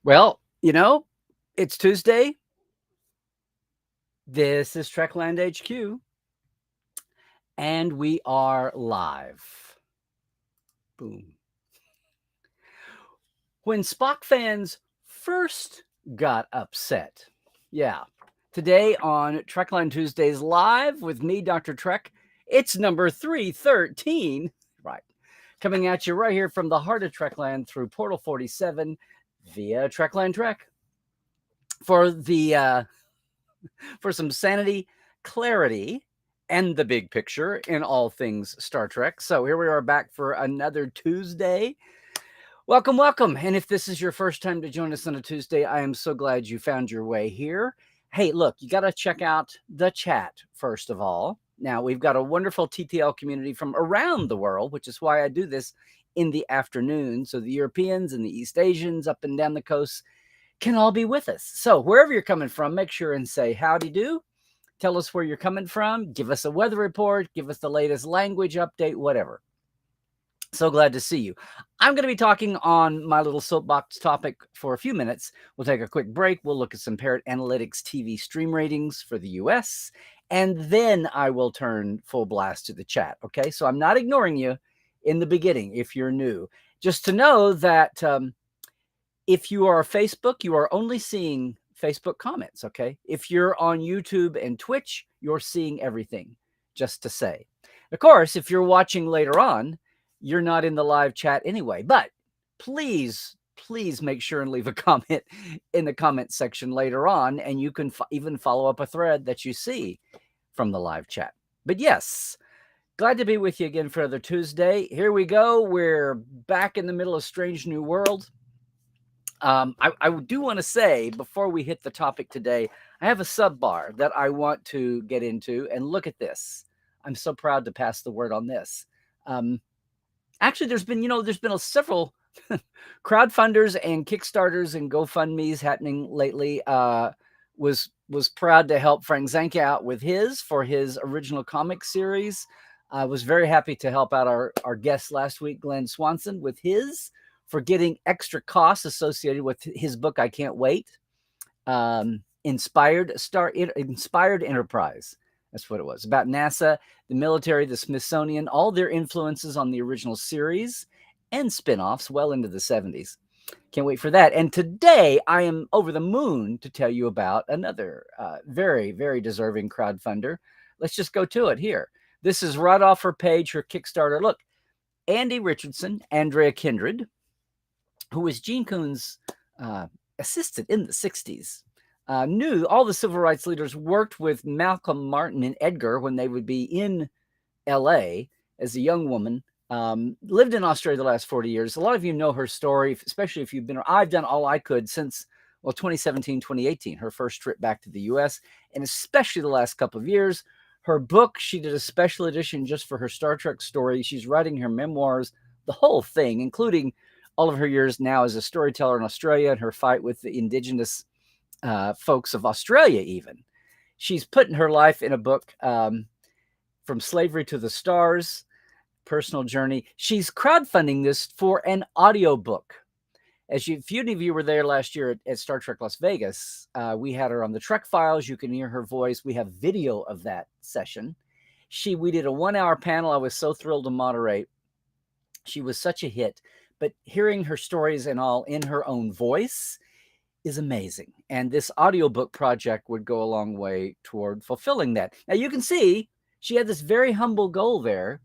Well, it's Tuesday. This is Trekland HQ, and we are live. Boom. When Spock fans first got upset. Yeah. Today on Trekland Tuesdays Live with me, Dr. Trek, it's number 313. Right. Coming at you right here from the heart of Trekland through Portal 47 via Trekland Trek. For some sanity, clarity, and the big picture in all things Star Trek. So here we are back for another Tuesday. Welcome, welcome. And if this is your first time to join us on a Tuesday, I am so glad you found your way here. Hey, look, you got to check out the chat first of all. Now, we've got a wonderful TTL community from around the world, which is why I do this in the afternoon. So the Europeans and the East Asians up and down the coast can all be with us. So wherever you're coming from, make sure and say howdy do. Tell us where you're coming from. Give us a weather report. Give us the latest language update, whatever. So glad to see you. I'm going to be talking on my little soapbox topic for a few minutes. We'll take a quick break. We'll look at some Parrot Analytics TV stream ratings for the US. And then I will turn full blast to the chat. Okay, so I'm not ignoring you in the beginning if you're new. Just to know that if you are Facebook, you are only seeing Facebook comments, okay? If you're on YouTube and Twitch, you're seeing everything, just to say. Of course, if you're watching later on, you're not in the live chat anyway. But please make sure and leave a comment in the comment section later on, and you can even follow up a thread that you see from the live chat. But yes, glad to be with you again for another Tuesday. Here we go. We're back in the middle of Strange New World. I do want to say before we hit the topic today, I have a sub bar that I want to get into, and look at this. I'm so proud to pass the word on this. Actually, there's been several crowdfunders and Kickstarters and GoFundMe's happening lately. Was proud to help Frank Zanka out with his original comic series. I was very happy to help out our guest last week, Glenn Swanson, with his, for getting extra costs associated with his book, I Can't Wait. Inspired Enterprise. That's what it was. About NASA, the military, the Smithsonian, all their influences on the original series and spin-offs well into the 70s. Can't wait for that. And today I am over the moon to tell you about another very, very deserving crowdfunder. Let's just go to it here. This is right off her page, her Kickstarter. Look, Andy Richardson, Andrea Kindred, who was Gene Coon's assistant in the 60s, knew all the civil rights leaders, worked with Malcolm, Martin, and Edgar when they would be in L.A. as a young woman, lived in Australia the last 40 years. A lot of you know her story, especially if you've been. I've done all I could since, 2017, 2018, her first trip back to the U.S., and especially the last couple of years. Her book, she did a special edition just for her Star Trek story. She's writing her memoirs, the whole thing, including all of her years now as a storyteller in Australia and her fight with the indigenous folks of Australia even. She's putting her life in a book, From Slavery to the Stars, Personal Journey. She's crowdfunding this for an audiobook. If any of you were there last year at Star Trek Las Vegas, we had her on the Trek Files. You can hear her voice. We have video of that session. We did a 1-hour panel. I was so thrilled to moderate. She was such a hit. But hearing her stories and all in her own voice is amazing. And this audiobook project would go a long way toward fulfilling that. Now, you can see she had this very humble goal there,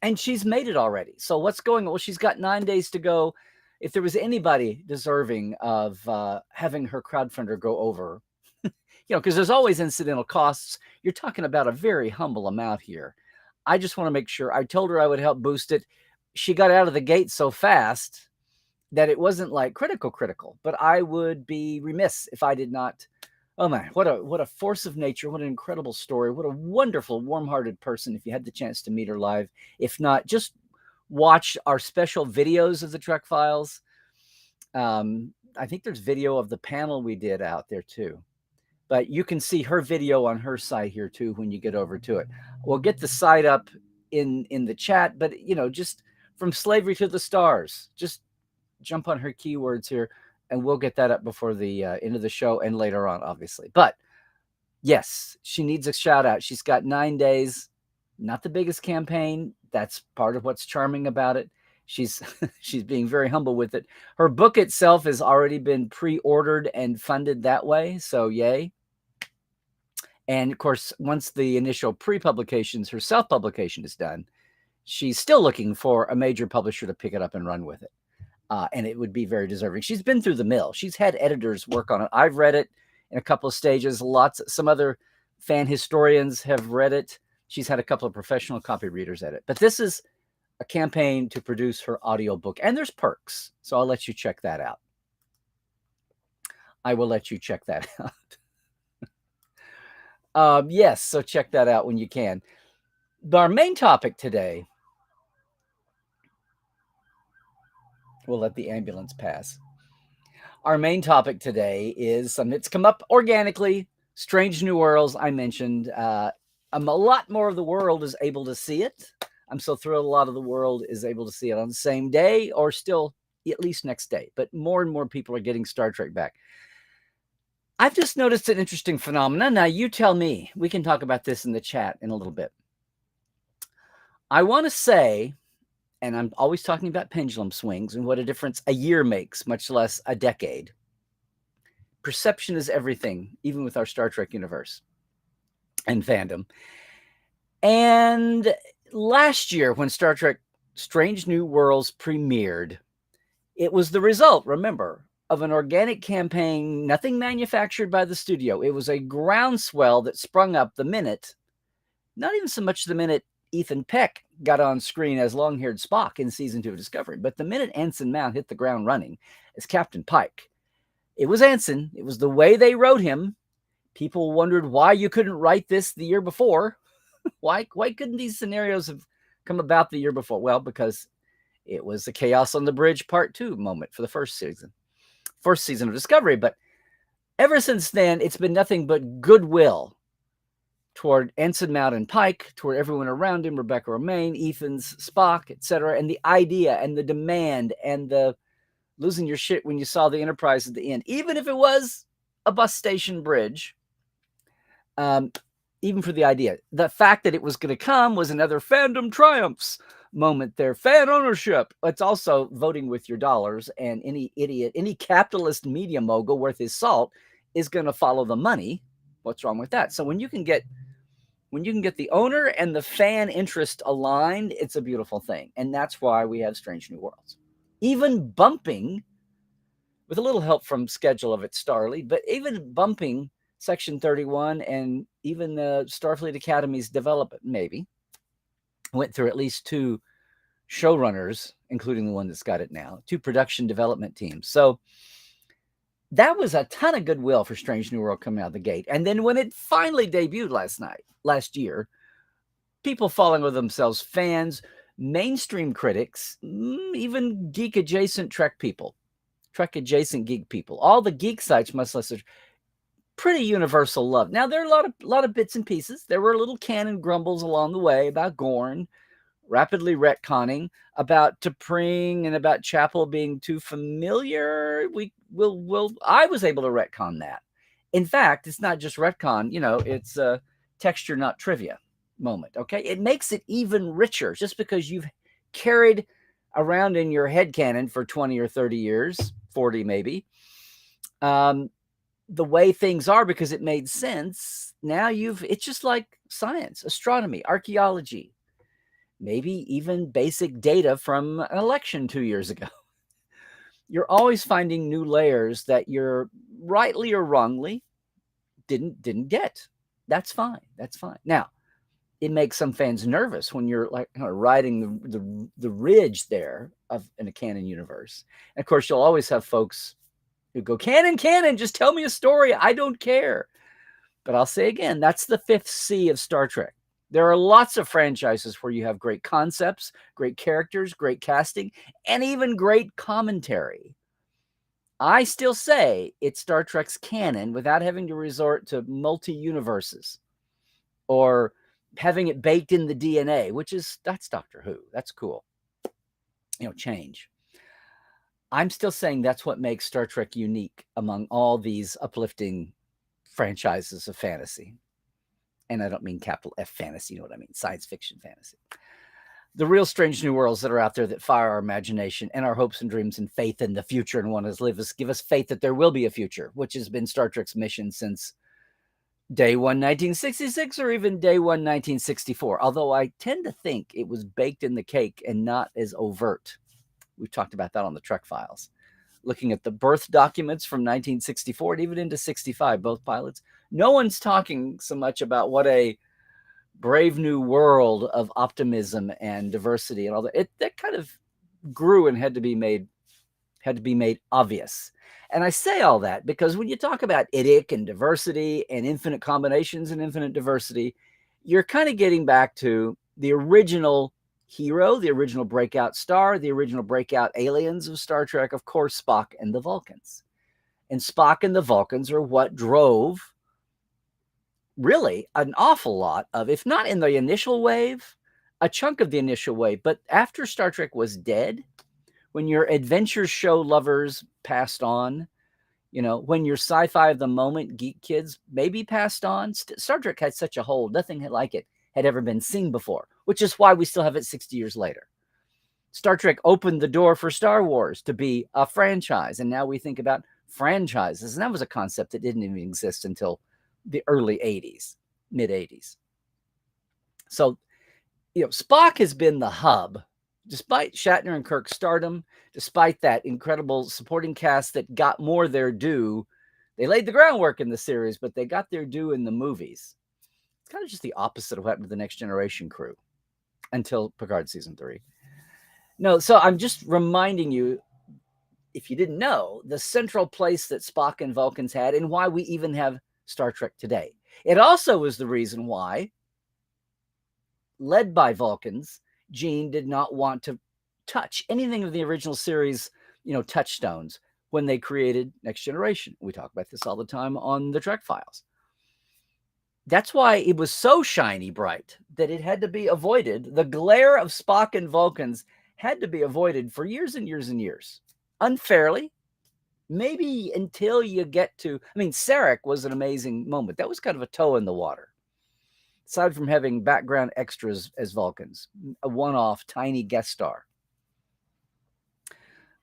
and she's made it already. So what's going on? Well, she's got 9 days to go. If there was anybody deserving of having her crowdfunder go over, because there's always incidental costs. You're talking about a very humble amount here. I just want to make sure. I told her I would help boost it. She got out of the gate so fast that it wasn't like critical, but I would be remiss if I did not. Oh man, what a force of nature. What an incredible story. What a wonderful, warm-hearted person. If you had the chance to meet her live, if not, just watch our special videos of the Trek Files. I think there's video of the panel we did out there too, but you can see her video on her site here too when you get over to it. We'll get the site up in the chat, but just From Slavery to the Stars, just jump on her keywords here. and we'll get that up before the end of the show and later on, obviously. But yes, she needs a shout out. She's got 9 days, not the biggest campaign. That's part of what's charming about it. She's she's being very humble with it. Her book itself has already been pre-ordered and funded that way, so yay. And of course, once the initial pre-publications, her self-publication is done, she's still looking for a major publisher to pick it up and run with it. And it would be very deserving. She's been through the mill. She's had editors work on it. I've read it in a couple of stages. Some other fan historians have read it. She's had a couple of professional copy readers at it. But this is a campaign to produce her audiobook. And there's perks. So I'll let you check that out. I will let you check that out. Yes, so check that out when you can. Our main topic today, we'll let the ambulance pass. Our main topic today is something that's come up organically. Strange New Worlds, I mentioned. A lot more of the world is able to see it. I'm so thrilled a lot of the world is able to see it on the same day or still at least next day. But more and more people are getting Star Trek back. I've just noticed an interesting phenomenon. Now, you tell me. We can talk about this in the chat in a little bit. I want to say, and I'm always talking about pendulum swings and what a difference a year makes, much less a decade. Perception is everything, even with our Star Trek universe and fandom. And last year, when Star Trek Strange New Worlds premiered, it was the result, remember, of an organic campaign, nothing manufactured by the studio. It was a groundswell that sprung up the minute, not even so much the minute Ethan Peck got on screen as long-haired Spock in season 2 of Discovery, but the minute Anson Mount hit the ground running as Captain Pike. It was Anson. It was the way they wrote him. People wondered why you couldn't write this the year before. Why couldn't these scenarios have come about the year before? Well, because it was the Chaos on the Bridge Part 2 moment for the first season of Discovery. But ever since then, it's been nothing but goodwill toward Ensign Mount and Pike, toward everyone around him, Rebecca Romaine, Ethan's Spock, etc., and the idea and the demand and the losing your shit when you saw the Enterprise at the end, even if it was a bus station bridge, even for the idea. The fact that it was going to come was another fandom triumphs moment there. Fan ownership. It's also voting with your dollars, and any idiot, any capitalist media mogul worth his salt is going to follow the money. What's wrong with that? So when you can get the owner and the fan interest aligned, it's a beautiful thing. And that's why we have Strange New Worlds. Even bumping, with a little help from schedule of it, Starly, but even bumping Section 31 and even the Starfleet Academy's development, maybe, went through at least 2 showrunners, including the one that's got it now, 2 production development teams. So that was a ton of goodwill for Strange New World coming out of the gate. And then when it finally debuted last year, people falling over themselves, fans, mainstream critics, even geek-adjacent Trek-adjacent geek people, all the geek sites, much less pretty universal love. Now, there are a lot of bits and pieces. There were little canon grumbles along the way about Gorn, rapidly retconning, about T'Pring and about Chapel being too familiar. I was able to retcon that. In fact, it's not just retcon, it's a texture, not trivia moment. Okay. It makes it even richer just because you've carried around in your headcanon for 20 or 30 years, 40 maybe, the way things are, because it made sense. Now it's just like science, astronomy, archaeology, maybe even basic data from an election 2 years ago. You're always finding new layers that you're rightly or wrongly didn't get. That's fine. Now, it makes some fans nervous when you're like riding the ridge there in a canon universe. And of course, you'll always have folks who go, canon, just tell me a story. I don't care. But I'll say again, that's the 5th C of Star Trek. There are lots of franchises where you have great concepts, great characters, great casting, and even great commentary. I still say it's Star Trek's canon without having to resort to multi-universes or having it baked in the DNA, that's Doctor Who. That's cool. Change. I'm still saying that's what makes Star Trek unique among all these uplifting franchises of fantasy. And I don't mean capital F fantasy, you know what I mean? Science fiction fantasy. The real strange new worlds that are out there that fire our imagination and our hopes and dreams and faith in the future and want to live us, give us faith that there will be a future, which has been Star Trek's mission since day one, 1966, or even day one, 1964. Although I tend to think it was baked in the cake and not as overt. We've talked about that on the Trek Files. Looking at the birth documents from 1964 and even into 65, both pilots, no one's talking so much about what a brave new world of optimism and diversity and all that. That kind of grew and had to be made obvious. And I say all that because when you talk about IDIC and diversity and infinite combinations and infinite diversity, you're kind of getting back to the original hero, the original breakout star, the original breakout aliens of Star Trek, of course, Spock and the Vulcans. And Spock and the Vulcans are what drove really an awful lot of, if not in the initial wave, a chunk of the initial wave. But after Star Trek was dead, when your adventure show lovers passed on, when your sci-fi of the moment geek kids maybe passed on, Star Trek had such a hold. Nothing like it had ever been seen before, which is why we still have it 60 years later. Star Trek opened the door for Star Wars to be a franchise. And now we think about franchises. And that was a concept that didn't even exist until the early 80s, mid 80s. So, Spock has been the hub, despite Shatner and Kirk's stardom, despite that incredible supporting cast that got more their due. They laid the groundwork in the series, but they got their due in the movies. It's kind of just the opposite of what happened to the Next Generation crew until Picard season 3. No, so I'm just reminding you, if you didn't know, the central place that Spock and Vulcans had and why we even have Star Trek today. It also was the reason why, led by Vulcans, Gene did not want to touch anything of the original series, touchstones when they created Next Generation. We talk about this all the time on the Trek Files. That's why it was so shiny bright that it had to be avoided. The glare of Spock and Vulcans had to be avoided for years and years and years. Unfairly, maybe until you get to, Sarek was an amazing moment. That was kind of a toe in the water. Aside from having background extras as Vulcans, a one-off tiny guest star.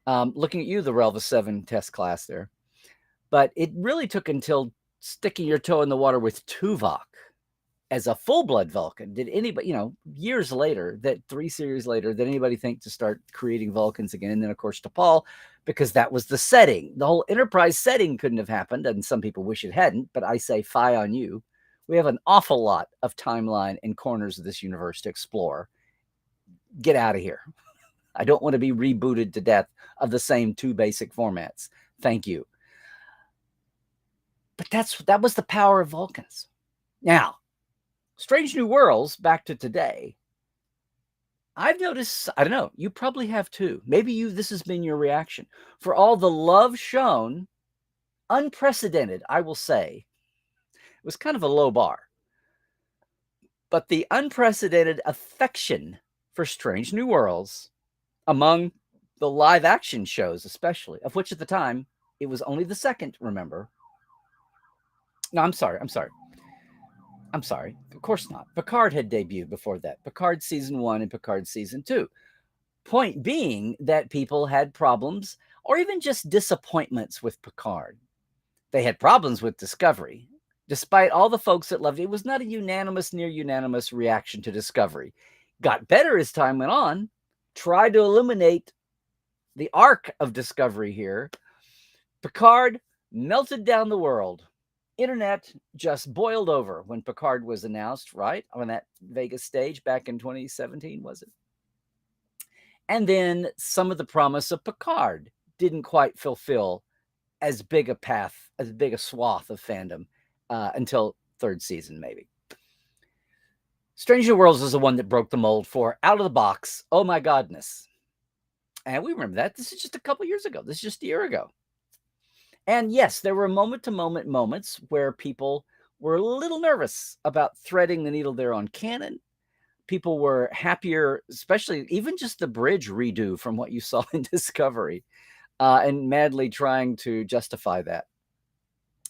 Looking at you, the Relva 7 test class there. But it really took until sticking your toe in the water with Tuvok as a full-blood Vulcan. Did anybody, years later, 3 series later, did anybody think to start creating Vulcans again? And then, of course, T'Pol, because that was the setting. The whole Enterprise setting couldn't have happened, and some people wish it hadn't, but I say fie on you. We have an awful lot of timeline and corners of this universe to explore. Get out of here. I don't want to be rebooted to death of the same 2 basic formats. Thank you. But that was the power of Vulcans. Now, Strange New Worlds, back to today, I've noticed, I don't know, you probably have too. Maybe this has been your reaction. For all the love shown, unprecedented, I will say, it was kind of a low bar. But the unprecedented affection for Strange New Worlds among the live action shows, especially, of which at the time, it was only the second, remember? No, I'm sorry. Of course not. Picard had debuted before that. Picard season 1 and Picard season 2. Point being that people had problems or even just disappointments with Picard. They had problems with Discovery. Despite all the folks that loved it, it was not a near unanimous reaction to Discovery. Got better as time went on. Tried to illuminate the arc of Discovery here. Picard melted down the world. Internet just boiled over when Picard was announced, right? On that Vegas stage back in 2017, was it? And then some of the promise of Picard didn't quite fulfill as big a path, as big a swath of fandom until 3rd season, maybe. Strange New Worlds is the one that broke the mold for out of the box, oh my godness. And we remember that. This is just a couple years ago. This is just a year ago. And yes, there were moment-to-moment moments where people were a little nervous about threading the needle there on canon. People were happier, especially even just the bridge redo from what you saw in Discovery. and madly trying to justify that.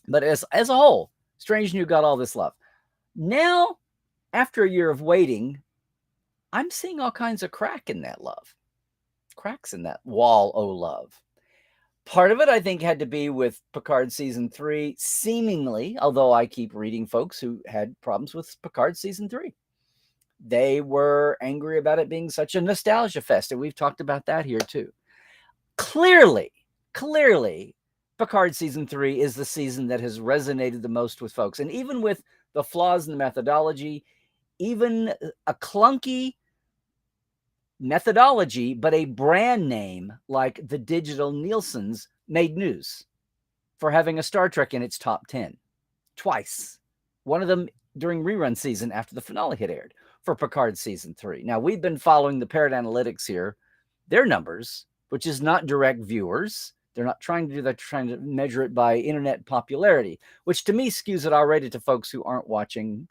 But as a whole, Strange New got all this love. Now, after a year of waiting, I'm seeing all kinds of cracks in that wall o' love. Part of it, I think, had to be with Picard Season 3, seemingly, although I keep reading folks who had problems with Picard Season 3. They were angry about it being such a nostalgia fest, and we've talked about that here too. Clearly, Picard Season 3 is the season that has resonated the most with folks. And even with the flaws in the methodology, even a clunky methodology, but a brand name like the Digital Nielsen's made news for having a Star Trek in its top 10 twice. One of them during rerun season after the finale had aired for Picard Season 3. Now, we've been following the Parrot Analytics here, their numbers, which is not direct viewers. They're not trying to do that, trying to measure it by internet popularity, which to me skews it already to folks who aren't watching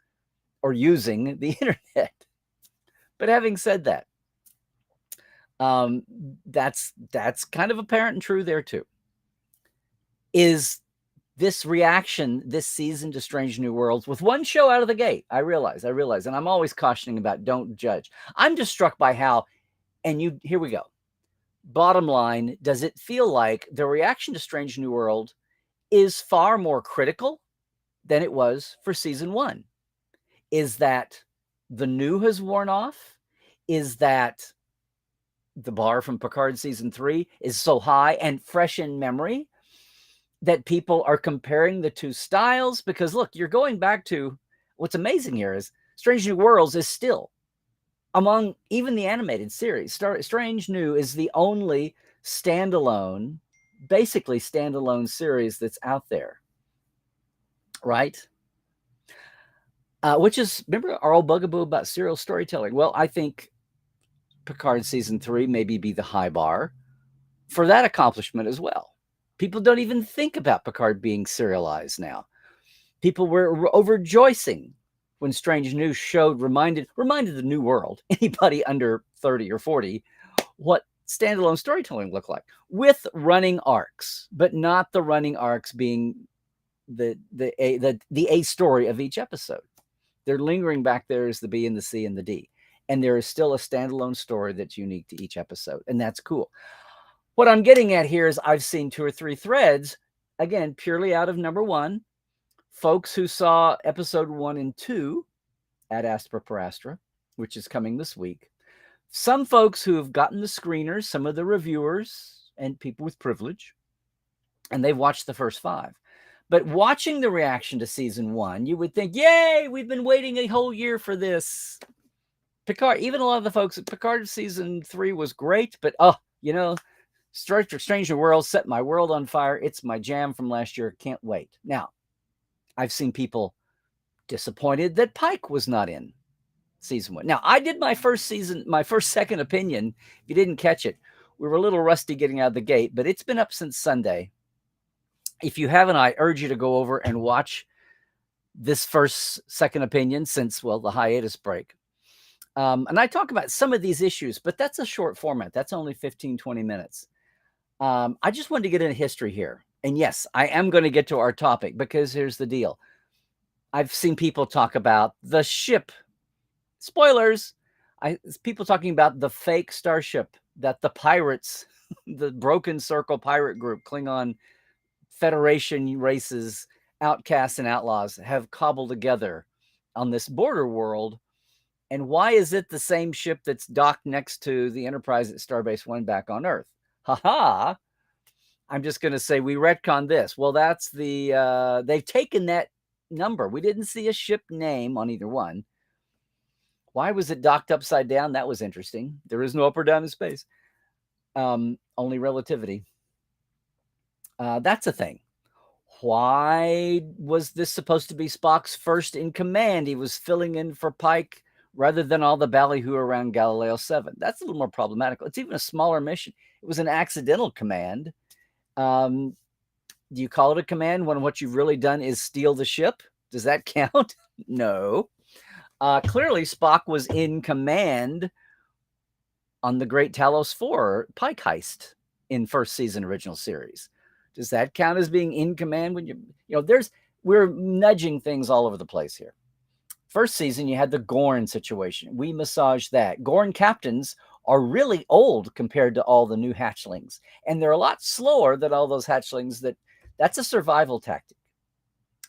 or using the internet. But having said that, that's kind of apparent and true there too. Is this reaction this season to Strange New Worlds with one show out of the gate? I realize, and I'm always cautioning about don't judge. I'm just struck by how, and here we go. Bottom line, does it feel like the reaction to Strange New World is far more critical than it was for season 1? Is that the new has worn off? Is that the bar from Picard Season 3 is so high and fresh in memory that people are comparing the two styles? Because look, you're going back to what's amazing here is Strange New Worlds is still among even the animated series. Strange New is the only basically standalone series that's out there, right? Which is, remember our old bugaboo about serial storytelling? Well, I think Picard Season 3 maybe be the high bar for that accomplishment as well. People don't even think about Picard being serialized now. People were overjoicing when Strange New reminded the new world, anybody under 30 or 40, what standalone storytelling looked like with running arcs, but not the running arcs being the A story of each episode. They're lingering back there as the B and the C and the D. And there is still a standalone story that's unique to each episode. And that's cool. What I'm getting at here is I've seen 2 or 3 threads, again, purely out of number 1, folks who saw episode 1 and 2 at Astra per Astra, which is coming this week. Some folks who have gotten the screeners, some of the reviewers and people with privilege, and they've watched the first 5. But watching the reaction to season 1, you would think, yay, we've been waiting a whole year for this. Picard, even a lot of the folks at Picard Season 3 was great, but Strange New Worlds set my world on fire. It's my jam from last year. Can't wait. Now, I've seen people disappointed that Pike was not in season 1. Now, I did my second opinion. If you didn't catch it, we were a little rusty getting out of the gate, but it's been up since Sunday. If you haven't, I urge you to go over and watch this second opinion since, well, the hiatus break. And I talk about some of these issues, but that's a short format. That's only 15, 20 minutes. I just wanted to get into history here. And yes, I am going to get to our topic because here's the deal. I've seen people talk about the ship. Spoilers. People talking about the fake starship that the pirates, the Broken Circle pirate group, Klingon Federation races, outcasts and outlaws have cobbled together on this border world. And why is it the same ship that's docked next to the Enterprise at Starbase 1 back on Earth? Ha! I'm just going to say we retcon this. Well, that's they've taken that number. We didn't see a ship name on either one. Why was it docked upside down? That was interesting. There is no up or down in space. Only relativity. That's a thing. Why was this supposed to be Spock's first in command? He was filling in for Pike rather than all the ballyhoo around Galileo 7. That's a little more problematical. It's even a smaller mission. It was an accidental command. Do you call it a command when what you've really done is steal the ship? Does that count? No. Clearly, Spock was in command on the Great Talos 4 Pike heist. in first season original series. Does that count as being in command when we're nudging things all over the place here. First season, you had the Gorn situation. We massaged that. Gorn captains are really old compared to all the new hatchlings, and they're a lot slower than all those hatchlings. That's a survival tactic,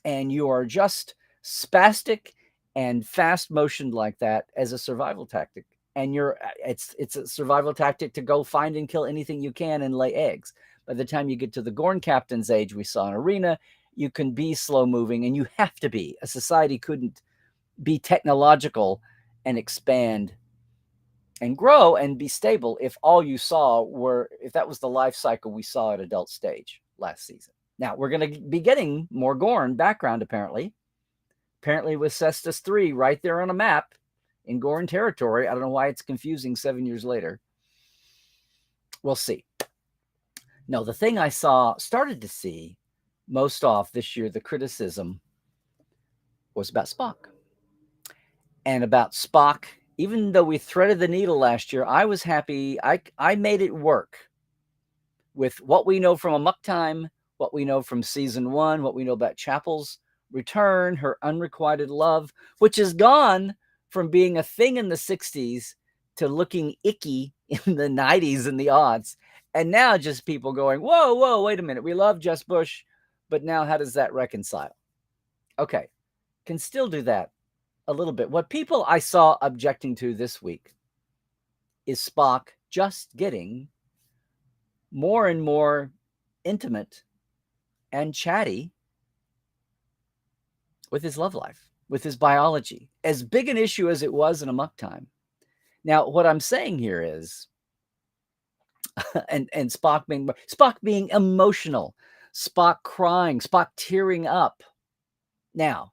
and you are just spastic and fast motioned like that as a survival tactic. And it's a survival tactic to go find and kill anything you can and lay eggs. By the time you get to the Gorn captain's age, we saw in Arena, you can be slow moving, and you have to be. A society couldn't be technological and expand and grow and be stable if all you saw if that was the life cycle we saw at adult stage last season. Now, we're going to be getting more Gorn background, apparently with Cestus 3 right there on a map in Gorn territory. I don't know why it's confusing 7 years later. We'll see. No, the thing I started to see most off this year, the criticism was about Spock. And about Spock, even though we threaded the needle last year, I was happy. I made it work with what we know from Amok Time, what we know from season 1, what we know about Chapel's return, her unrequited love, which has gone from being a thing in the 60s to looking icky in the 90s and the odds. And now just people going, whoa, wait a minute. We love Jess Bush, but now how does that reconcile? Okay, can still do that a little bit. What people I saw objecting to this week is Spock just getting more and more intimate and chatty with his love life, with his biology, as big an issue as it was in Amok Time. Now, what I'm saying here is, and Spock being emotional, Spock crying, Spock tearing up. Now,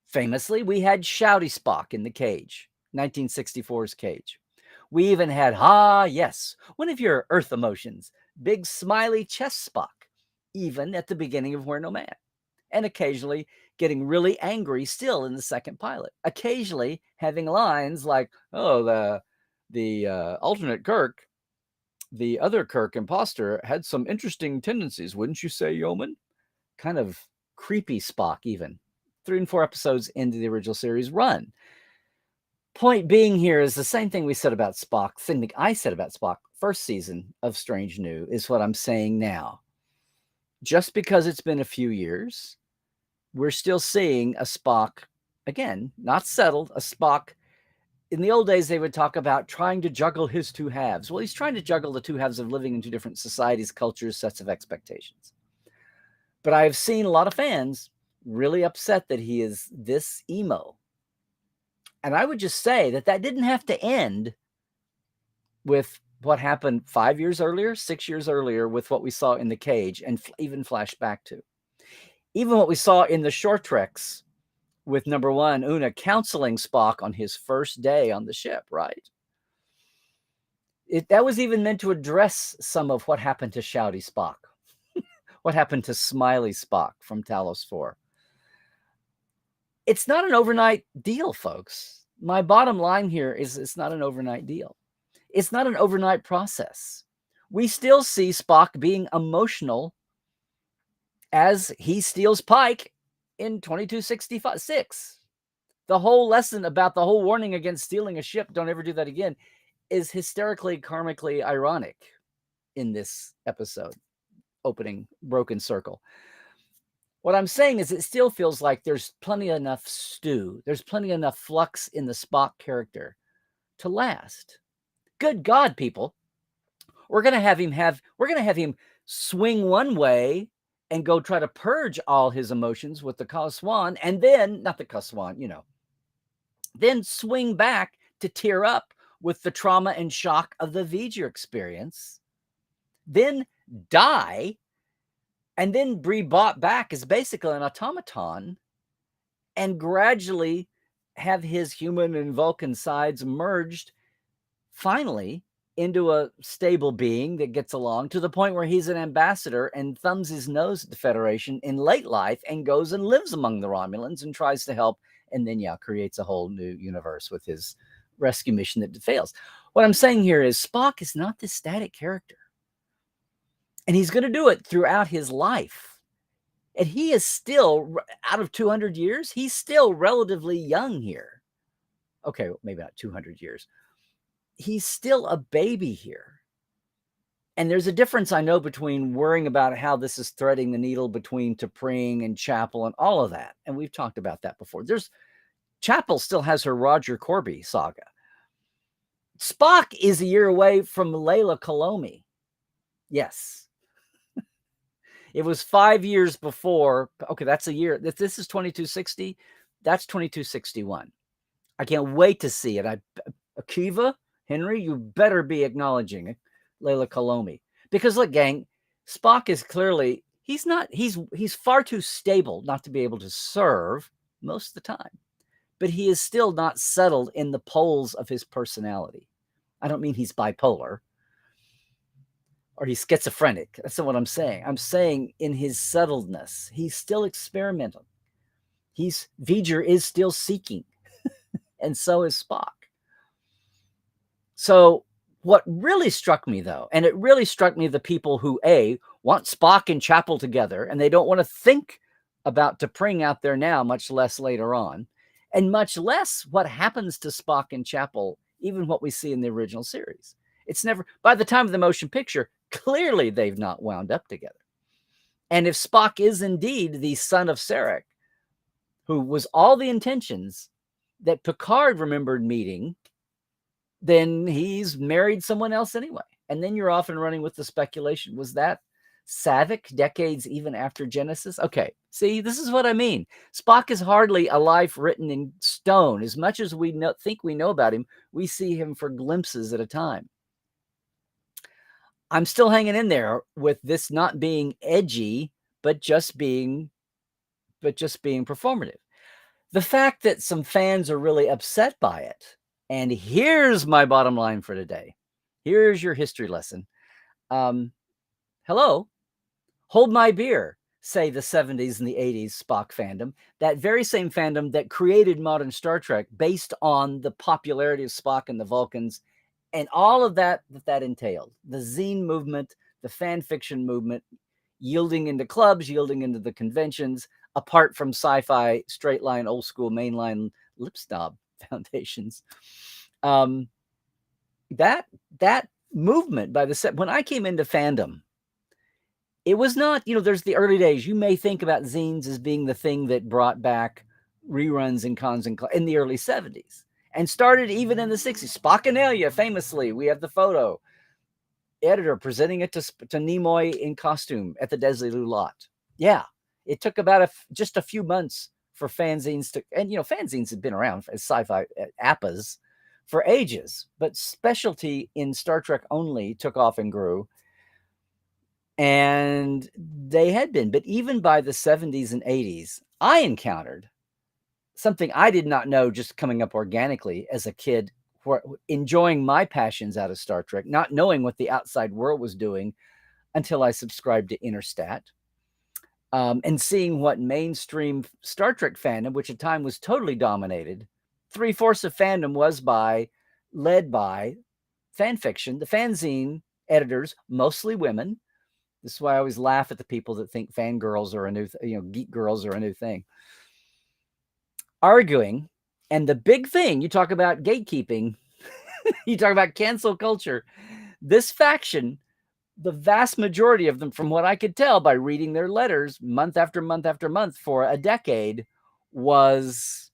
famously, we had Shouty Spock in the Cage, 1964's Cage. We even had, yes, one of your Earth emotions, big smiley chest Spock, even at the beginning of Where No Man. And occasionally getting really angry still in the second pilot. Occasionally having lines like, the alternate Kirk, the other Kirk imposter, had some interesting tendencies, wouldn't you say, Yeoman? Kind of creepy Spock even. 3 and 4 episodes into the original series run. Point being here is the same thing we said about Spock, thing I said about Spock first season of Strange New is what I'm saying now. Just because it's been a few years, we're still seeing a Spock, again, not settled, a Spock. In the old days, they would talk about trying to juggle his two halves. Well, he's trying to juggle the two halves of living in two different societies, cultures, sets of expectations. But I've seen a lot of fans really upset that he is this emo. And I would just say that didn't have to end with what happened 5 years earlier, 6 years earlier with what we saw in the Cage and even flash back to. Even what we saw in the short treks with number 1, Una counseling Spock on his first day on the ship, right? That was even meant to address some of what happened to Shouty Spock. What happened to Smiley Spock from Talos 4. It's not an overnight deal, folks. My bottom line here is it's not an overnight deal. It's not an overnight process. We still see Spock being emotional as he steals Pike in 2266. The whole lesson about the whole warning against stealing a ship, don't ever do that again, is hysterically, karmically ironic in this episode, opening Broken Circle. What I'm saying is it still feels like there's plenty enough stew. There's plenty enough flux in the Spock character to last. Good God, people. We're going to have him swing one way and go try to purge all his emotions with the Kaswan, and then, not the Kaswan, then swing back to tear up with the trauma and shock of the V'ger experience, then die, and then be brought back as basically an automaton, and gradually have his human and Vulcan sides merged, finally, into a stable being that gets along to the point where he's an ambassador and thumbs his nose at the Federation in late life and goes and lives among the Romulans and tries to help, and then, creates a whole new universe with his rescue mission that fails. What I'm saying here is Spock is not this static character. And he's going to do it throughout his life. And he is still, out of 200 years, he's still relatively young here. Okay, maybe not 200 years. He's still a baby here. And there's a difference, I know, between worrying about how this is threading the needle between T'Pring and Chapel and all of that. And we've talked about that before. Chapel still has her Roger Corby saga. Spock is a year away from Layla Kalomi. Yes. It was 5 years before. Okay, that's a year. This is 2260. That's 2261. I can't wait to see it. Akiva, Henry, you better be acknowledging Layla Kalomi. Because look, gang, Spock is clearly, he's far too stable not to be able to serve most of the time. But he is still not settled in the poles of his personality. I don't mean he's bipolar or he's schizophrenic. That's not what I'm saying. I'm saying in his settledness, he's still experimental. V'ger is still seeking, and so is Spock. So what really struck me, though, and it really struck me the people who, A, want Spock and Chapel together, and they don't want to think about T'Pring out there now, much less later on, and much less what happens to Spock and Chapel, even what we see in the original series. It's never, by the time of the motion picture, clearly they've not wound up together. And if Spock is indeed the son of Sarek, who was all the intentions that Picard remembered meeting, then he's married someone else anyway. And then you're off and running with the speculation. Was that Savick decades even after Genesis? Okay, see, this is what I mean. Spock is hardly a life written in stone. As much as we think we know about him, we see him for glimpses at a time. I'm still hanging in there with this not being edgy, but just being performative. The fact that some fans are really upset by it, and here's my bottom line for today. Here's your history lesson. Hello, hold my beer, say the 70s and the 80s Spock fandom, that very same fandom that created modern Star Trek based on the popularity of Spock and the Vulcans and all of that entailed. The zine movement, the fan fiction movement, yielding into clubs, yielding into the conventions, apart from sci-fi, straight line, old school, mainline lip snob foundations. That movement by when I came into fandom, it was not, there's the early days. You may think about zines as being the thing that brought back reruns and cons in the early 70s and started even in the 60s. Spockanelia, famously, we have the photo. Editor presenting it to Nimoy in costume at the Desilu lot. Yeah, it took about just a few months for fanzines to, and fanzines had been around as sci-fi APAs for ages, but specialty in Star Trek only took off and grew. And they had been, but even by the 70s and 80s, I encountered something I did not know just coming up organically as a kid, enjoying my passions out of Star Trek, not knowing what the outside world was doing until I subscribed to Interstat, and seeing what mainstream Star Trek fandom, which at the time was totally dominated, 3/4 of fandom was led by fan fiction, the fanzine editors, mostly women. This is why I always laugh at the people that think fangirls are a new, geek girls are a new thing. Arguing, and the big thing, you talk about gatekeeping, you talk about cancel culture. This faction, the vast majority of them, from what I could tell by reading their letters month after month after month for a decade, was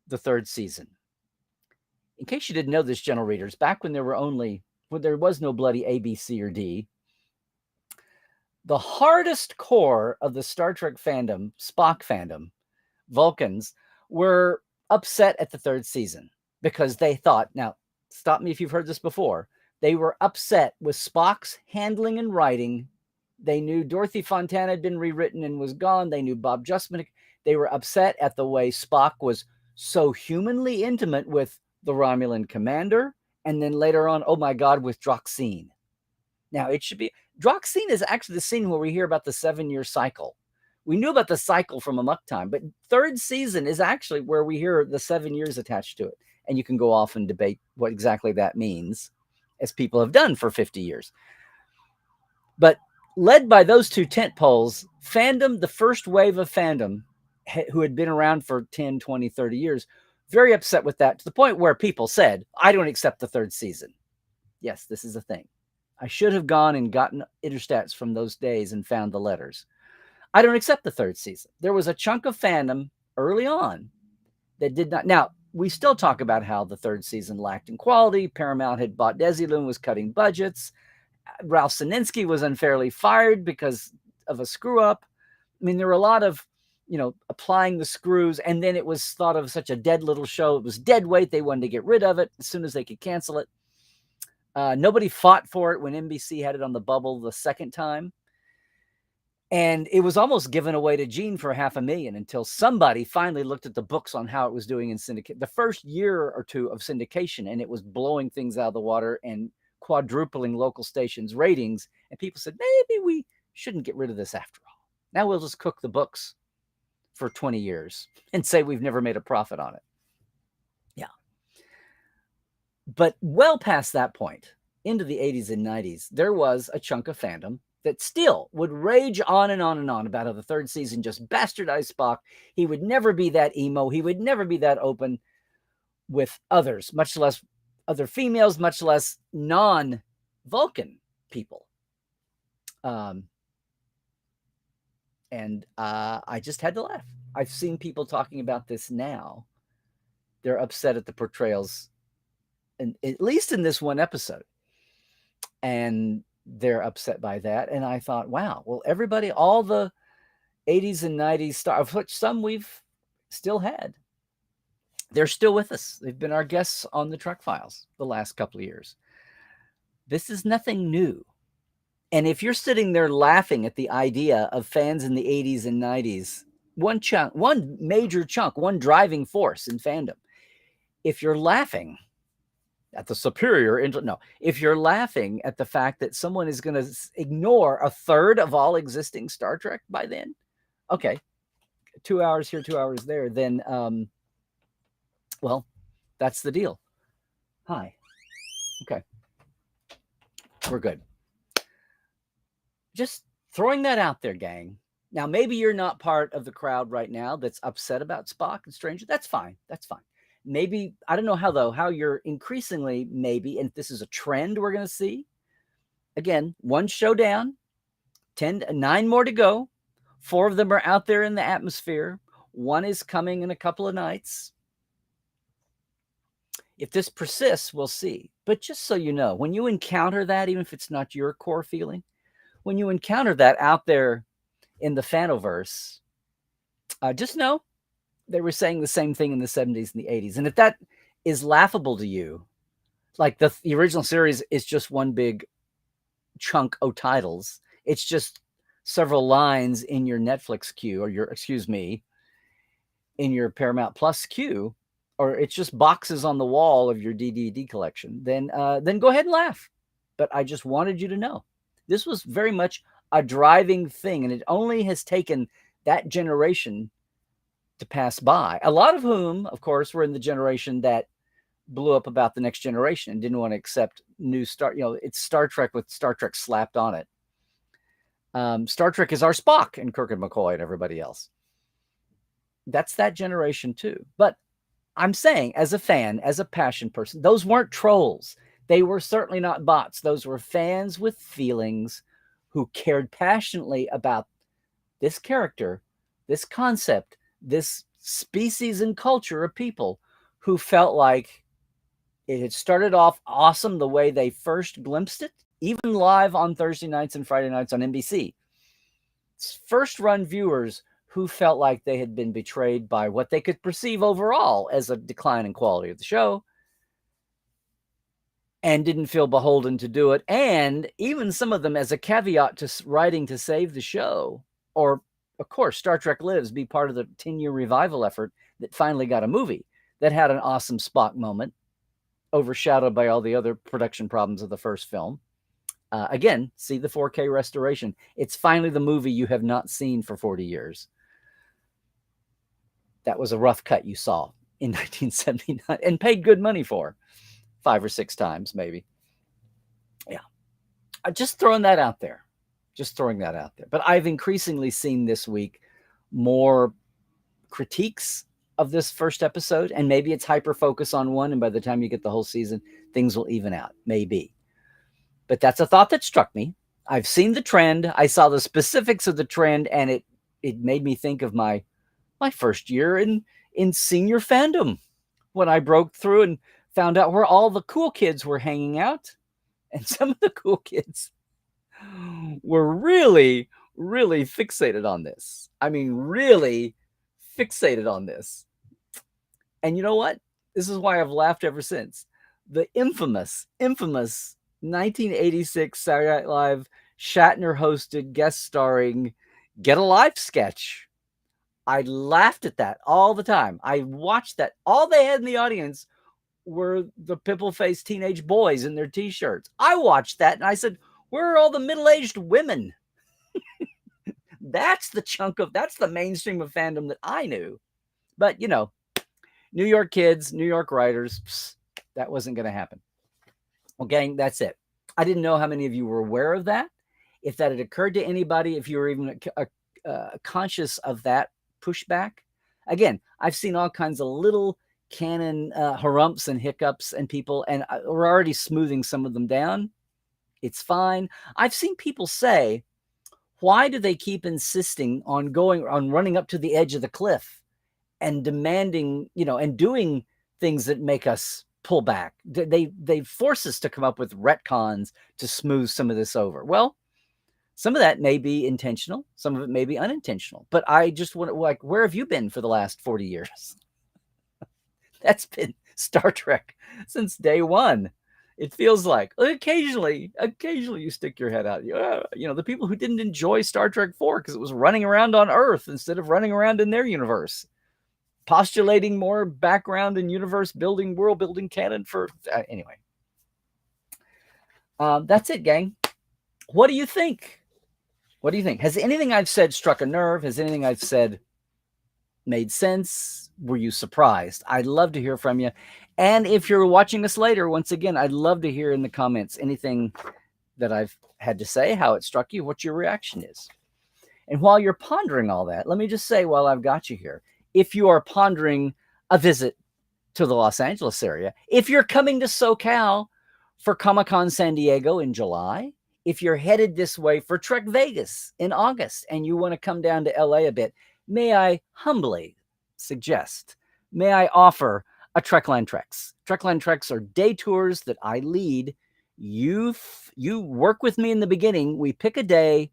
the third season. In case you didn't know this, general readers, back when there was no bloody A, B, C, or D, the hardest core of the Star Trek fandom, Spock fandom, Vulcans, were upset at the third season because they thought, now stop me if you've heard this before, they were upset with Spock's handling and writing. They knew Dorothy Fontana had been rewritten and was gone. They knew Bob Justman. They were upset at the way Spock was so humanly intimate with the Romulan commander, and then later on, oh my God, with Droxine. Now, it should be, Droxine is actually the scene where we hear about the 7-year cycle. We knew about the cycle from Amok Time, but third season is actually where we hear the 7 years attached to it. And you can go off and debate what exactly that means, as people have done for 50 years. But led by those two tent poles, fandom, the first wave of fandom, who had been around for 10, 20, 30 years, very upset with that, to the point where people said, I don't accept the third season. Yes, this is a thing. I should have gone and gotten interstats from those days and found the letters. I don't accept the third season. There was a chunk of fandom early on that did not. Now, we still talk about how the third season lacked in quality. Paramount had bought Desilu, was cutting budgets. Ralph Sininsky was unfairly fired because of a screw up. I mean, there were a lot of, applying the screws, and then it was thought of such a dead little show. It was dead weight. They wanted to get rid of it as soon as they could cancel it. Nobody fought for it when NBC had it on the bubble the second time. And it was almost given away to Gene for $500,000 until somebody finally looked at the books on how it was doing in syndicate. The first year or two of syndication, and it was blowing things out of the water and quadrupling local stations' ratings. And people said, maybe we shouldn't get rid of this after all. Now we'll just cook the books for 20 years and say we've never made a profit on it. Yeah. But well past that point, into the 80s and 90s, there was a chunk of fandom that still would rage on and on and on about how the third season just bastardized Spock. He would never be that emo. He would never be that open with others, much less other females, much less non-Vulcan people. And I just had to laugh. I've seen people talking about this now. They're upset at the portrayals, and at least in this one episode. And they're upset by that. And I thought, wow, well, everybody, all the 80s and 90s stars, of which some we've still had, they're still with us. They've been our guests on the Trek Files the last couple of years. This is nothing new. And if you're sitting there laughing at the idea of fans in the 80s and 90s, one major chunk, one driving force in fandom, if you're laughing at the superior, if you're laughing at the fact that someone is going to ignore a third of all existing Star Trek by then, okay, 2 hours here, 2 hours there, then, well, that's the deal. Hi. Okay. We're good. Just throwing that out there, gang. Now, maybe you're not part of the crowd right now that's upset about Spock and Stranger. That's fine. That's fine. Maybe, I don't know how you're increasingly, maybe, and this is a trend we're going to see. Again, one show down, 9 more to go. 4 of them are out there in the atmosphere. 1 is coming in a couple of nights. If this persists, we'll see. But just so you know, when you encounter that, even if it's not your core feeling, when you encounter that out there in the fanoverse, just know they were saying the same thing in the 70s and the 80s. And if that is laughable to you, like the original series is just one big chunk of titles. It's just several lines in your Netflix queue, or in your Paramount Plus queue, or it's just boxes on the wall of your DVD collection, then go ahead and laugh. But I just wanted you to know this was very much a driving thing, and it only has taken that generation to pass by, a lot of whom, of course, were in the generation that blew up about the Next Generation and didn't want to accept new it's Star Trek with Star Trek slapped on it. Star Trek is our Spock and Kirk and McCoy and everybody else. That's that generation too. But I'm saying, as a fan, as a passion person, those weren't trolls. They were certainly not bots. Those were fans with feelings who cared passionately about this character, this concept, this species and culture of people who felt like it had started off awesome the way they first glimpsed it, even live on Thursday nights and Friday nights on NBC. First run viewers who felt like they had been betrayed by what they could perceive overall as a decline in quality of the show, and didn't feel beholden to do it. And even some of them, as a caveat to writing to save the show, or of course, Star Trek Lives, be part of the 10-year revival effort that finally got a movie that had an awesome Spock moment, overshadowed by all the other production problems of the first film. Again, see the 4K restoration. It's finally the movie you have not seen for 40 years. That was a rough cut you saw in 1979 and paid good money for 5 or 6 times, maybe. Yeah. Just throwing that out there. Just throwing that out there. But I've increasingly seen this week more critiques of this first episode, and maybe it's hyper focus on one, and by the time you get the whole season, things will even out. Maybe. But that's a thought that struck me. I've seen the trend. I saw the specifics of the trend, and it made me think of my first year in senior fandom, when I broke through and found out where all the cool kids were hanging out. And some of the cool kids were really, really fixated on this. I mean, really fixated on this. And you know what? This is why I've laughed ever since. The infamous 1986 Saturday Night Live Shatner hosted guest starring Get a Life sketch. I laughed at that all the time. I watched that. All they had in the audience were the pimple-faced teenage boys in their t-shirts. I watched that and I said, where are all the middle-aged women? That's the mainstream of fandom that I knew. But, you know, New York kids, New York writers, that wasn't going to happen. Well, gang, that's it. I didn't know how many of you were aware of that. If that had occurred to anybody, if you were even conscious of that pushback. Again, I've seen all kinds of little canon harumps and hiccups and people, and we're already smoothing some of them down. It's fine. I've seen people say, why do they keep insisting on running up to the edge of the cliff and demanding, and doing things that make us pull back? They force us to come up with retcons to smooth some of this over. Well, some of that may be intentional. Some of it may be unintentional. But I just want to, where have you been for the last 40 years? That's been Star Trek since day one. It feels like occasionally you stick your head out. The people who didn't enjoy Star Trek 4 because it was running around on Earth instead of running around in their universe, postulating more background and universe building, world building canon for anyway. That's it, gang. What do you think? What do you think? Has anything I've said struck a nerve? Has anything I've said made sense? Were you surprised? I'd love to hear from you. And if you're watching us later, once again, I'd love to hear in the comments anything that I've had to say, how it struck you, what your reaction is. And while you're pondering all that, let me just say while I've got you here, if you are pondering a visit to the Los Angeles area, if you're coming to SoCal for Comic-Con San Diego in July, if you're headed this way for Trek Vegas in August and you want to come down to LA a bit, may I humbly suggest, may I offer a Trekland Treks. Trekland Treks are day tours that I lead. You work with me in the beginning. We pick a day.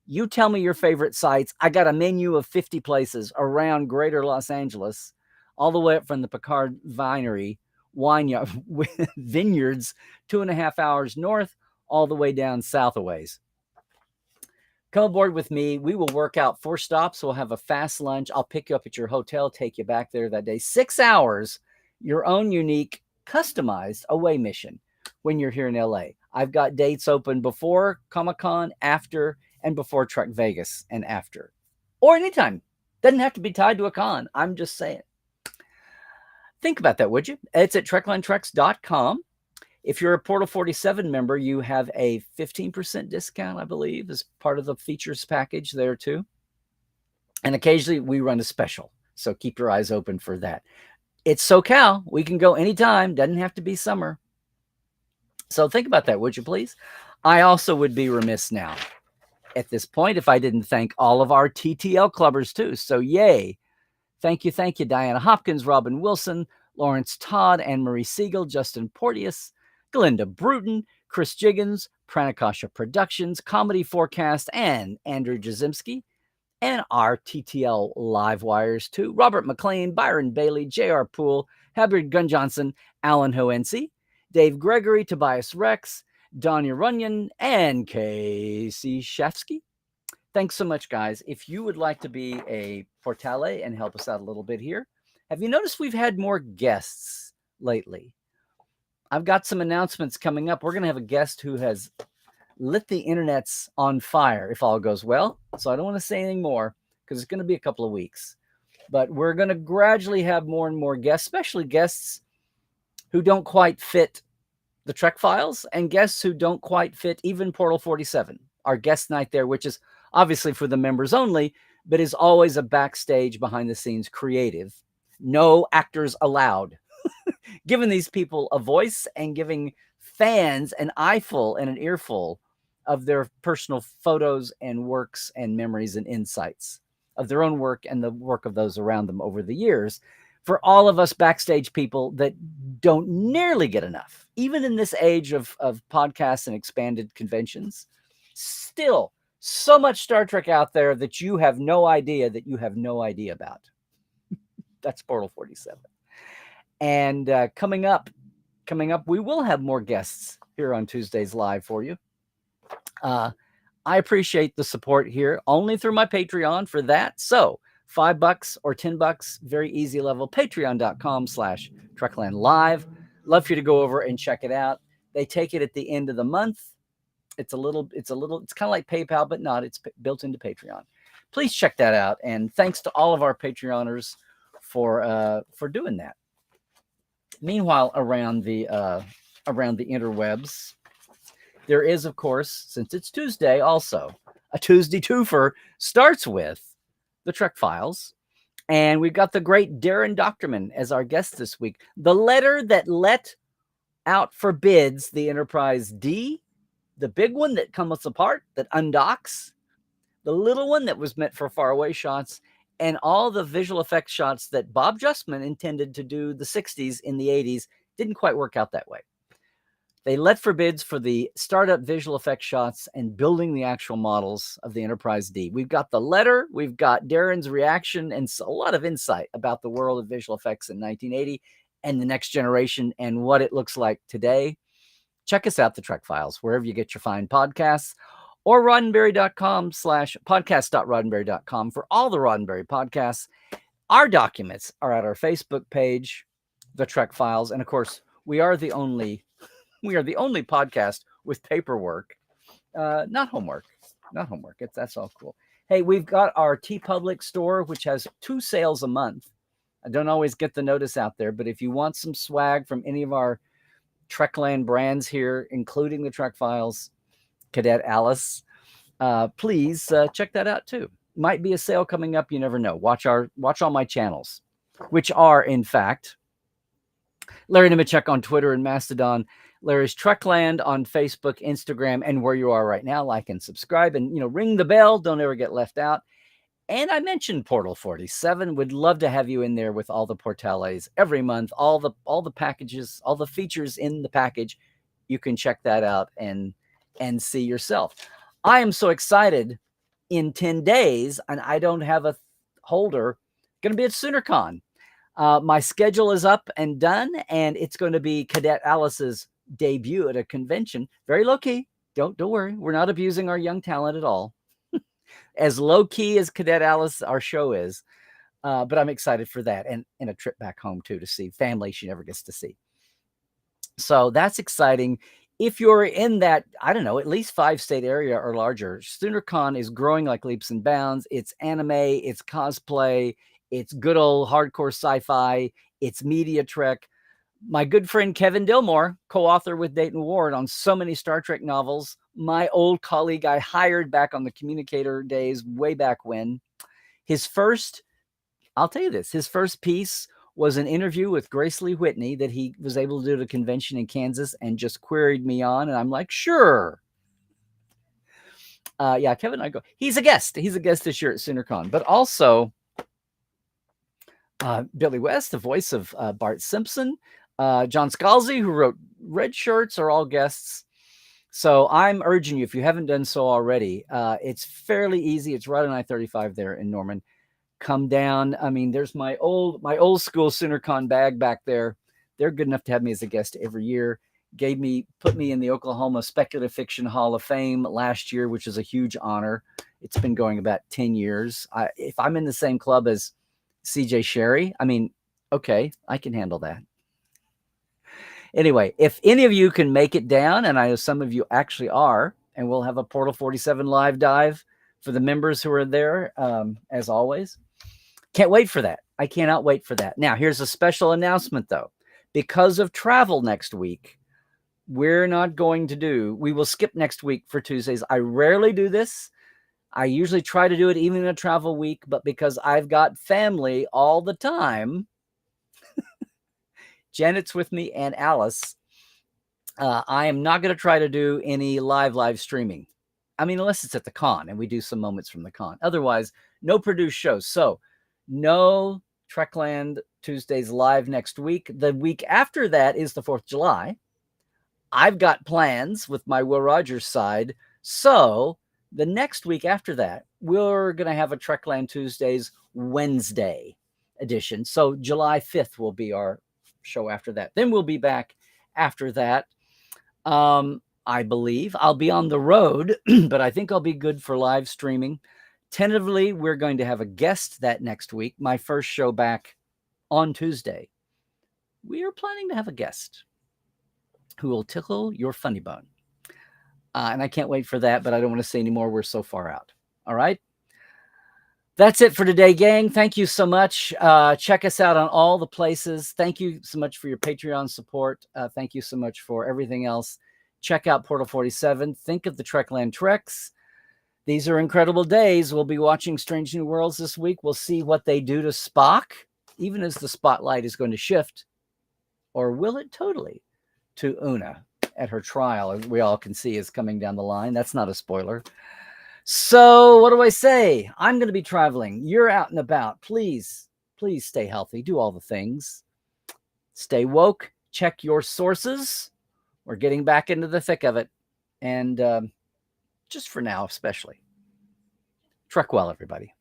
You tell me your favorite sites. I got a menu of 50 places around greater Los Angeles, all the way up from the Picard Winery, vineyards, 2.5 hours north, all the way down south a ways. Come aboard with me. We will work out 4 stops. We'll have a fast lunch. I'll pick you up at your hotel, take you back there that day. 6 hours, your own unique, customized away mission when you're here in LA. I've got dates open before Comic-Con, after, and before Trek Vegas and after. Or anytime. Doesn't have to be tied to a con. I'm just saying. Think about that, would you? It's at treklandtreks.com. If you're a Portal 47 member, you have a 15% discount, I believe, as part of the features package there too. And occasionally we run a special. So keep your eyes open for that. It's SoCal. We can go anytime. Doesn't have to be summer. So think about that, would you please? I also would be remiss now at this point if I didn't thank all of our TTL clubbers too. So yay. Thank you, Diana Hopkins, Robin Wilson, Lawrence Todd, Anne-Marie Siegel, Justin Porteous, Glinda Bruton, Chris Jiggins, Pranakasha Productions, Comedy Forecast, and Andrew Jazimski, and our TTL live wires too. Robert McLean, Byron Bailey, J.R. Poole, Hubbard Gunn Johnson, Alan Hoensi, Dave Gregory, Tobias Rex, Donya Runyon, and Casey Shafsky. Thanks so much, guys. If you would like to be a Portale and help us out a little bit here, have you noticed we've had more guests lately? I've got some announcements coming up. We're going to have a guest who has lit the internets on fire if all goes well. So I don't want to say anything more because it's going to be a couple of weeks. But we're going to gradually have more and more guests, especially guests who don't quite fit the Trek files and guests who don't quite fit even Portal 47. our guest night there, which is obviously for the members only, but is always a backstage behind the scenes creative. No actors allowed. Giving these people a voice and giving fans an eyeful and an earful of their personal photos and works and memories and insights of their own work and the work of those around them over the years. For all of us backstage people that don't nearly get enough, even in this age of podcasts and expanded conventions, still so much Star Trek out there that you have no idea about. That's Portal 47. And coming up, we will have more guests here on Tuesdays Live for you. I appreciate the support here only through my Patreon for that. So $5 or $10, very easy level, patreon.com/Trekland Live. Love for you to go over and check it out. They take it at the end of the month. It's kind of like PayPal, but not. It's built into Patreon. Please check that out. And thanks to all of our Patreoners for doing that. Meanwhile, around the interwebs, there is, of course, since it's Tuesday, also a Tuesday twofer starts with the Trek Files. And we've got the great Darren Doctorman as our guest this week. The letter that let out for bids the Enterprise D, the big one that comes apart, that undocks, the little one that was meant for faraway shots, and all the visual effects shots that Bob Justman intended to do the 60s in the 80s didn't quite work out that way. They let for bids for the startup visual effects shots and building the actual models of the Enterprise D. We've got the letter, we've got Darren's reaction, and a lot of insight about the world of visual effects in 1980 and the next generation and what it looks like today. Check us out, the Trek Files, wherever you get your fine podcasts, or podcast.roddenberry.com for all the Roddenberry podcasts. Our documents are at our Facebook page, the Trek Files, and of course, we are the only podcast with paperwork, not homework. That's all cool. Hey, we've got our TeePublic store, which has 2 sales a month. I don't always get the notice out there, but if you want some swag from any of our Trekland brands here, including the Trek Files, Cadet Alice, please check that out too. Might be a sale coming up. You never know. Watch all my channels, which are, in fact, Larry Nemechek on Twitter and Mastodon, Larry's Trekland on Facebook, Instagram, and where you are right now. Like and subscribe, and ring the bell. Don't ever get left out. And I mentioned Portal 47. Would love to have you in there with all the Portales every month. All the packages, all the features in the package. You can check that out and see yourself. I am so excited. In 10 days, and I don't have a holder, going to be at SoonerCon. My schedule is up and done, and it's going to be Cadet Alice's debut at a convention. Very low key. Don't worry. We're not abusing our young talent at all. As low key as Cadet Alice, our show is. But I'm excited for that, and a trip back home too to see family she never gets to see. So that's exciting. If you're in that, I don't know, at least 5-state area or larger, SoonerCon is growing like leaps and bounds. It's anime, it's cosplay, it's good old hardcore sci-fi, it's media trek. My good friend Kevin Dillmore, co-author with Dayton Ward on so many Star Trek novels, my old colleague I hired back on the Communicator days way back when. His first piece was an interview with Grace Lee Whitney that he was able to do at a convention in Kansas and just queried me on. And I'm like, sure. Yeah, Kevin, I go. He's a guest. He's a guest this year at SoonerCon. But also Billy West, the voice of Bart Simpson, John Scalzi, who wrote Red Shirts, are all guests. So I'm urging you, if you haven't done so already, it's fairly easy. It's right on I-35 there in Norman. Come down. I mean, there's my old school SoonerCon bag back there. They're good enough to have me as a guest every year. Put me in the Oklahoma Speculative Fiction Hall of Fame last year, which is a huge honor. It's been going about 10 years. If I'm in the same club as CJ Sherry, I mean, okay, I can handle that. Anyway, if any of you can make it down, and I know some of you actually are, and we'll have a Portal 47 live dive for the members who are there, as always. Can't wait for that. I cannot wait for that. Now, here's a special announcement, though. Because of travel next week, we're not going to do. We will skip next week for Tuesdays. I rarely do this. I usually try to do it even in a travel week, but because I've got family all the time, Janet's with me and Alice, I am not going to try to do any live streaming. I mean, unless it's at the con and we do some moments from the con. Otherwise, no produced shows. So no Trekland Tuesdays live next week. The week after that is the 4th of July. I've got plans with my Will Rogers side. So the next week after that, we're going to have a Trekland Tuesdays Wednesday edition. So July 5th will be our show after that. Then we'll be back after that. I believe I'll be on the road, but I think I'll be good for live streaming. Tentatively, we're going to have a guest that next week. My first show back on Tuesday. We are planning to have a guest who will tickle your funny bone. And I can't wait for that, but I don't want to say any more. We're so far out. All right. That's it for today, gang. Thank you so much. Check us out on all the places. Thank you so much for your Patreon support. Thank you so much for everything else. Check out Portal 47. Think of the Trekland Treks. These are incredible days. We'll be watching Strange New Worlds this week. We'll see what they do to Spock, even as the spotlight is going to shift. Or will it totally to Una at her trial, as we all can see is coming down the line. That's not a spoiler. So what do I say? I'm going to be traveling. You're out and about. Please stay healthy. Do all the things. Stay woke. Check your sources. We're getting back into the thick of it. And just for now, especially. Trek well, everybody.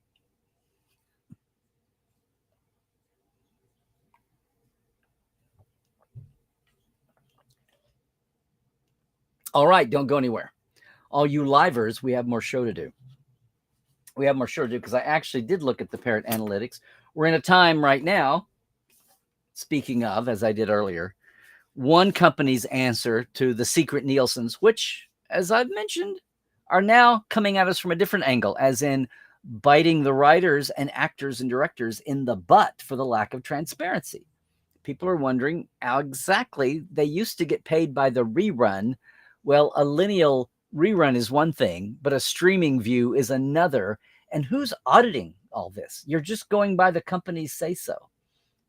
All right, don't go anywhere. All you livers, we have more show to do. We have more show to do because I actually did look at the Parrot Analytics. We're in a time right now, speaking of, as I did earlier, one company's answer to the secret Nielsen's, which, as I've mentioned, are now coming at us from a different angle, as in biting the writers and actors and directors in the butt for the lack of transparency. People are wondering how exactly they used to get paid by the rerun. Well, a lineal rerun is one thing, but a streaming view is another. And who's auditing all this? You're just going by the company's say-so.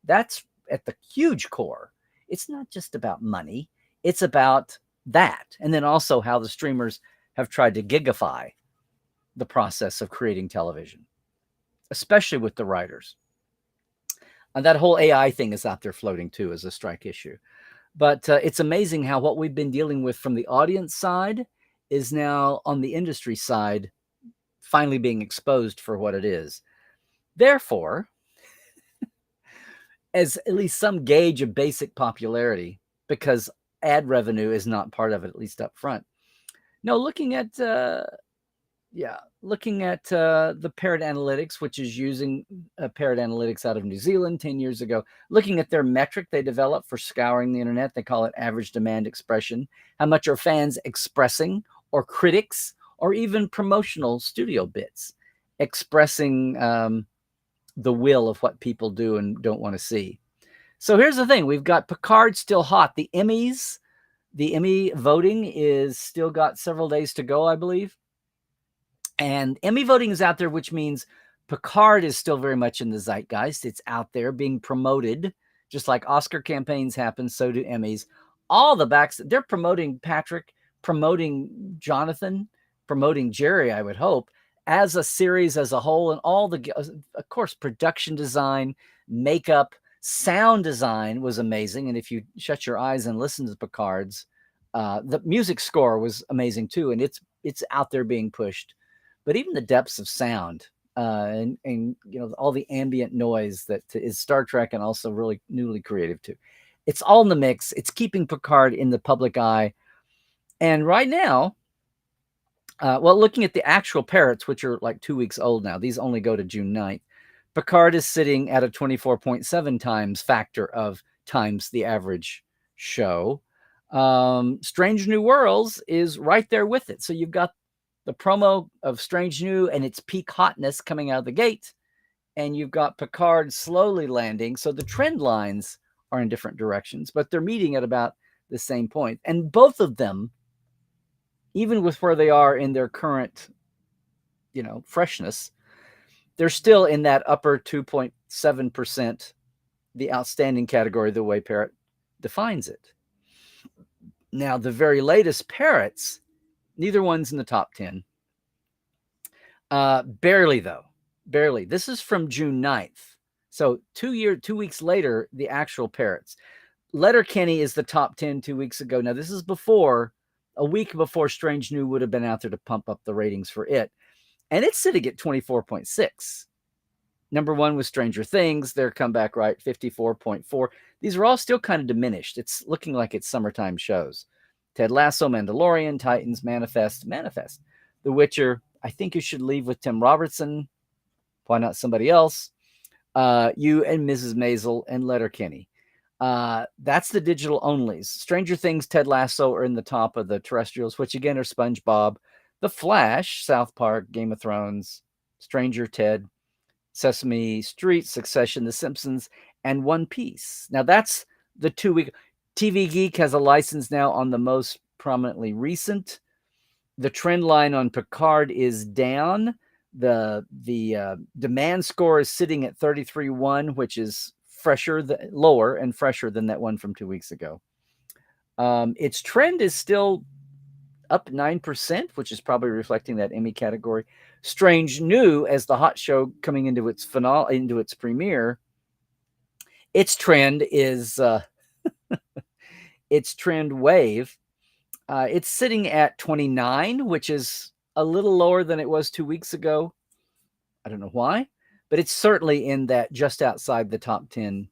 That's at the huge core. It's not just about money. It's about that. And then also how the streamers have tried to gigify the process of creating television, especially with the writers. And that whole AI thing is out there floating too as a strike issue. But it's amazing how what we've been dealing with from the audience side is now on the industry side finally being exposed for what it is. Therefore, as at least some gauge of basic popularity, because ad revenue is not part of it, at least up front. No, looking at the Parrot Analytics, which is using Parrot Analytics out of New Zealand 10 years ago, looking at their metric they developed for scouring the internet. They call it average demand expression. How much are fans expressing, or critics, or even promotional studio bits expressing the will of what people do and don't want to see. So here's the thing. We've got Picard still hot. The Emmy voting is still got several days to go, I believe. And Emmy voting is out there, which means Picard is still very much in the zeitgeist. It's out there being promoted, just like Oscar campaigns happen, so do Emmys. All the backs, they're promoting Patrick, promoting Jonathan, promoting Jerry, I would hope, as a series as a whole. And all the, of course, production design, makeup, sound design was amazing. And if you shut your eyes and listen to Picard's, the music score was amazing too. And it's out there being pushed. But even the depths of sound and you know, all the ambient noise that is Star Trek, and also really newly creative too. It's all in the mix. It's keeping Picard in the public eye. And right now, well, looking at the actual parrots, which are like 2 weeks old now, these only go to June 9th. Picard is sitting at a 24.7 times factor of times the average show. Strange New Worlds is right there with it. So you've got the promo of Strange New and its peak hotness coming out of the gate, and you've got Picard slowly landing. So the trend lines are in different directions, but they're meeting at about the same point. And both of them, even with where they are in their current, freshness, they're still in that upper 2.7%, the outstanding category, the way Parrot defines it. Now, the very latest Parrots, neither one's in the top 10. Barely, though. Barely. This is from June 9th. So 2 weeks later, the actual Parrots. Letterkenny is the top 10 2 weeks ago. Now, this is a week before Strange New would have been out there to pump up the ratings for it. And it's sitting at 24.6. Number one was Stranger Things. Their comeback, right, 54.4. These are all still kind of diminished. It's looking like it's summertime shows. Ted Lasso, Mandalorian, Titans, Manifest. The Witcher, I Think You Should Leave with Tim Robertson. Why not somebody else? You and Mrs. Maisel and Letterkenny. That's the digital onlys. Stranger Things, Ted Lasso are in the top of the terrestrials, which again are SpongeBob, The Flash, South Park, Game of Thrones, Stranger, Ted, Sesame Street, Succession, The Simpsons, and One Piece. Now that's the 2 week. TV Geek has a license now on the most prominently recent. The trend line on Picard is down. The demand score is sitting at 33.1, which is lower and fresher than that one from 2 weeks ago. Its trend is still up 9%, which is probably reflecting that Emmy category. Strange New, as the hot show coming into its finale, into its premiere, its trend is its trend wave. It's sitting at 29, which is a little lower than it was 2 weeks ago. I don't know why, but it's certainly in that just outside the top 10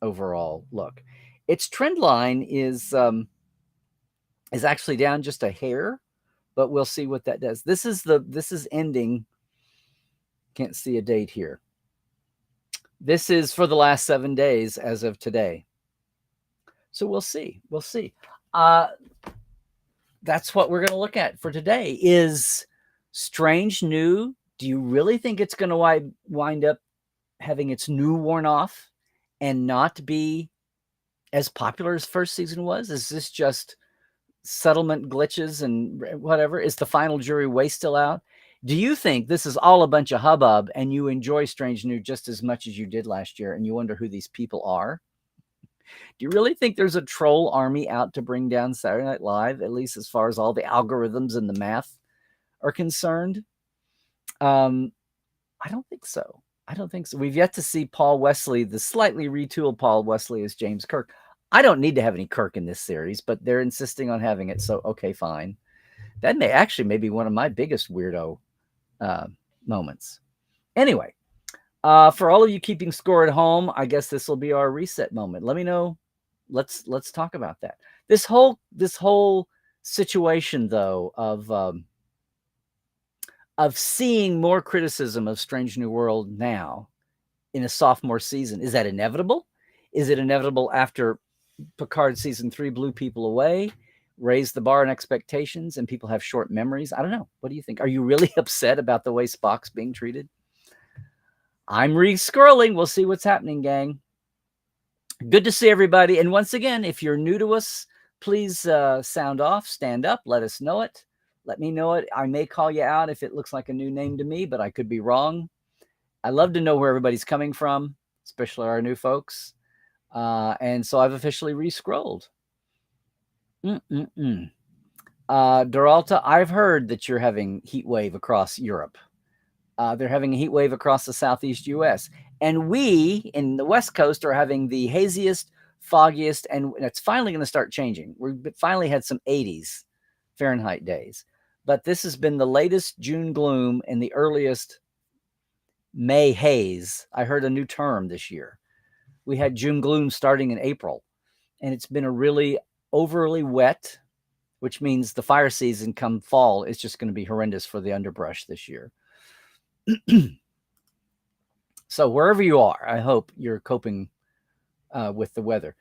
overall look. Its trend line is actually down just a hair, but we'll see what that does. This is ending. Can't see a date here. This is for the last 7 days as of today. So we'll see. That's what we're going to look at for today is Strange New. Do you really think it's going to wind up having its new worn off and not be as popular as first season was? Is this just settlement glitches and whatever? Is the final jury way still out? Do you think this is all a bunch of hubbub and you enjoy Strange New just as much as you did last year and you wonder who these people are? Do you really think there's a troll army out to bring down Saturday Night Live, at least as far as all the algorithms and the math are concerned? I don't think so. We've yet to see Paul Wesley, the slightly retooled Paul Wesley as James Kirk. I don't need to have any Kirk in this series, but they're insisting on having it. So, okay, fine. That may be one of my biggest weirdo moments. Anyway, for all of you keeping score at home, I guess this will be our reset moment. Let me know. Let's talk about that. This whole situation, though, of seeing more criticism of Strange New World now in a sophomore season, is that inevitable? Is it inevitable after Picard season 3 blew people away, raised the bar and expectations, and people have short memories? I don't know. What do you think? Are you really upset about the way Spock's being treated? I'm re-scrolling. We'll see what's happening, gang. Good to see everybody. And once again, if you're new to us, please sound off, stand up, let us know it. Let me know it. I may call you out if it looks like a new name to me, but I could be wrong. I love to know where everybody's coming from, especially our new folks. And so I've officially re-scrolled. Doralta, I've heard that you're having heat wave across Europe. They're having a heat wave across the southeast U.S. And we in the West Coast are having the haziest, foggiest, and it's finally going to start changing. We've finally had some 80s Fahrenheit days. But this has been the latest June gloom and the earliest May haze. I heard a new term this year. We had June gloom starting in April. And it's been a really overly wet, which means the fire season come fall is just going to be horrendous for the underbrush this year. So wherever you are, I hope you're coping with the weather.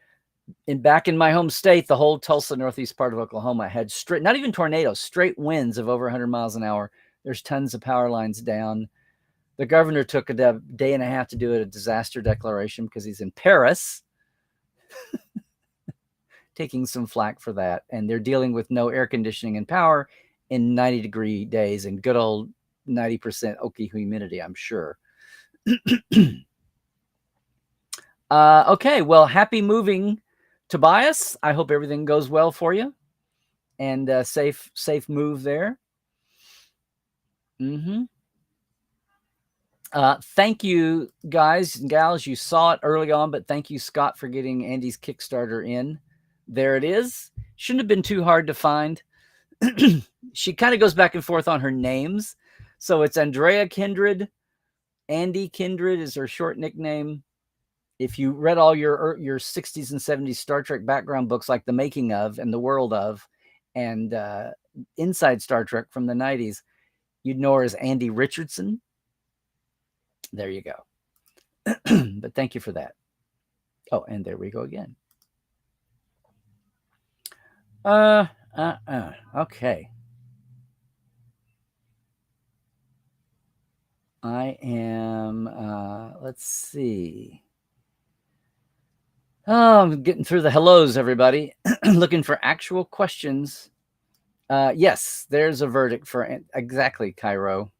Back in my home state, the whole Tulsa, northeast part of Oklahoma had straight, not even tornadoes, straight winds of over 100 miles an hour. There's tons of power lines down. The governor took a day and a half to do a disaster declaration because he's in Paris. taking some flack for that. And they're dealing with no air conditioning and power in 90-degree days and good old 90% oaky humidity, I'm sure. Okay, well, happy moving, Tobias. I hope everything goes well for you, and safe move there. Thank you, guys and gals. You saw it early on, but thank you, Scott, for getting Andy's Kickstarter in. There it is. Shouldn't have been too hard to find. She kind of goes back and forth on her names. So it's Andrea Kindred. Andy Kindred is her short nickname. If you read all your 60s and 70s Star Trek background books, like The Making of and The World of and Inside Star Trek from the 90s, you'd know her as Andy Richardson. There you go. But thank you for that. Oh, and there we go again. Okay. I am, let's see. Oh, I'm getting through the hellos, everybody. Looking for actual questions. Yes, there's a verdict for exactly, Cairo.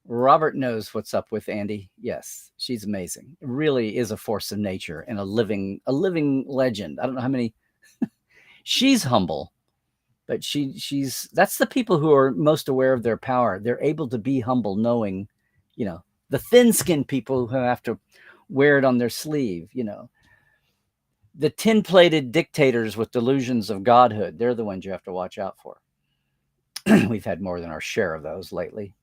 Robert knows what's up with Andy. Yes, she's amazing. Really is a force of nature and a living legend. I don't know how many. She's humble, but she's that's the people who are most aware of their power. They're able to be humble, knowing, the thin-skinned people who have to wear it on their sleeve, the tin-plated dictators with delusions of godhood. They're the ones you have to watch out for. We've had more than our share of those lately.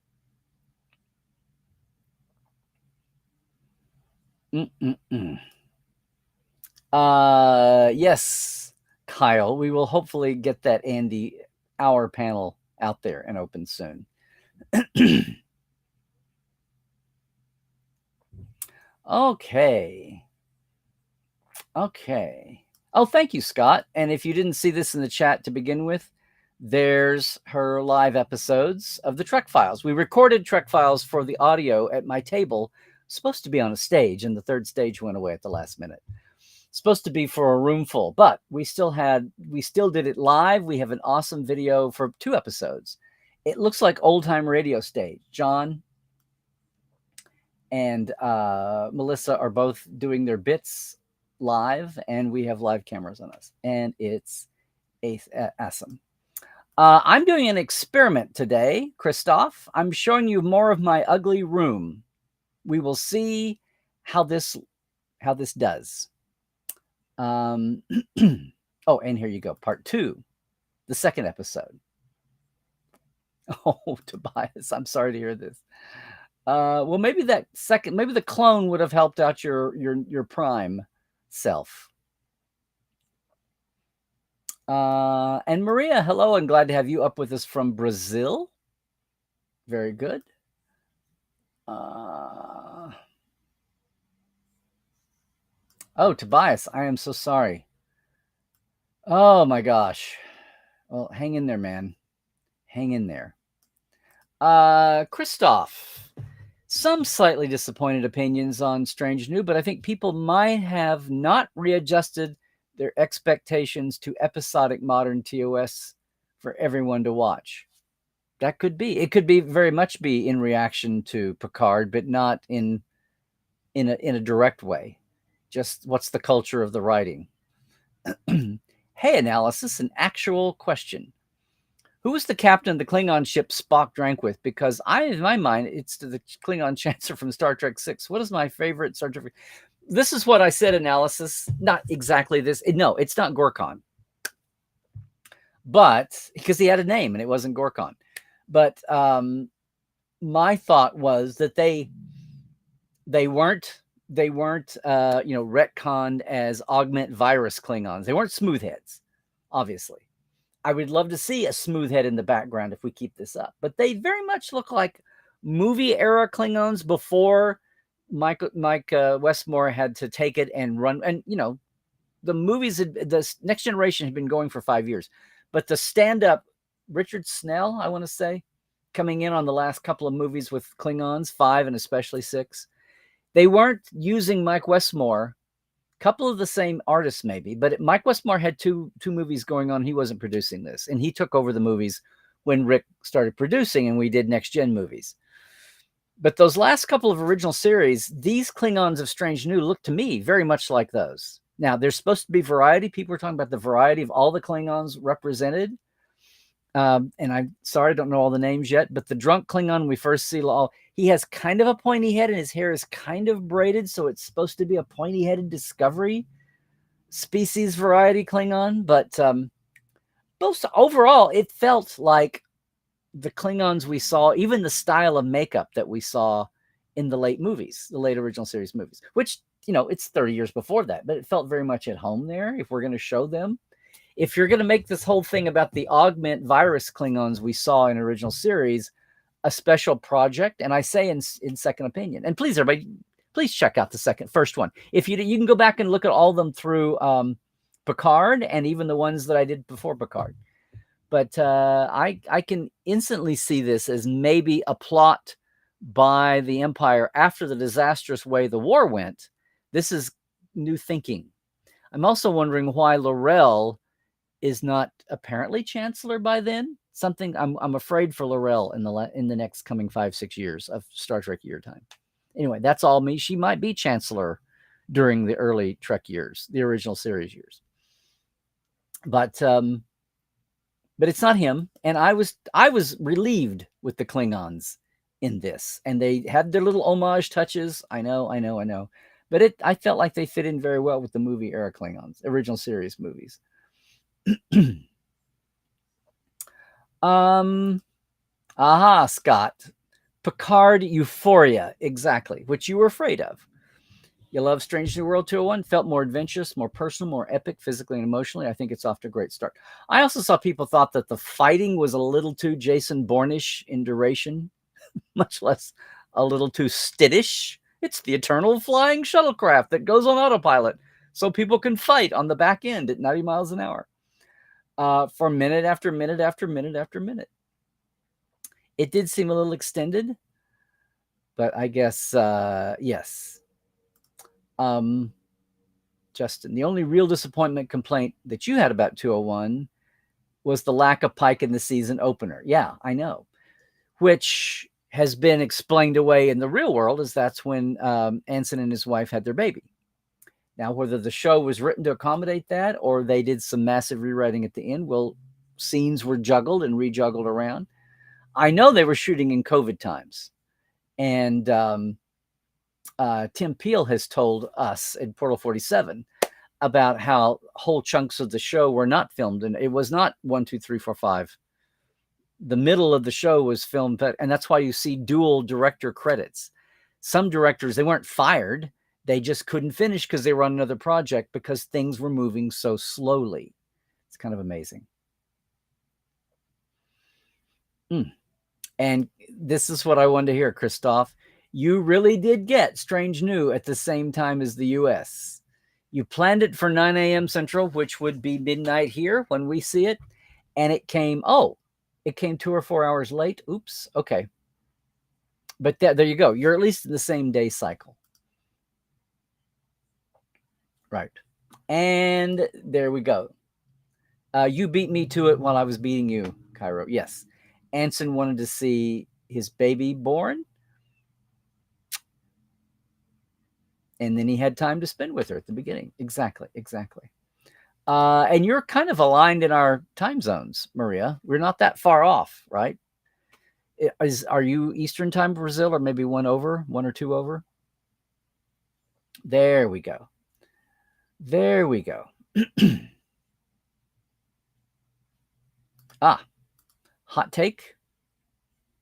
Yes, Kyle, we will hopefully get that Andy Hour panel out there and open soon. Okay. Oh, thank you, Scott. And if you didn't see this in the chat to begin with, there's her live episodes of the Trek Files. We recorded Trek Files for the audio at my table, supposed to be on a stage, and the third stage went away at the last minute. Supposed to be for a room full, but we still did it live. We have an awesome video for 2 episodes. It looks like old time radio stage. John and Melissa are both doing their bits live, and we have live cameras on us, and it's awesome. I'm doing an experiment today, Christoph. I'm showing you more of my ugly room. We will see how this does. Oh, and here you go, part 2, the second episode. Oh, Tobias, I'm sorry to hear this. Well, maybe maybe the clone would have helped out your prime self. And Maria, hello, and glad to have you up with us from Brazil. Very good. Oh, Tobias, I am so sorry. Oh my gosh. Well, hang in there, man. Hang in there. Christoph, some slightly disappointed opinions on Strange New, but I think people might have not readjusted their expectations to episodic modern TOS for everyone to watch. That could be. It could be very much be in reaction to Picard, but not in a direct way. Just what's the culture of the writing? Hey, analysis, an actual question. Who was the captain of the Klingon ship Spock drank with? Because in my mind, it's the Klingon Chancellor from Star Trek 6. What is my favorite Star Trek? This is what I said, analysis. Not exactly this. No, it's not Gorkon. But, because he had a name and it wasn't Gorkon. But my thought was that they weren't retconned as augment virus Klingons. They weren't smoothheads, obviously. I would love to see a smooth head in the background if we keep this up. But they very much look like movie era Klingons before Mike Westmore had to take it and run. And, the movies, the Next Generation had been going for 5 years. But the stand-up, Richard Snell, I want to say, coming in on the last couple of movies with Klingons, 5 and especially 6, they weren't using Mike Westmore couple of the same artists maybe, but Mike Westmore had two movies going on. He wasn't producing this, and he took over the movies when Rick started producing, and we did next gen movies. But those last couple of original series, these Klingons of Strange New look to me very much like those. Now, there's supposed to be variety. People are talking about the variety of all the Klingons represented. And I'm sorry, I don't know all the names yet, but the drunk Klingon we first see, he has kind of a pointy head and his hair is kind of braided. So it's supposed to be a pointy headed Discovery species variety Klingon. But both overall, it felt like the Klingons we saw, even the style of makeup that we saw in the late movies, the late original series movies, which, you know, it's 30 years before that, but it felt very much at home there. If we're going to show them, if you're going to make this whole thing about the augment virus Klingons we saw in original series a special project, and I say in second opinion, and please everybody, please check out the first one. If you can go back and look at all of them through Picard and even the ones that I did before Picard. But I can instantly see this as maybe a plot by the Empire after the disastrous way the war went. This is new thinking. I'm also wondering why L'Rell is not apparently Chancellor by then. Something I'm afraid for L'Rell in the next coming 5-6 years of Star Trek year time. Anyway, that's all me. She might be Chancellor during the early Trek years, the original series years. But it's not him. And I was relieved with the Klingons in this. And they had their little homage touches. I know. But I felt like they fit in very well with the movie era Klingons, original series movies. Scott. Picard Euphoria. Exactly. Which you were afraid of. You love Strange New World 201, felt more adventurous, more personal, more epic, physically and emotionally. I think it's off to a great start. I also saw people thought that the fighting was a little too Jason Bourne-ish in duration, much less a little too Stittish. It's the eternal flying shuttlecraft that goes on autopilot so people can fight on the back end at 90 miles an hour for minute after minute after minute after minute. It did seem a little extended, but I guess, yes. Justin, the only real disappointment complaint that you had about 201 was the lack of Pike in the season opener. Yeah, I know. Which has been explained away in the real world, as that's when Anson and his wife had their baby. Now, whether the show was written to accommodate that or they did some massive rewriting at the end, well, scenes were juggled and rejuggled around. I know they were shooting in COVID times. And Tim Peel has told us in Portal 47 about how whole chunks of the show were not filmed. And it was not 1, 2, 3, 4, 5. The middle of the show was filmed. And that's why you see dual director credits. Some directors, they weren't fired. They just couldn't finish because they were on another project because things were moving so slowly. It's kind of amazing. And this is what I wanted to hear, Christoph. You really did get Strange New at the same time as the US. You planned it for 9 a.m. Central, which would be midnight here when we see it. And it came 2 or 4 hours late. Oops. Okay. But there you go. You're at least in the same day cycle. Right. And there we go. You beat me to it while I was beating you, Cairo. Yes. Anson wanted to see his baby born. And then he had time to spend with her at the beginning. Exactly. And you're kind of aligned in our time zones, Maria. We're not that far off, right? Are you Eastern time Brazil, or maybe 1 or 2 over? There we go. Hot take,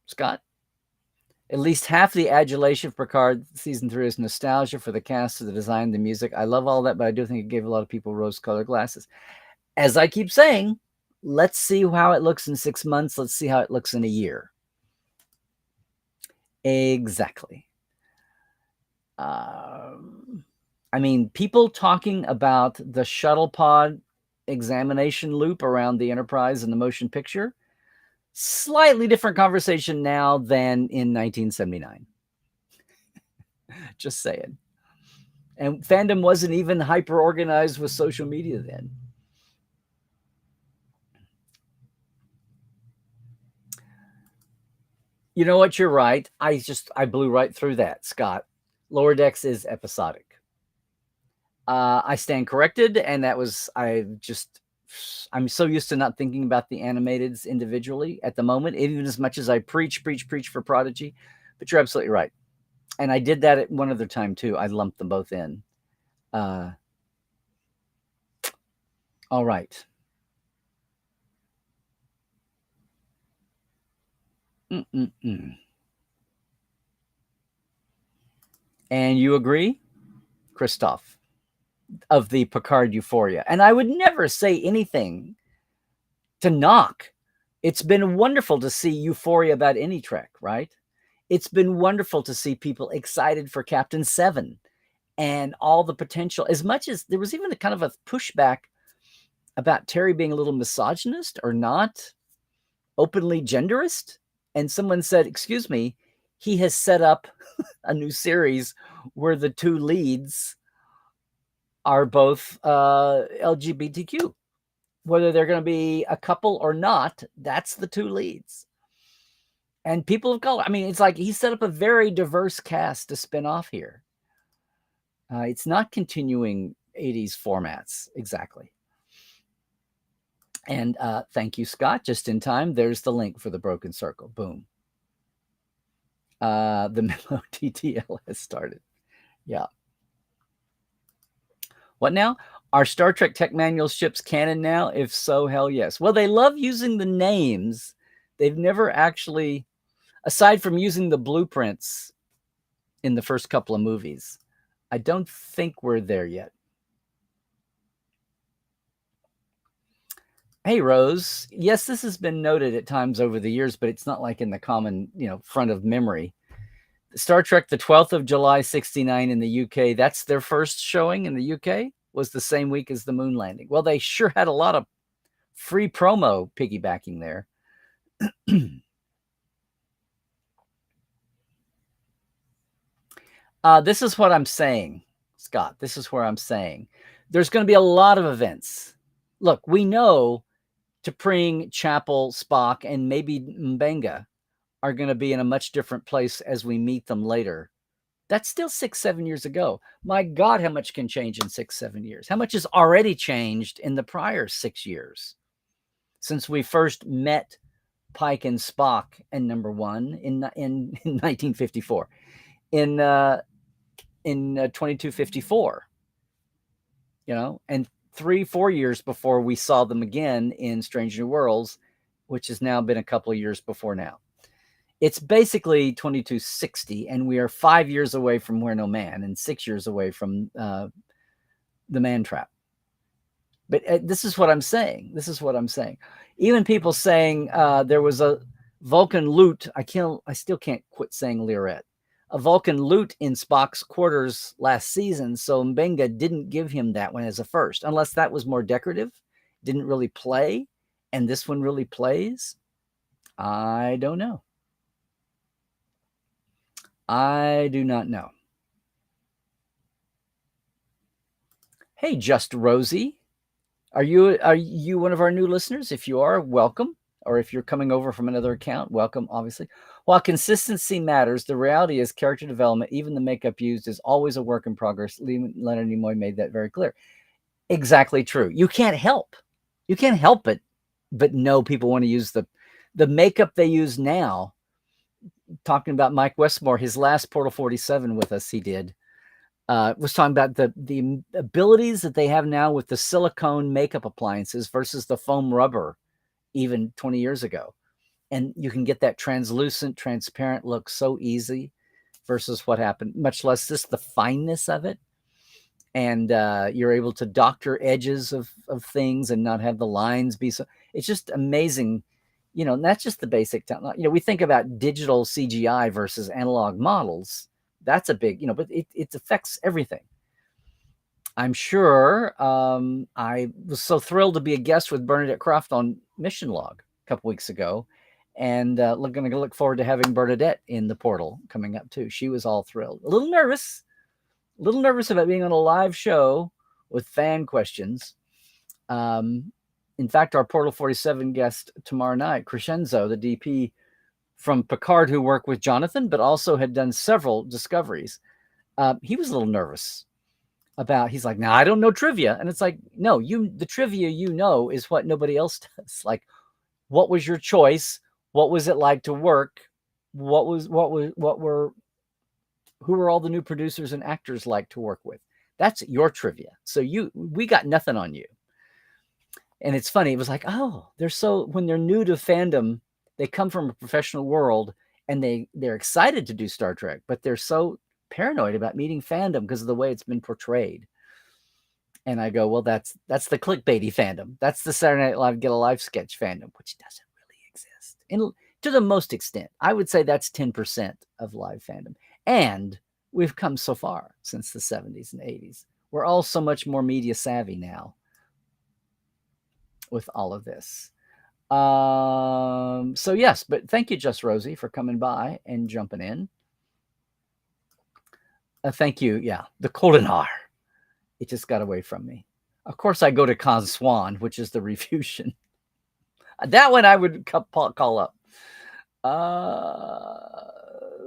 Scott. At least half the adulation for Picard season 3 is nostalgia for the cast, of the design, the music. I love all that, but I do think it gave a lot of people rose-colored glasses. As I keep saying, let's see how it looks in 6 months. Let's see how it looks in a year. Exactly. I mean, people talking about the shuttle pod examination loop around the Enterprise and the motion picture. Slightly different conversation now than in 1979. Just saying. And fandom wasn't even hyper organized with social media then. You know what? You're right. I blew right through that, Scott. Lower Decks is episodic. I stand corrected, and that was I'm so used to not thinking about the animateds individually at the moment, even as much as I preach for Prodigy. But you're absolutely right, and I did that at one other time too. I lumped them both in. All right. Mm-mm-mm. And you agree, Christoph, of the Picard Euphoria. And I would never say anything to knock. It's been wonderful to see euphoria about any Trek, right? It's been wonderful to see people excited for Captain Seven and all the potential. As much as there was even a kind of a pushback about Terry being a little misogynist or not openly genderist. And someone said, excuse me, he has set up a new series where the two leads are both LGBTQ. Whether they're going to be a couple or not, that's the two leads. And people of color. I mean, it's like he set up a very diverse cast to spin off here. It's not continuing 80s formats exactly. And thank you, Scott. Just in time. There's the link for the Broken Circle. Boom. The Memo TTL has started. Yeah. What now? Are Star Trek Tech Manual ships canon now? If so, hell yes. Well, they love using the names. They've never actually, aside from using the blueprints in the first couple of movies, I don't think we're there yet. Hey, Rose. Yes, this has been noted at times over the years, but it's not like in the common, front of memory. Star Trek, the 12th of July, 69 in the UK. That's their first showing in the UK, was the same week as the moon landing. Well, they sure had a lot of free promo piggybacking there. This is what I'm saying, Scott. This is where I'm saying. There's going to be a lot of events. Look, we know T'Pring, Chapel, Spock, and maybe Mbenga are going to be in a much different place as we meet them later. That's still 6-7 years ago. My God, how much can change in 6-7 years? How much has already changed in the prior 6 years since we first met Pike and Spock and number one in 1954, in 2254, and 3-4 years before we saw them again in Strange New Worlds, which has now been a couple of years before now. It's basically 2260, and we are 5 years away from Where No Man and 6 years away from the Man Trap. But this is what I'm saying. Even people saying there was a Vulcan loot. I still can't quit saying Lirette. A Vulcan loot in Spock's quarters last season, so Mbenga didn't give him that one as a first, unless that was more decorative, didn't really play, and this one really plays. I don't know. I do not know. Hey, Just Rosie. Are you one of our new listeners? If you are, welcome. Or if you're coming over from another account, welcome, obviously. While consistency matters, the reality is character development, even the makeup used, is always a work in progress. Leonard Nimoy made that very clear. Exactly true. You can't help it, but no, people want to use the makeup they use now. Talking about Mike Westmore, his last Portal 47 with us, he did. Was talking about the abilities that they have now with the silicone makeup appliances versus the foam rubber even 20 years ago. And you can get that translucent, transparent look so easy versus what happened, much less just the fineness of it. And you're able to doctor edges of things and not have the lines be so. It's just amazing. That's just the basic technology. We think about digital CGI versus analog models. That's a big, but it affects everything. I'm sure. I was so thrilled to be a guest with Bernadette Croft on Mission Log a couple weeks ago, and going to look forward to having Bernadette in the portal coming up too. She was all thrilled, a little nervous, A little nervous about being on a live show with fan questions. In fact, our Portal 47 guest tomorrow night, Crescenzo, the DP from Picard, who worked with Jonathan, but also had done several discoveries, he was a little nervous about, he's like, now I don't know trivia. And it's like, no, the trivia is what nobody else does. Like, what was your choice? What was it like to work? Who were all the new producers and actors like to work with? That's your trivia. So we got nothing on you. And it's funny. It was like, oh, when they're new to fandom, they come from a professional world and they're excited to do Star Trek, but they're so paranoid about meeting fandom because of the way it's been portrayed. And I go, well, that's the clickbaity fandom. That's the Saturday Night Live Get a Life sketch fandom, which doesn't really exist. And to the most extent, I would say that's 10% of live fandom. And we've come so far since the 70s and 80s. We're all so much more media savvy now with all of this. So yes, but thank you, Just Rosie, for coming by and jumping in. Thank you. Yeah, the Kolinar. It just got away from me. Of course, I go to Khan Swan, which is the Refusion. That one I would call up.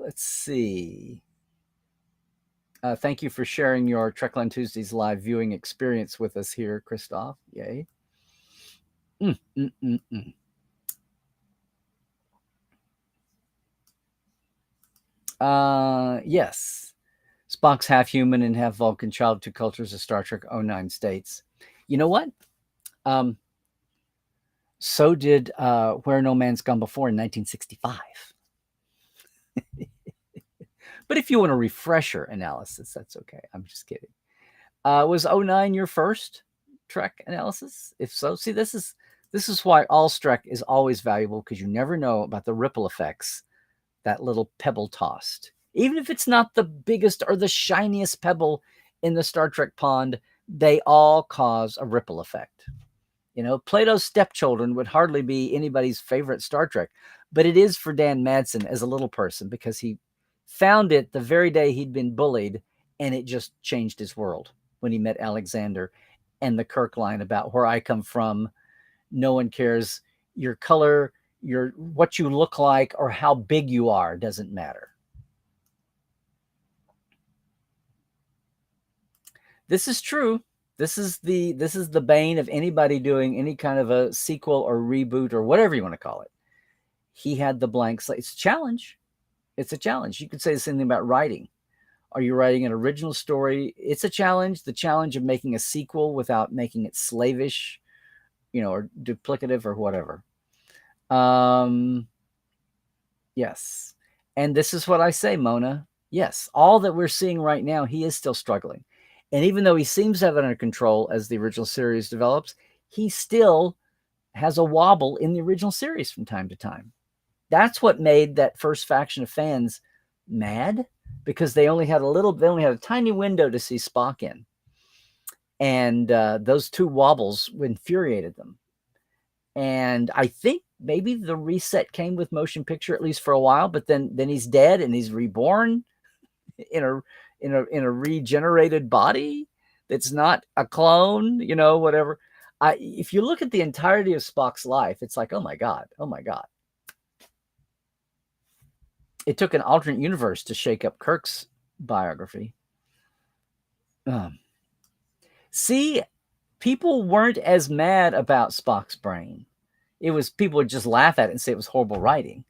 Let's see. Thank you for sharing your Trekland Tuesdays live viewing experience with us here, Christoph. Yay. Yes. Spock's half human and half Vulcan, child of two cultures of Star Trek 09 states. You know what? So did Where No Man's Gone Before in 1965. But if you want a refresher analysis, that's okay. I'm just kidding. Was 09 your first Trek analysis? If so, see, this is why all Trek is always valuable, because you never know about the ripple effects that little pebble tossed. Even if it's not the biggest or the shiniest pebble in the Star Trek pond, they all cause a ripple effect. You know, Plato's Stepchildren would hardly be anybody's favorite Star Trek, but it is for Dan Madsen as a little person, because he found it the very day he'd been bullied, and it just changed his world when he met Alexander. And the Kirk line about where I come from, no one cares your color, what you look like, or how big you are, doesn't matter. This is true. This is the bane of anybody doing any kind of a sequel or reboot or whatever you want to call it. He had the blank slate. It's a challenge. It's a challenge. You could say the same thing about writing. Are you writing an original story? It's a challenge. The challenge of making a sequel without making it slavish, or duplicative or whatever. Yes. And this is what I say, Mona. Yes, all that we're seeing right now, he is still struggling. And even though he seems to have it under control as the original series develops, he still has a wobble in the original series from time to time. That's what made that first faction of fans mad, because they only had a tiny window to see Spock in. And those two wobbles infuriated them. And I think maybe the reset came with motion picture, at least for a while, but then he's dead and he's reborn in a regenerated body that's not a clone, whatever. If you look at the entirety of Spock's life, it's like, oh my God. It took an alternate universe to shake up Kirk's biography. See, people weren't as mad about Spock's brain. It was, people would just laugh at it and say it was horrible writing.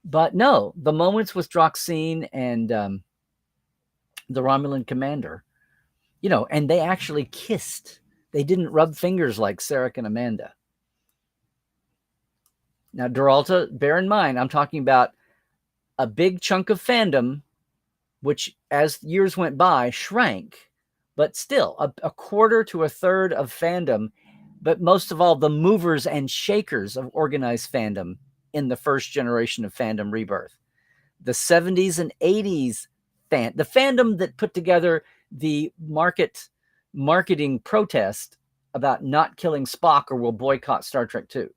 But no, the moments with Droxine and the Romulan commander, and they actually kissed. They didn't rub fingers like Sarek and Amanda. Now, Duralta, bear in mind, I'm talking about a big chunk of fandom, which as years went by shrank, but still a quarter to a third of fandom, but most of all, the movers and shakers of organized fandom in the first generation of fandom rebirth. The 70s and 80s the fandom that put together the marketing protest about not killing Spock or will boycott Star Trek 2.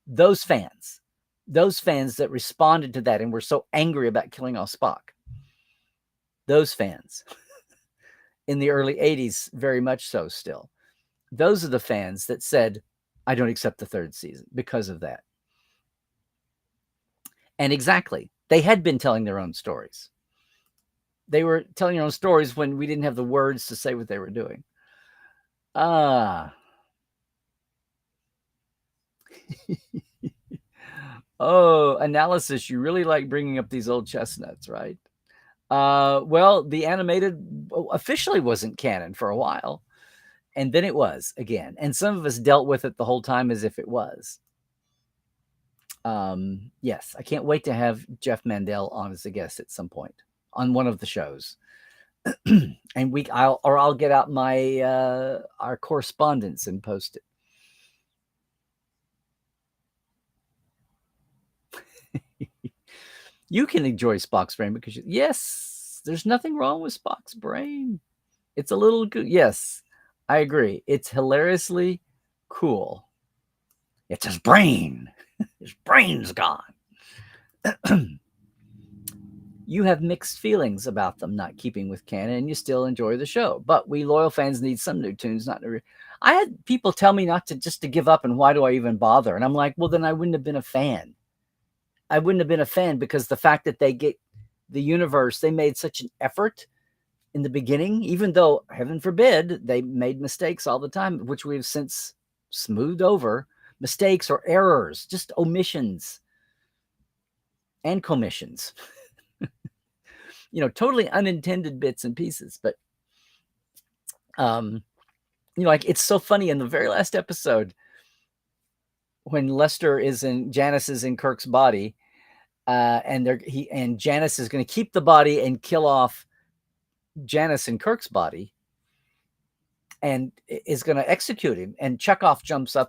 Those fans that responded to that and were so angry about killing off Spock. Those fans. in the early 80s, very much so still. Those are the fans that said, I don't accept the third season because of that. And exactly, they had been telling their own stories. They were telling their own stories when we didn't have the words to say what they were doing. Oh, analysis. You really like bringing up these old chestnuts, right? Well, the animated officially wasn't canon for a while. And then it was again. And some of us dealt with it the whole time as if it was. Yes, I can't wait to have Jeff Mandel on as a guest at some point on one of the shows. And I'll get out my our correspondence and post it. You can enjoy Spock's brain because yes, there's nothing wrong with Spock's brain. It's a little good. Yes, I agree. It's hilariously cool. It's his brain. His brain's gone. You have mixed feelings about them not keeping with canon, and you still enjoy the show. But we loyal fans need some new tunes. I had people tell me not to just to give up, and why do I even bother? And I'm like, well, then I wouldn't have been a fan. I wouldn't have been a fan because the fact that they get the universe, they made such an effort in the beginning, even though, heaven forbid, they made mistakes all the time, which we've since smoothed over. Mistakes or errors, just omissions and commissions. Totally unintended bits and pieces. But, like it's so funny in the very last episode when Janice is in Kirk's body, and Janice is going to keep the body and kill off Janice in Kirk's body and is going to execute him. And Chekhov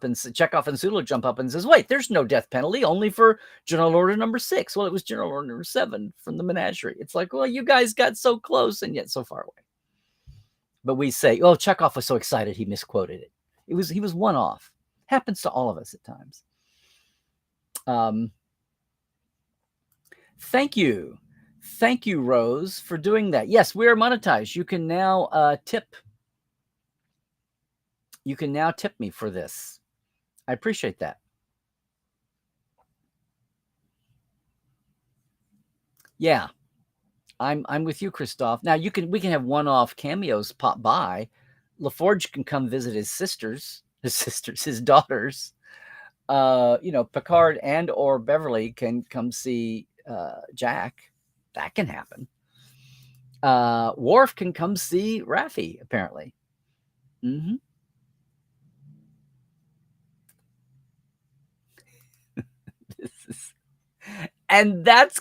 and Sulu jump up and says, wait, there's no death penalty, only for General Order number 6. Well, it was General Order number 7 from the menagerie. It's like, well, you guys got so close and yet so far away. But we say, oh, Chekhov was so excited he misquoted it. He was one off. Happens to all of us at times. Thank you, Rose, for doing that. Yes, we are monetized. You can now tip. You can now tip me for this. I appreciate that. Yeah, I'm with you, Christoph. Now we can have one-off cameos pop by. LaForge can come visit his daughters. Picard and or Beverly can come see Jack. That can happen. Worf can come see Raffi, apparently. Mm-hmm. And that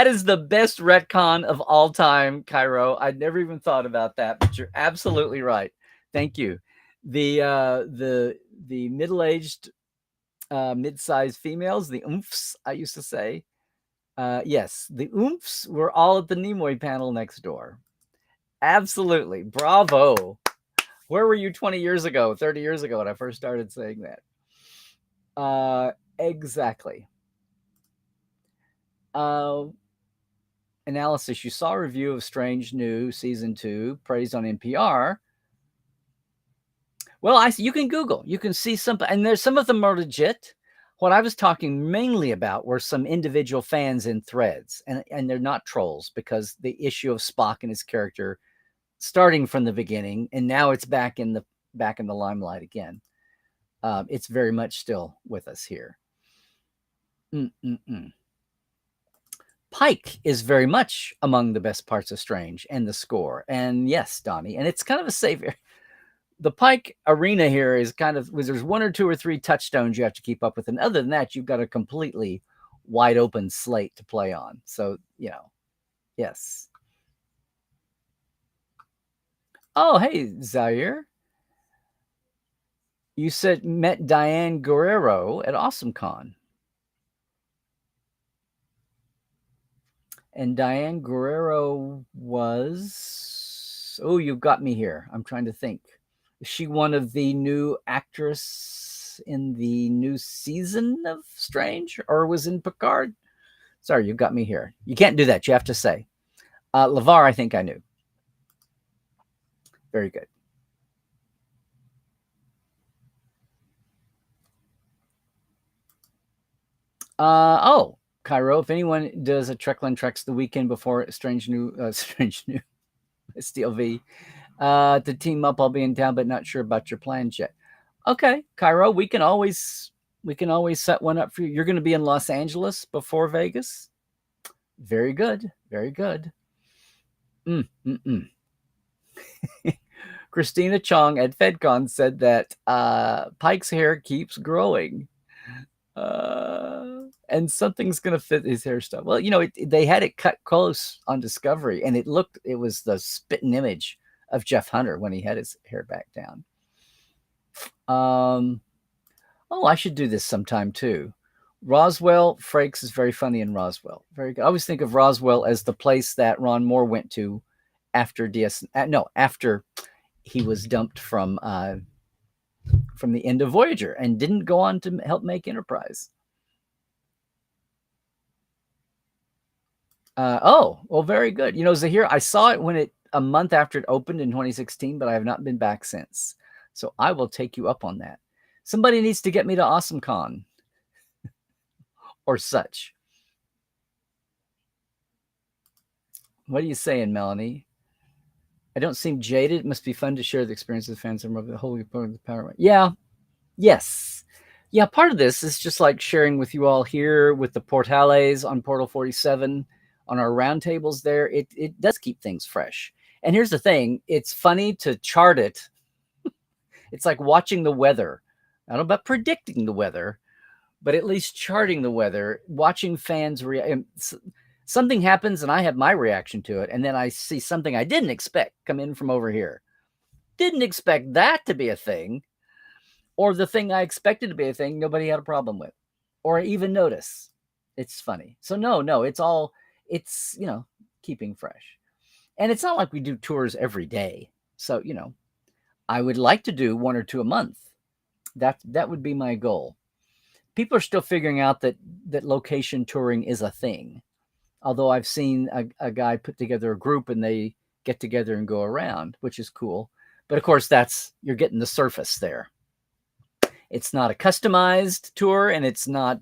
is the best retcon of all time, Cairo. I never even thought about that, but you're absolutely right. Thank you. The middle-aged, mid-sized females, the oomphs, I used to say. Yes, the oomphs were all at the Nimoy panel next door. Absolutely. Bravo. Where were you 20 years ago, 30 years ago when I first started saying that? Exactly. Analysis. You saw a review of Strange New Season 2, praised on NPR. Well, you can Google. You can see some, and there's some of them are legit. What I was talking mainly about were some individual fans in threads, and they're not trolls, because the issue of Spock and his character, starting from the beginning, and now it's back in the limelight again. It's very much still with us here. Pike is very much among the best parts of Strange and the score. And yes, Donnie, and it's kind of a savior. The Pike arena here is kind of, there's 1 or 2 or 3 touchstones you have to keep up with. And other than that, you've got a completely wide open slate to play on. So, yes. Oh, hey, Zaire. You said met Diane Guerrero at AwesomeCon. And Diane Guerrero was, you've got me here. I'm trying to think. Is she one of the new actress in the new season of Strange, or was in Picard? Sorry, you've got me here. You can't do that. You have to say. LeVar, I think I knew. Very good. Cairo, if anyone does a Trekland Treks the weekend before Strange New STLV to team up, I'll be in town, but not sure about your plans yet. Okay, Cairo, we can always set one up for you. You're going to be in Los Angeles before Vegas. Very good. Very good. Christina Chong at FedCon said that Pike's hair keeps growing. And something's going to fit his hairstyle. Well, they had it cut close on Discovery, and it was the spitting image of Jeff Hunter when he had his hair back down. I should do this sometime too. Roswell, Frakes is very funny in Roswell. Very good. I always think of Roswell as the place that Ron Moore went to after after he was dumped from the end of Voyager and didn't go on to help make Enterprise. Very good. Zahir, I saw it a month after it opened in 2016, but I have not been back since. So I will take you up on that. Somebody needs to get me to AwesomeCon or such. What are you saying, Melanie? I don't seem jaded. It must be fun to share the experience of the fans of the whole part of the power. Yeah. Yes. Yeah, part of this is just like sharing with you all here with the Portales on Portal 47 on our roundtables there. It does keep things fresh. And here's the thing. It's funny to chart it. It's like watching the weather. I don't know about predicting the weather, but at least charting the weather, watching fans something happens and I have my reaction to it. And then I see something I didn't expect come in from over here. Didn't expect that to be a thing. Or the thing I expected to be a thing, nobody had a problem with or even notice. It's funny. So no, it's keeping fresh. And it's not like we do tours every day. So, I would like to do 1 or 2 a month. That would be my goal. People are still figuring out that location touring is a thing. Although I've seen a guy put together a group and they get together and go around, which is cool. But of course, you're getting the surface there. It's not a customized tour, and it's not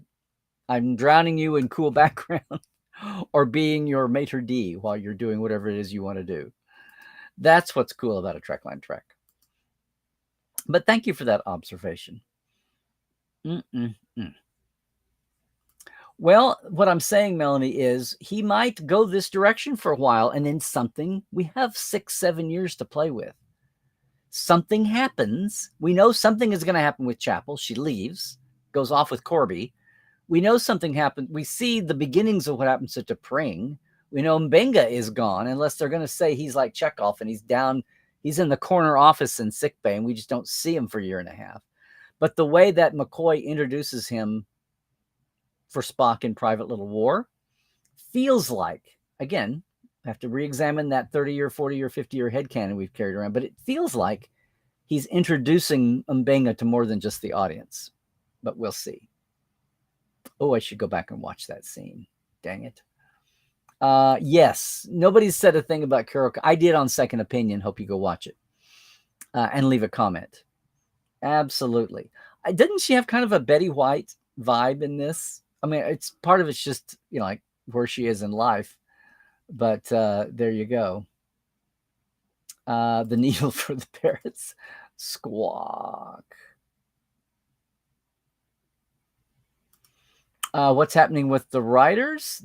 I'm drowning you in cool background or being your maitre d' while you're doing whatever it is you want to do. That's what's cool about a Trekland Trek. But thank you for that observation. Well, what I'm saying, Melanie, is he might go this direction for a while, and then we have 6-7 years to play with. Something happens. We know something is going to happen with Chapel. She leaves, goes off with Corby. We know something happened. We see the beginnings of what happens to T'Pring. We know Mbenga is gone, unless they're going to say he's like Chekhov and he's in the corner office in sickbay, and we just don't see him for a year and a half. But the way that McCoy introduces him for Spock in Private Little War feels like, again, I have to re-examine that 30-year, 40-year, 50-year headcanon we've carried around, but it feels like he's introducing Mbenga to more than just the audience. But we'll see. Oh, I should go back and watch that scene. Dang it. Yes, nobody's said a thing about Kuroko. I did on Second Opinion. Hope you go watch it and leave a comment. Absolutely. Didn't she have kind of a Betty White vibe in this? I mean, it's part of it's just, like where she is in life. But there you go. The needle for the parrots. Squawk. What's happening with the writers?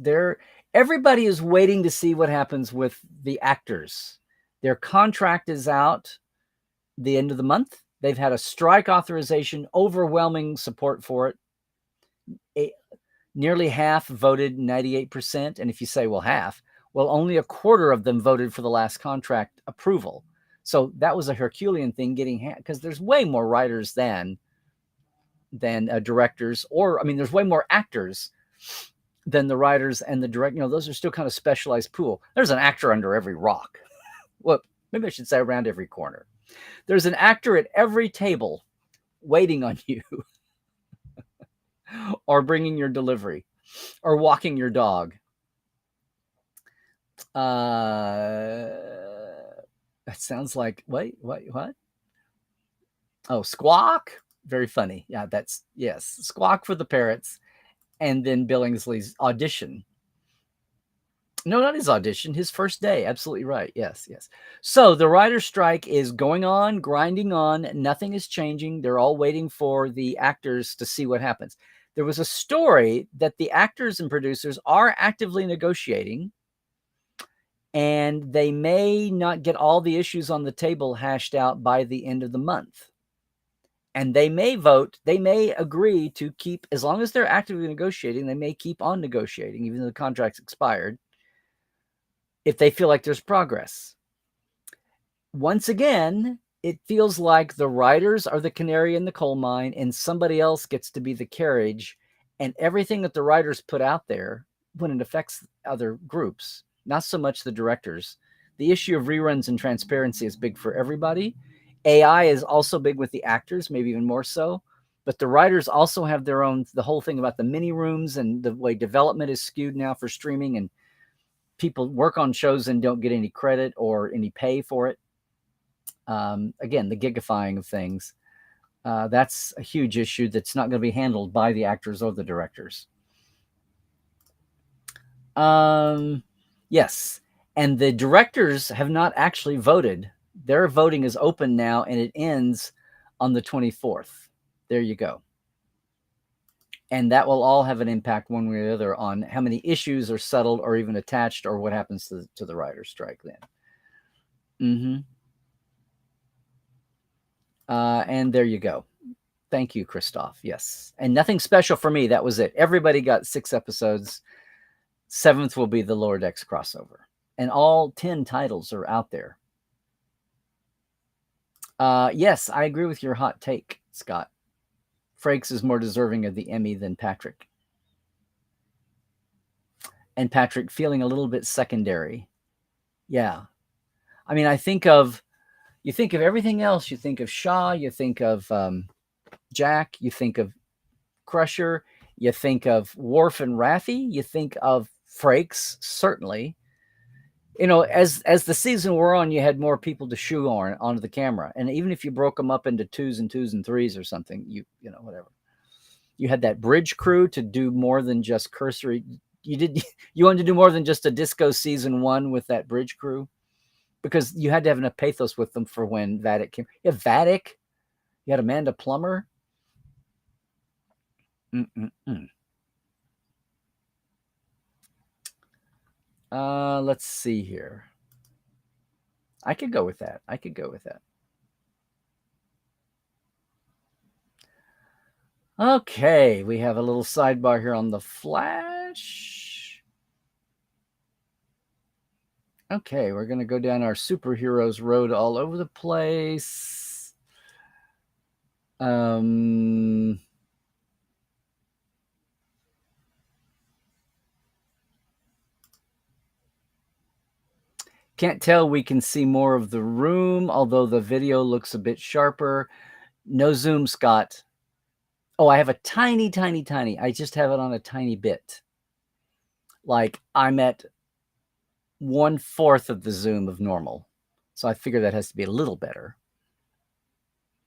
Everybody is waiting to see what happens with the actors. Their contract is out the end of the month. They've had a strike authorization, overwhelming support for it. Nearly half voted 98%. And if you say, well, half, well, only a quarter of them voted for the last contract approval. So that was a Herculean thing because there's way more writers than directors, there's way more actors than the writers and the direct. Those are still kind of specialized pool. There's an actor under every rock. Well, maybe I should say around every corner. There's an actor at every table waiting on you or bringing your delivery or walking your dog. That sounds like, wait, what? Oh, squawk. Very funny. Yeah, that's, yes. Squawk for the parrots. And then Billingsley's audition. No, not his audition, his first day. Absolutely right. Yes, yes. So the writer's strike is going on, grinding on. Nothing is changing. They're all waiting for the actors to see what happens. There was a story that the actors and producers are actively negotiating, and they may not get all the issues on the table hashed out by the end of the month. And they may vote, they may agree to keep, as long as they're actively negotiating, they may keep on negotiating, even though the contract's expired, if they feel like there's progress. Once again, it feels like the writers are the canary in the coal mine and somebody else gets to be the carriage, and everything that the writers put out there, when it affects other groups, not so much the directors. The issue of reruns and transparency is big for everybody. AI is also big with the actors, maybe even more so. But the writers also have their own, the whole thing about the mini rooms and the way development is skewed now for streaming, and people work on shows and don't get any credit or any pay for it. Again, the gigifying of things. That's a huge issue that's not going to be handled by the actors or the directors. Yes. And the directors have not actually voted. Their voting is open now, and it ends on the 24th. There you go. And that will all have an impact one way or the other on how many issues are settled or even attached, or what happens to the writer's strike then. And there you go. Thank you, Christoph. Yes. And nothing special for me. That was it. Everybody got 6 episodes. 7th will be the Lower Decks crossover. And all 10 titles are out there. Yes, I agree with your hot take, Scott. Frakes is more deserving of the Emmy than Patrick. And Patrick feeling a little bit secondary. Yeah. I mean, you think of everything else. You think of Shaw, you think of Jack, you think of Crusher, you think of Worf and Raffi, you think of Frakes, certainly. You know, as the season wore on, you had more people to shoe on onto the camera. And even if you broke them up into 2s and 2s and 3s or something, you know, whatever. You had that bridge crew to do more than just cursory. You wanted to do more than just a Disco season 1 with that bridge crew, because you had to have enough pathos with them for when Vatic came. You had Vatic, you had Amanda Plummer. Let's see here. I could go with that. Okay, we have a little sidebar here on the Flash. Okay, we're going to go down our superheroes road all over the place. Can't tell. We can see more of the room, although the video looks a bit sharper. No zoom, Scott. Oh, I have a tiny. I just have it on a tiny bit. Like, I'm at 1/4 of the zoom of normal. So I figure that has to be a little better.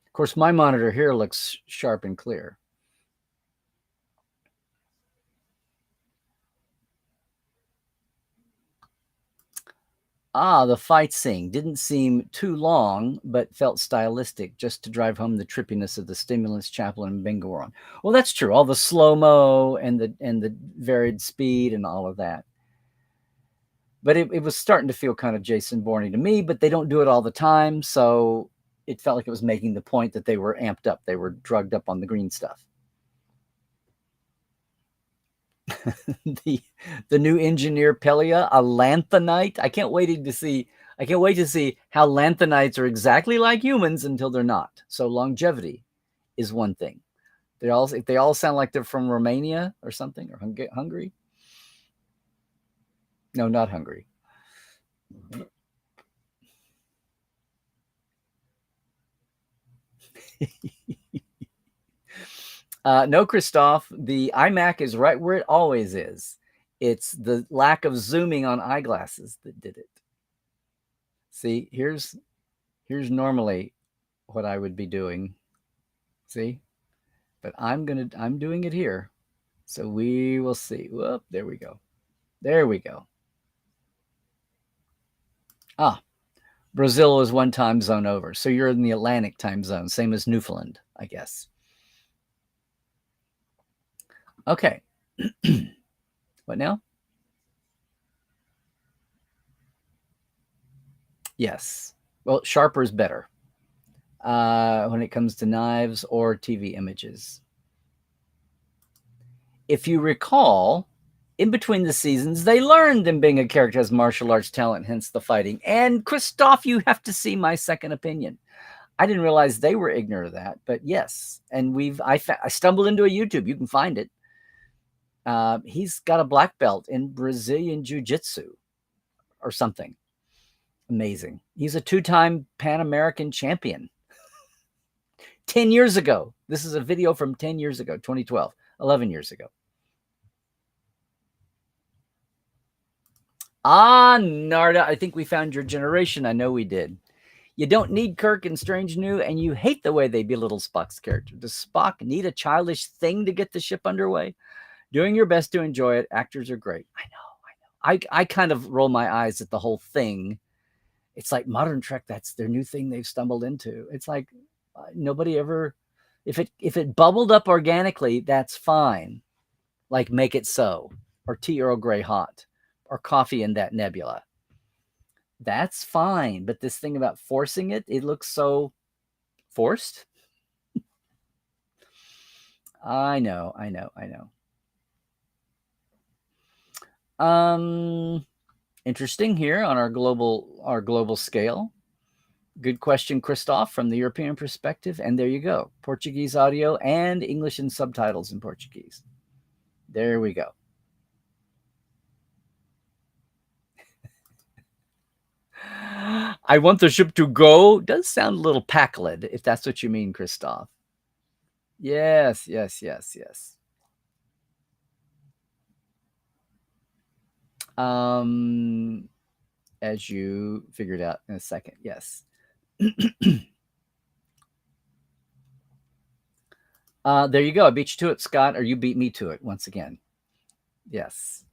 Of course, my monitor here looks sharp and clear. The fight scene didn't seem too long, but felt stylistic, just to drive home the trippiness of the stimulus Chaplin and Bingo were on. Well, that's true. All the slow-mo and the varied speed and all of that. But it was starting to feel kind of Jason Bourne to me, but they don't do it all the time, so it felt like it was making the point that they were amped up. They were drugged up on the green stuff. the new engineer Pelia, a lanthanite. I can't wait to see how lanthanites are exactly like humans until they're not. So longevity is one thing. If they all sound like they're from Romania or something, or Hungary. No, not Hungary. No, Christoph, the iMac is right where it always is. It's the lack of zooming on eyeglasses that did it. See, here's Here's normally what I would be doing. See? But I'm doing it here. So we will see. Whoop, there we go. There we go. Ah, Brazil is one time zone over. So you're in the Atlantic time zone, same as Newfoundland, I guess. Okay. What now? Yes. Well, sharper is better when it comes to knives or TV images. If you recall, in between the seasons, they learned them being a character has martial arts talent, hence the fighting. And Christoph, you have to see my second opinion. I didn't realize they were ignorant of that, but yes. And I stumbled into a YouTube. You can find it. He's got a black belt in Brazilian Jiu-Jitsu or something. Amazing. He's a 2-time Pan American champion. 10 years ago. This is a video from 10 years ago, 2012, 11 years ago. Ah, Narda, I think we found your generation. I know we did. You don't need Kirk and Strange New, and you hate the way they belittle Spock's character. Does Spock need a childish thing to get the ship underway? Doing your best to enjoy it. Actors are great. I know. I kind of roll my eyes at the whole thing. It's like modern Trek. That's their new thing they've stumbled into. It's like nobody ever, if it bubbled up organically, that's fine. Like Make It So, or Tea Earl Grey Hot, or Coffee in That Nebula. That's fine. But this thing about forcing it, it looks so forced. I know. Interesting here on our global scale. Good question, Christoph, from the European perspective. And there you go. Portuguese audio and English and subtitles in Portuguese. There we go. I want the ship to go. Does sound a little Packlet, if that's what you mean, Christoph. Yes. As you figured out in a second, yes. There you go. I beat you to it, Scott, or you beat me to it once again. Yes.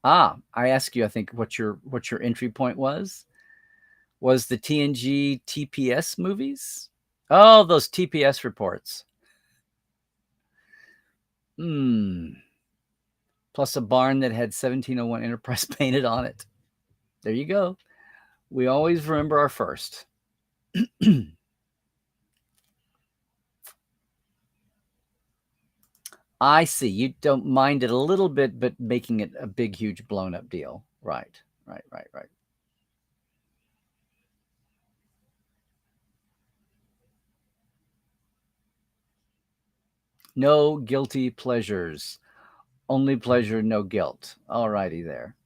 I asked you, I think, what your entry point was the TNG TPS movies. Oh, those TPS reports. Plus a barn that had 1701 Enterprise painted on it. There you go. We always remember our first. I see. You don't mind it a little bit, but making it a big, huge, blown up deal. Right. No guilty pleasures. Only pleasure, no guilt. All righty there.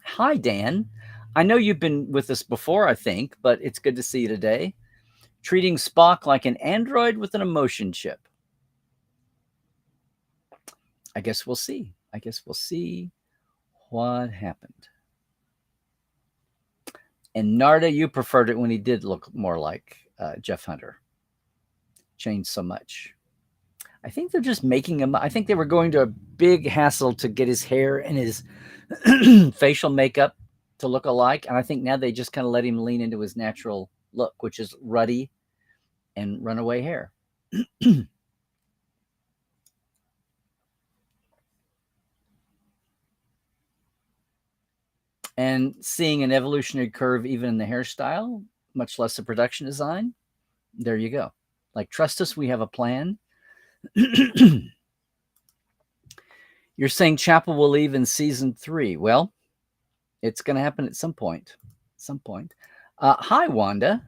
Hi, Dan. I know you've been with us before, I think, but it's good to see you today. Treating Spock like an android with an emotion chip. I guess we'll see. What happened. And Narda, you preferred it when he did look more like Jeff Hunter. Changed so much. I think they're just making him. I think they were going to a big hassle to get his hair and his facial makeup to look alike. And I think now they just kind of let him lean into his natural look, which is ruddy and runaway hair. And seeing an evolutionary curve even in the hairstyle, much less the production design. There you go. Like, trust us, we have a plan. You're saying Chapel will leave in season 3. Well, it's going to happen at some point. Hi, Wanda,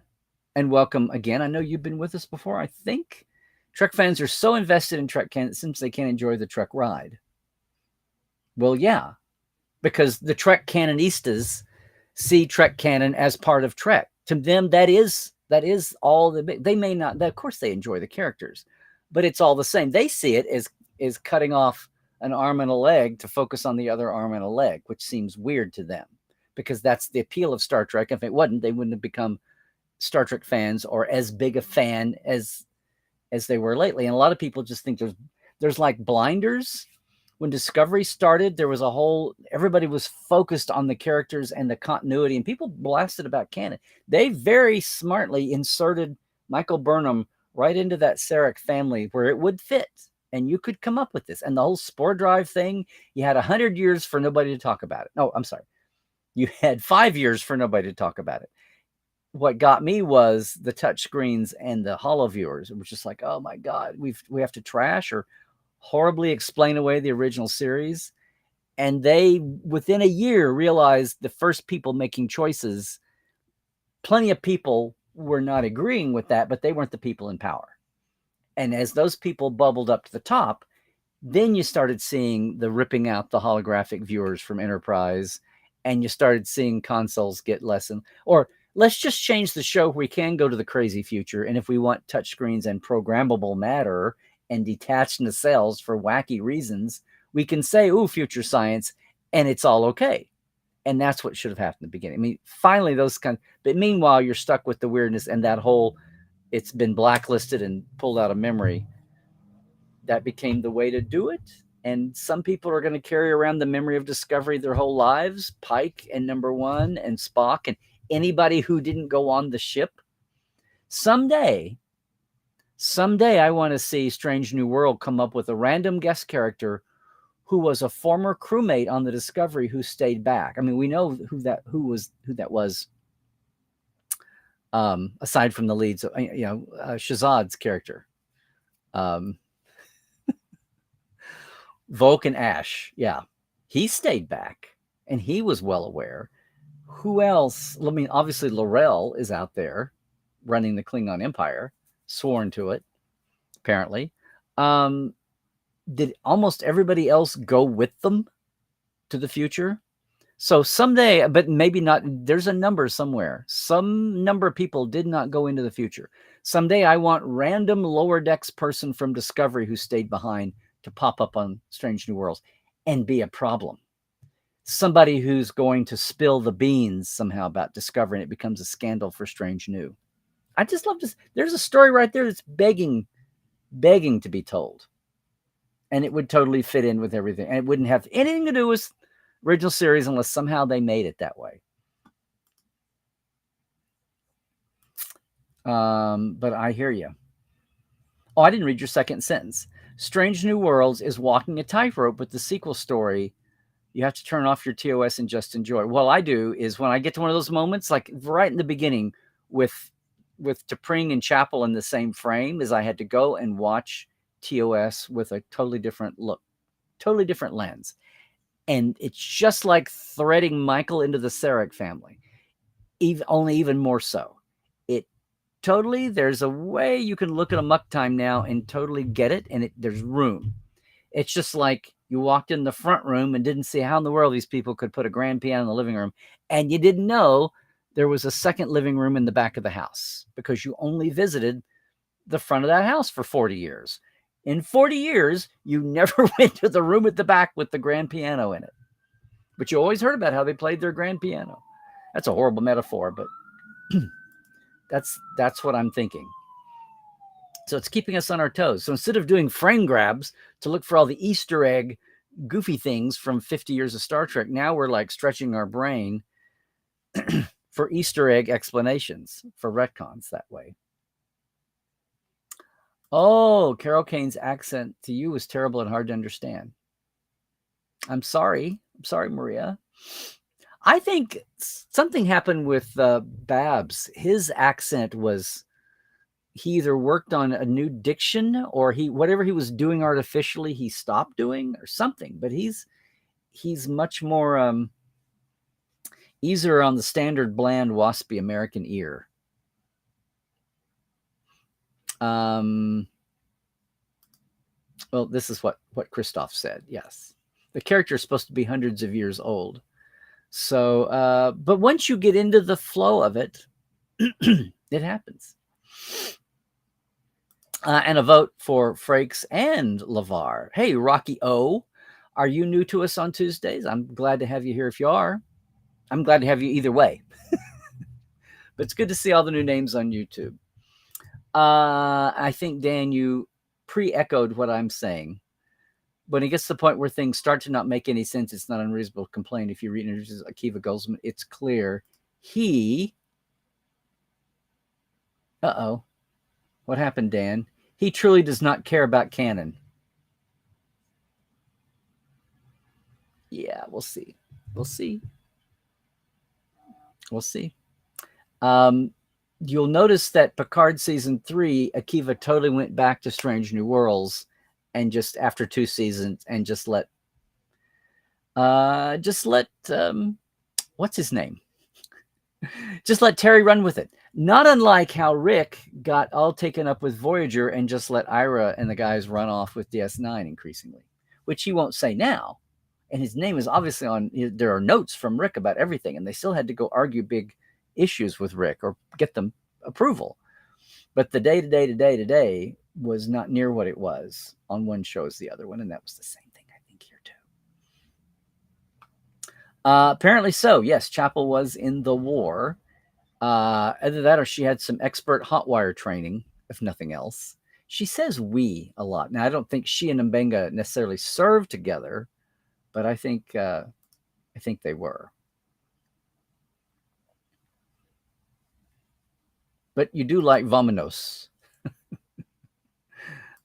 and welcome again. I know you've been with us before, I think. Trek fans are so invested in Trek canon, it seems they can't enjoy the Trek ride. Well, yeah, because the Trek canonistas see Trek canon as part of Trek. To them, that is That is all they may not. Of course, they enjoy the characters, but it's all the same. They see it as cutting off an arm and a leg to focus on the other arm and a leg, which seems weird to them because that's the appeal of Star Trek. If it wasn't, they wouldn't have become Star Trek fans or as big a fan as they were lately. And a lot of people just think there's like blinders. When Discovery started, there was everybody was focused on the characters and the continuity, and people blasted about canon. They very smartly inserted Michael Burnham right into that Sarek family where it would fit, and you could come up with this. And the whole Spore Drive thing, you had 100 years for nobody to talk about it. No, I'm sorry. You had 5 years for nobody to talk about it. What got me was the touch screens and the holo viewers. It was just like, oh my God, we have to trash or horribly explain away the original series. And they, within a year, realized the first people making choices, plenty of people were not agreeing with that, but they weren't the people in power. And as those people bubbled up to the top, then you started seeing the ripping out the holographic viewers from Enterprise, and you started seeing consoles get less or let's just change the show where we can go to the crazy future. And if we want touchscreens and programmable matter and detached nacelles for wacky reasons, we can say, ooh, future science, and it's all okay. And that's what should have happened at the beginning. I mean, finally, but meanwhile, you're stuck with the weirdness and that whole, it's been blacklisted and pulled out of memory. That became the way to do it. And some people are going to carry around the memory of Discovery their whole lives, Pike and Number One and Spock and anybody who didn't go on the ship. Someday, I want to see Strange New World come up with a random guest character who was a former crewmate on the Discovery who stayed back. I mean, we know who that was. Aside from the leads, Shazad's character, Vulcan Ash. Yeah, he stayed back, and he was well aware. Who else? I mean, obviously L'Rell is out there running the Klingon Empire, sworn to it, apparently. Did almost everybody else go with them to the future? So someday, but maybe not, there's a number somewhere. Some number of people did not go into the future. Someday I want random lower decks person from Discovery who stayed behind to pop up on Strange New Worlds and be a problem. Somebody who's going to spill the beans somehow about Discovery, and it becomes a scandal for Strange New. I just love this. There's a story right there that's begging to be told. And it would totally fit in with everything. And it wouldn't have anything to do with original series unless somehow they made it that way. But I hear you. Oh, I didn't read your second sentence. Strange New Worlds is walking a tightrope with the sequel story. You have to turn off your TOS and just enjoy. What I do is when I get to one of those moments, like right in the beginning with T'Pring and Chapel in the same frame, is I had to go and watch TOS with a totally different look, totally different lens. And it's just like threading Michael into the Sarek family, only even more so. There's a way you can look at a muck time now and totally get it, and there's room. It's just like you walked in the front room and didn't see how in the world these people could put a grand piano in the living room, and you didn't know there was a second living room in the back of the house because you only visited the front of that house for 40 years. In 40 years, you never went to the room at the back with the grand piano in it. But you always heard about how they played their grand piano. That's a horrible metaphor, but that's what I'm thinking. So it's keeping us on our toes. So instead of doing frame grabs to look for all the Easter egg goofy things from 50 years of Star Trek, now we're like stretching our brain for Easter egg explanations, for retcons that way. Oh, Carol Kane's accent to you was terrible and hard to understand. I'm sorry, Maria. I think something happened with Babs. His accent was, he either worked on a new diction or whatever he was doing artificially, he stopped doing or something. But he's much more easier on the standard bland waspy American ear. Well, this is what Christoph said. Yes, the character is supposed to be hundreds of years old. So, but once you get into the flow of it, It happens. And a vote for Frakes and LeVar. Hey, Rocky O, are you new to us on Tuesdays? I'm glad to have you here if you are. I'm glad to have you either way. But it's good to see all the new names on YouTube. I think, Dan, you pre-echoed what I'm saying. When it gets to the point where things start to not make any sense, it's not unreasonable to complain. If you read interviews with Akiva Goldsman, it's clear he... Uh-oh. What happened, Dan? He truly does not care about canon. Yeah, we'll see. We'll see. We'll see. You'll notice that Picard season 3, Akiva totally went back to Strange New Worlds, and just after 2 seasons, and just let what's his name? Just let Terry run with it. Not unlike how Rick got all taken up with Voyager and just let Ira and the guys run off with DS9 increasingly, which he won't say now. And his name is obviously on, there are notes from Rick about everything, and they still had to go argue big issues with Rick or get them approval. But the day-to-day was not near what it was on one show as the other one, and that was the same thing, I think, here too. Apparently so, yes, Chapel was in the war. Either that or she had some expert hot wire training, if nothing else. She says we a lot. Now, I don't think she and Mbenga necessarily served together, but I think they were. But you do like Vominos.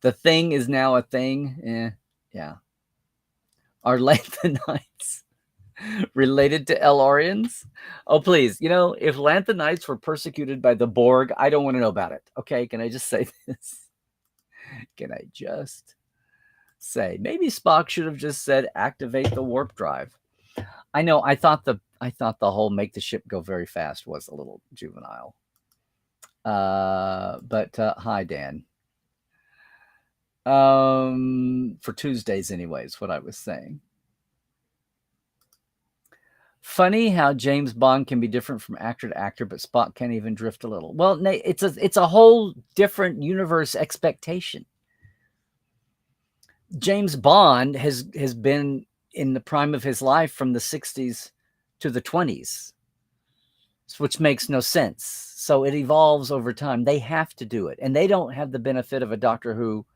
The thing is now a thing. Yeah. Are Lanthanites related to Elorians? Oh, please. If Lanthanites were persecuted by the Borg, I don't want to know about it. Okay, can I just say this? Can I just say maybe Spock should have just said activate the warp drive? I know. I thought the whole make the ship go very fast was a little juvenile. But hi, Dan. For Tuesdays, anyways, what I was saying. Funny how James Bond can be different from actor to actor, but Spock can't even drift a little. Well, it's a whole different universe expectation. James Bond has been in the prime of his life from the 60s to the 20s, which makes no sense. So it evolves over time. They have to do it. And they don't have the benefit of a Doctor Who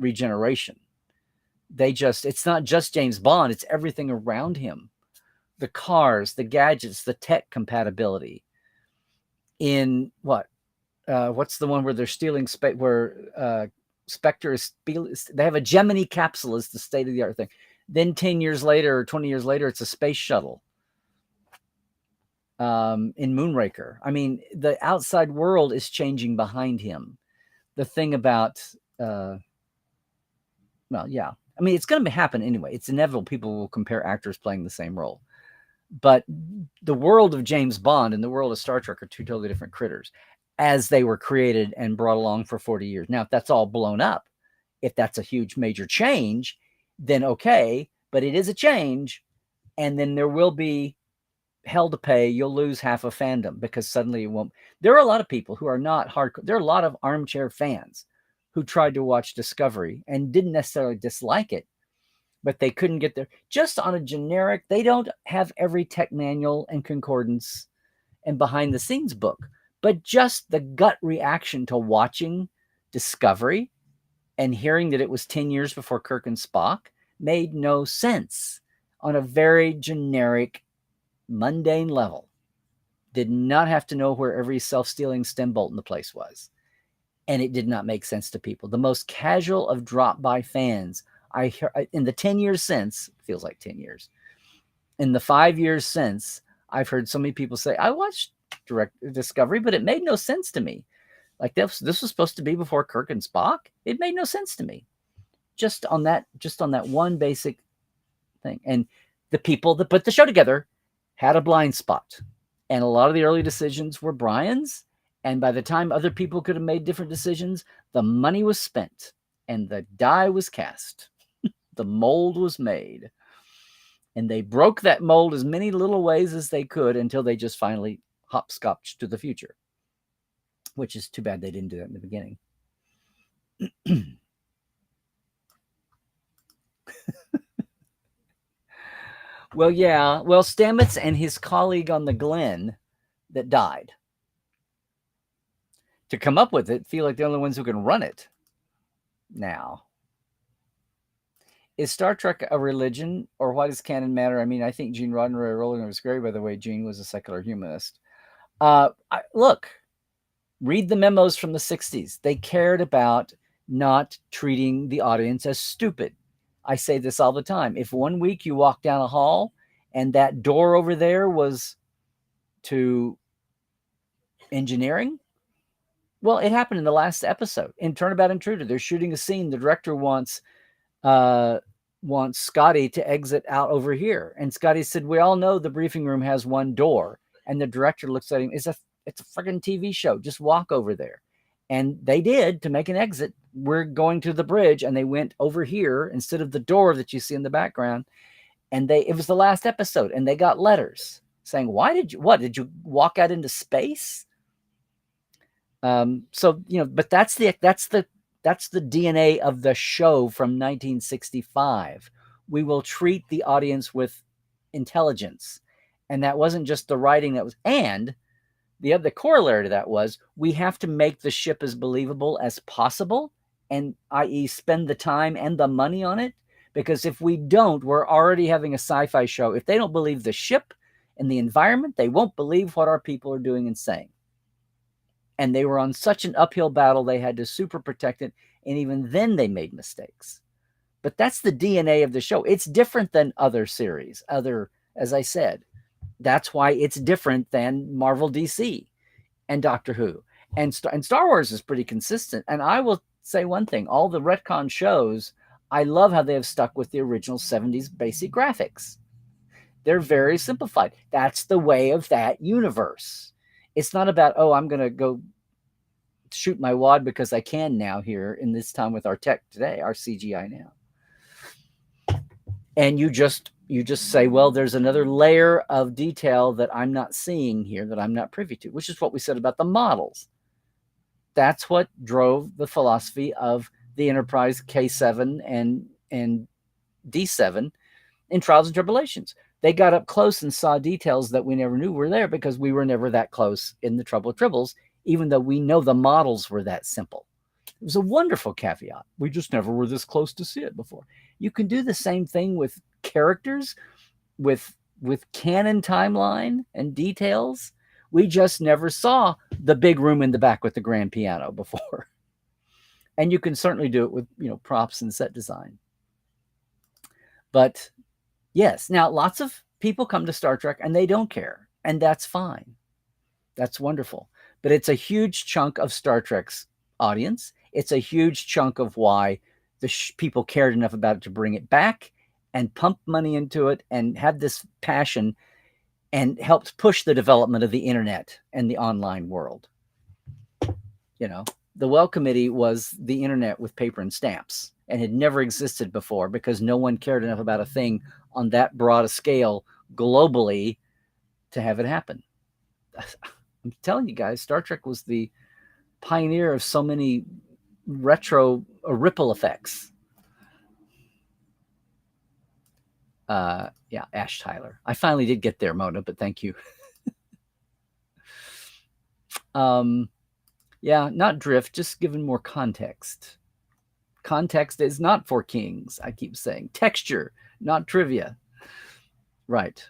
regeneration. It's not just James Bond, it's everything around him. The cars, the gadgets, the tech compatibility. In what's the one where they're stealing space, where Spectre is, they have a Gemini capsule as the state-of-the-art thing. Then 10 years later or 20 years later, it's a space shuttle. In Moonraker. I mean, the outside world is changing behind him. The thing about, yeah. I mean, it's going to happen anyway. It's inevitable. People will compare actors playing the same role. But the world of James Bond and the world of Star Trek are two totally different critters as they were created and brought along for 40 years. Now, if that's all blown up, if that's a huge major change, then okay. But it is a change. And then there will be hell to pay. You'll lose half a fandom because suddenly it won't. There are a lot of people who are not hardcore. There are a lot of armchair fans who tried to watch Discovery and didn't necessarily dislike it, but they couldn't get there. Just on a generic, they don't have every tech manual and concordance and behind the scenes book, but just the gut reaction to watching Discovery and hearing that it was 10 years before Kirk and Spock made no sense on a very generic, mundane level. Did not have to know where every self-stealing stem bolt in the place was. And it did not make sense to people. The most casual of drop-by fans, I hear in the 10 years since, feels like 10 years. In the 5 years since, I've heard so many people say, I watched Direct Discovery, but it made no sense to me. Like this was supposed to be before Kirk and Spock. It made no sense to me. Just on that one basic thing. And the people that put the show together had a blind spot. And a lot of the early decisions were Brian's. And by the time other people could have made different decisions, the money was spent and the die was cast. The mold was made. And they broke that mold as many little ways as they could until they just finally hopscotched to the future. which is too bad they didn't do that in the beginning. Well, yeah. Well, Stamets and his colleague on the Glen that died to come up with it feel like the only ones who can run it now. Is Star Trek a religion, or why does canon matter? I mean, I think Gene Roddenberry Rowling was great, by the way. Gene was a secular humanist. Look, read the memos from the 60s. They cared about not treating the audience as stupid. I say this all the time. If one week you walk down a hall and that door over there was to engineering, well, it happened in the last episode. In Turnabout Intruder, they're shooting a scene. The director wants Scotty to exit out over here. And Scotty said, we all know the briefing room has one door. And the director looks at him, it's a freaking TV show. Just walk over there. And they did to make an exit. We're going to the bridge. And they went over here instead of the door that you see in the background. And it was the last episode. And they got letters saying, did you walk out into space? So, but that's the DNA of the show from 1965. We will treat the audience with intelligence. And that wasn't just the writing that was, and the other corollary to that was we have to make the ship as believable as possible, and i.e. spend the time and the money on it. Because if we don't, we're already having a sci-fi show. If they don't believe the ship and the environment, they won't believe what our people are doing and saying. And they were on such an uphill battle, they had to super protect it. And even then they made mistakes. But that's the DNA of the show. It's different than other series. As I said, that's why it's different than Marvel, DC, and Doctor Who. And Star Wars is pretty consistent. And I will say one thing. All the retcon shows, I love how they have stuck with the original 70s basic graphics. They're very simplified. That's the way of that universe. It's not about, I'm going to go shoot my wad because I can now here in this time with our tech today, our CGI now. And you just say, well, there's another layer of detail that I'm not seeing here, that I'm not privy to, which is what we said about the models. That's what drove the philosophy of the Enterprise K7 and D7 in Trials and Tribulations. They got up close and saw details that we never knew were there because we were never that close in the Trouble with Tribbles, even though we know the models were that simple. It was a wonderful caveat. We just never were this close to see it before. You can do the same thing with characters, with canon timeline and details. We just never saw the big room in the back with the grand piano before. And you can certainly do it with, props and set design. But yes, now lots of people come to Star Trek and they don't care, and that's fine. That's wonderful. But it's a huge chunk of Star Trek's audience. It's a huge chunk of why the people cared enough about it to bring it back and pump money into it and have this passion and helped push the development of the internet and the online world. The Well Committee was the internet with paper and stamps and had never existed before because no one cared enough about a thing on that broad a scale globally to have it happen. I'm telling you guys, Star Trek was the pioneer of so many retro ripple effects. Yeah, Ash Tyler. I finally did get there, Mona, but thank you. Yeah, not drift, just given more context. Context is not for kings, I keep saying. Texture, not trivia. Right.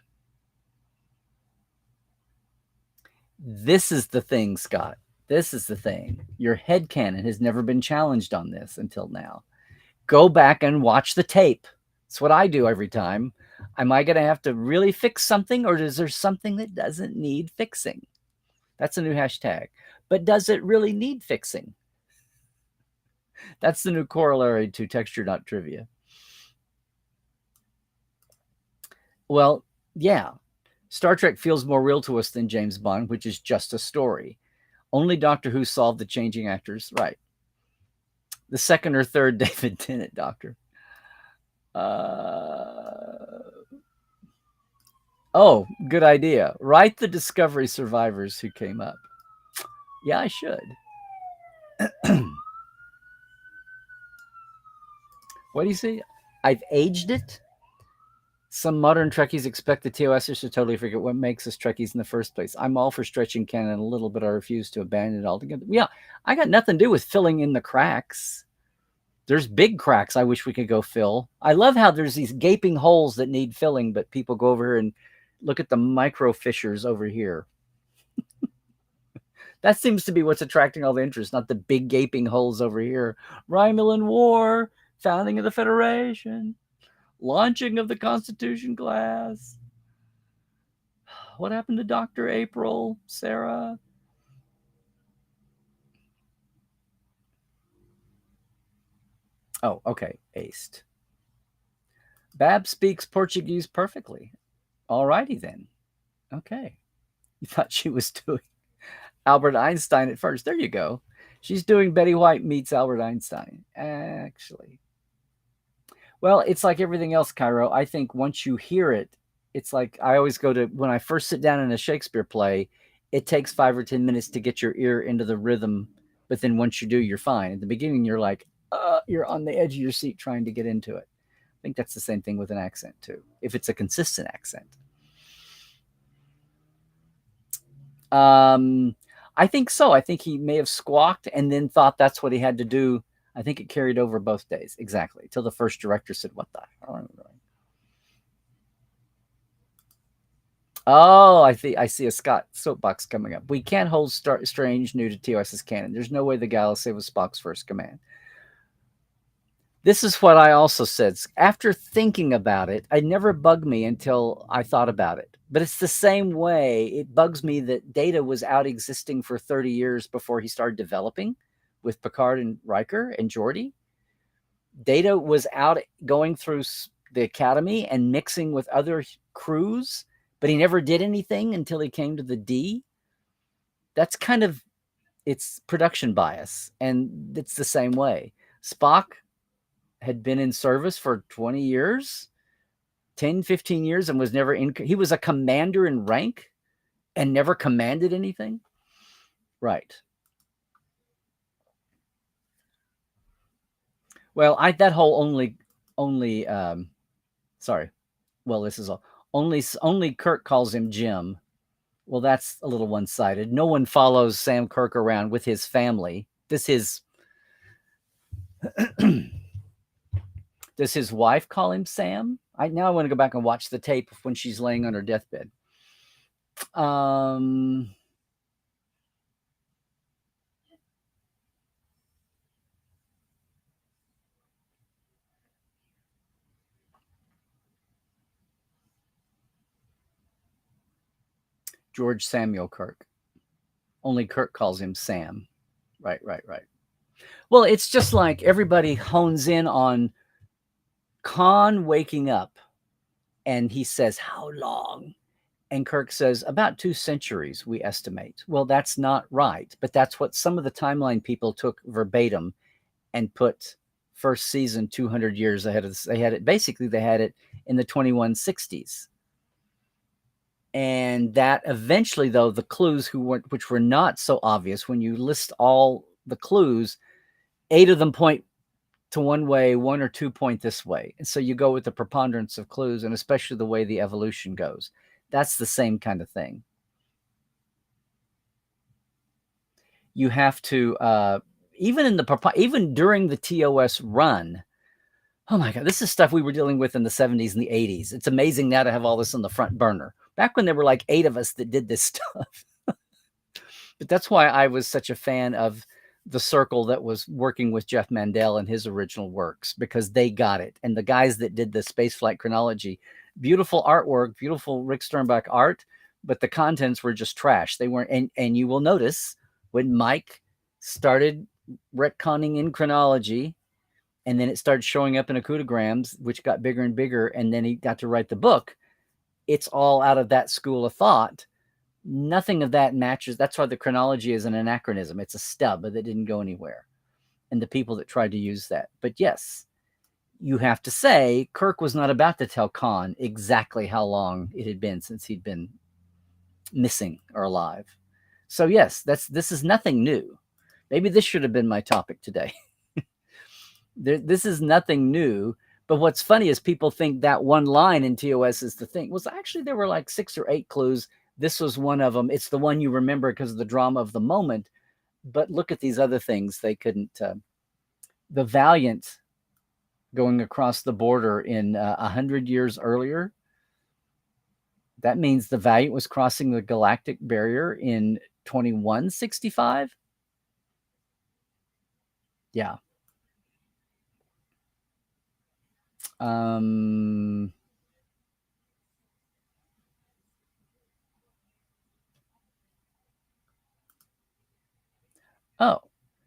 This is the thing, Scott. This is the thing. Your headcanon has never been challenged on this until now. Go back and watch the tape. It's what I do every time. Am I going to have to really fix something, or is there something that doesn't need fixing? That's a new hashtag. But does it really need fixing? That's the new corollary to texture, not trivia. Well, yeah. Star Trek feels more real to us than James Bond, which is just a story. Only Doctor Who solved the changing actors. Right. The second or third David Tennant Doctor. Oh, good idea. Write the Discovery survivors who came up. Yeah, I should. What do you see? I've aged it. Some modern Trekkies expect the TOSers to totally forget what makes us Trekkies in the first place. I'm all for stretching canon a little, but I refuse to abandon it altogether. Yeah, I got nothing to do with filling in the cracks. There's big cracks I wish we could go fill. I love how there's these gaping holes that need filling, but people go over here and look at the micro fissures over here. That seems to be what's attracting all the interest, not the big gaping holes over here. Romulan War, founding of the Federation, launching of the Constitution class. What happened to Dr. April, Sarah? Oh, okay. Aced. Bab speaks Portuguese perfectly. All righty then. Okay. You thought she was doing Albert Einstein at first. There you go. She's doing Betty White meets Albert Einstein, actually. Well, it's like everything else, Cairo. I think once you hear it, it's like I always go to when I first sit down in a Shakespeare play, it takes 5 or 10 minutes to get your ear into the rhythm. But then once you do, you're fine. At the beginning, you're like, you're on the edge of your seat trying to get into it. I think that's the same thing with an accent, too, if it's a consistent accent. I think so. I think he may have squawked and then thought that's what he had to do. I think it carried over both days. Exactly. Till the first director said, what the hell? Oh, I see a Scott soapbox coming up. We can't hold Strange new to TOS's canon. There's no way the Galaxy was Spock's first command. This is what I also said. After thinking about it, it never bugged me until I thought about it. But it's the same way it bugs me that Data was out existing for 30 years before he started developing with Picard and Riker and Geordi. Data was out going through the academy and mixing with other crews, but he never did anything until he came to the D. That's kind of it's production bias, and it's the same way. Spock had been in service for 20 years, 10, 15 years, and was never in. He was a commander in rank and never commanded anything. Right. Well, that whole only sorry. Well, this is all only Kirk calls him Jim. Well, that's a little one-sided. No one follows Sam Kirk around with his family. Does his wife call him Sam? Now I want to go back and watch the tape when she's laying on her deathbed. George Samuel Kirk. Only Kirk calls him Sam. Right. Well, it's just like everybody hones in on Khan waking up and he says, how long? And Kirk says, about 2 centuries, we estimate. Well, that's not right. But that's what some of the timeline people took verbatim and put first season 200 years ahead of this. They had it in the 2160s. And that eventually, though, the clues which were not so obvious, when you list all the clues, 8 of them point to one way, 1 or 2 point this way. And so you go with the preponderance of clues, and especially the way the evolution goes. That's the same kind of thing. You have to, even during the TOS run, oh my God, this is stuff we were dealing with in the 70s and the 80s. It's amazing now to have all this on the front burner. Back when there were like 8 of us that did this stuff. But that's why I was such a fan of the circle that was working with Jeff Mandel and his original works, because they got it. And the guys that did the spaceflight chronology, beautiful artwork, beautiful Rick Sternbach art, but the contents were just trash. They weren't. And you will notice when Mike started retconning in chronology, and then it started showing up in acutograms, which got bigger and bigger, and then he got to write the book. It's all out of that school of thought. Nothing of that matches. That's why the chronology is an anachronism. It's a stub that didn't go anywhere. And the people that tried to use that. But yes, you have to say Kirk was not about to tell Khan exactly how long it had been since he'd been missing or alive. So yes, this is nothing new. Maybe this should have been my topic today. This is nothing new. But what's funny is people think that one line in TOS is the thing. Well, actually, there were like 6 or 8 clues. This was one of them. It's the one you remember because of the drama of the moment. But look at these other things. They couldn't. The Valiant going across the border in 100 years earlier. That means the Valiant was crossing the galactic barrier in 2165. Yeah. Oh,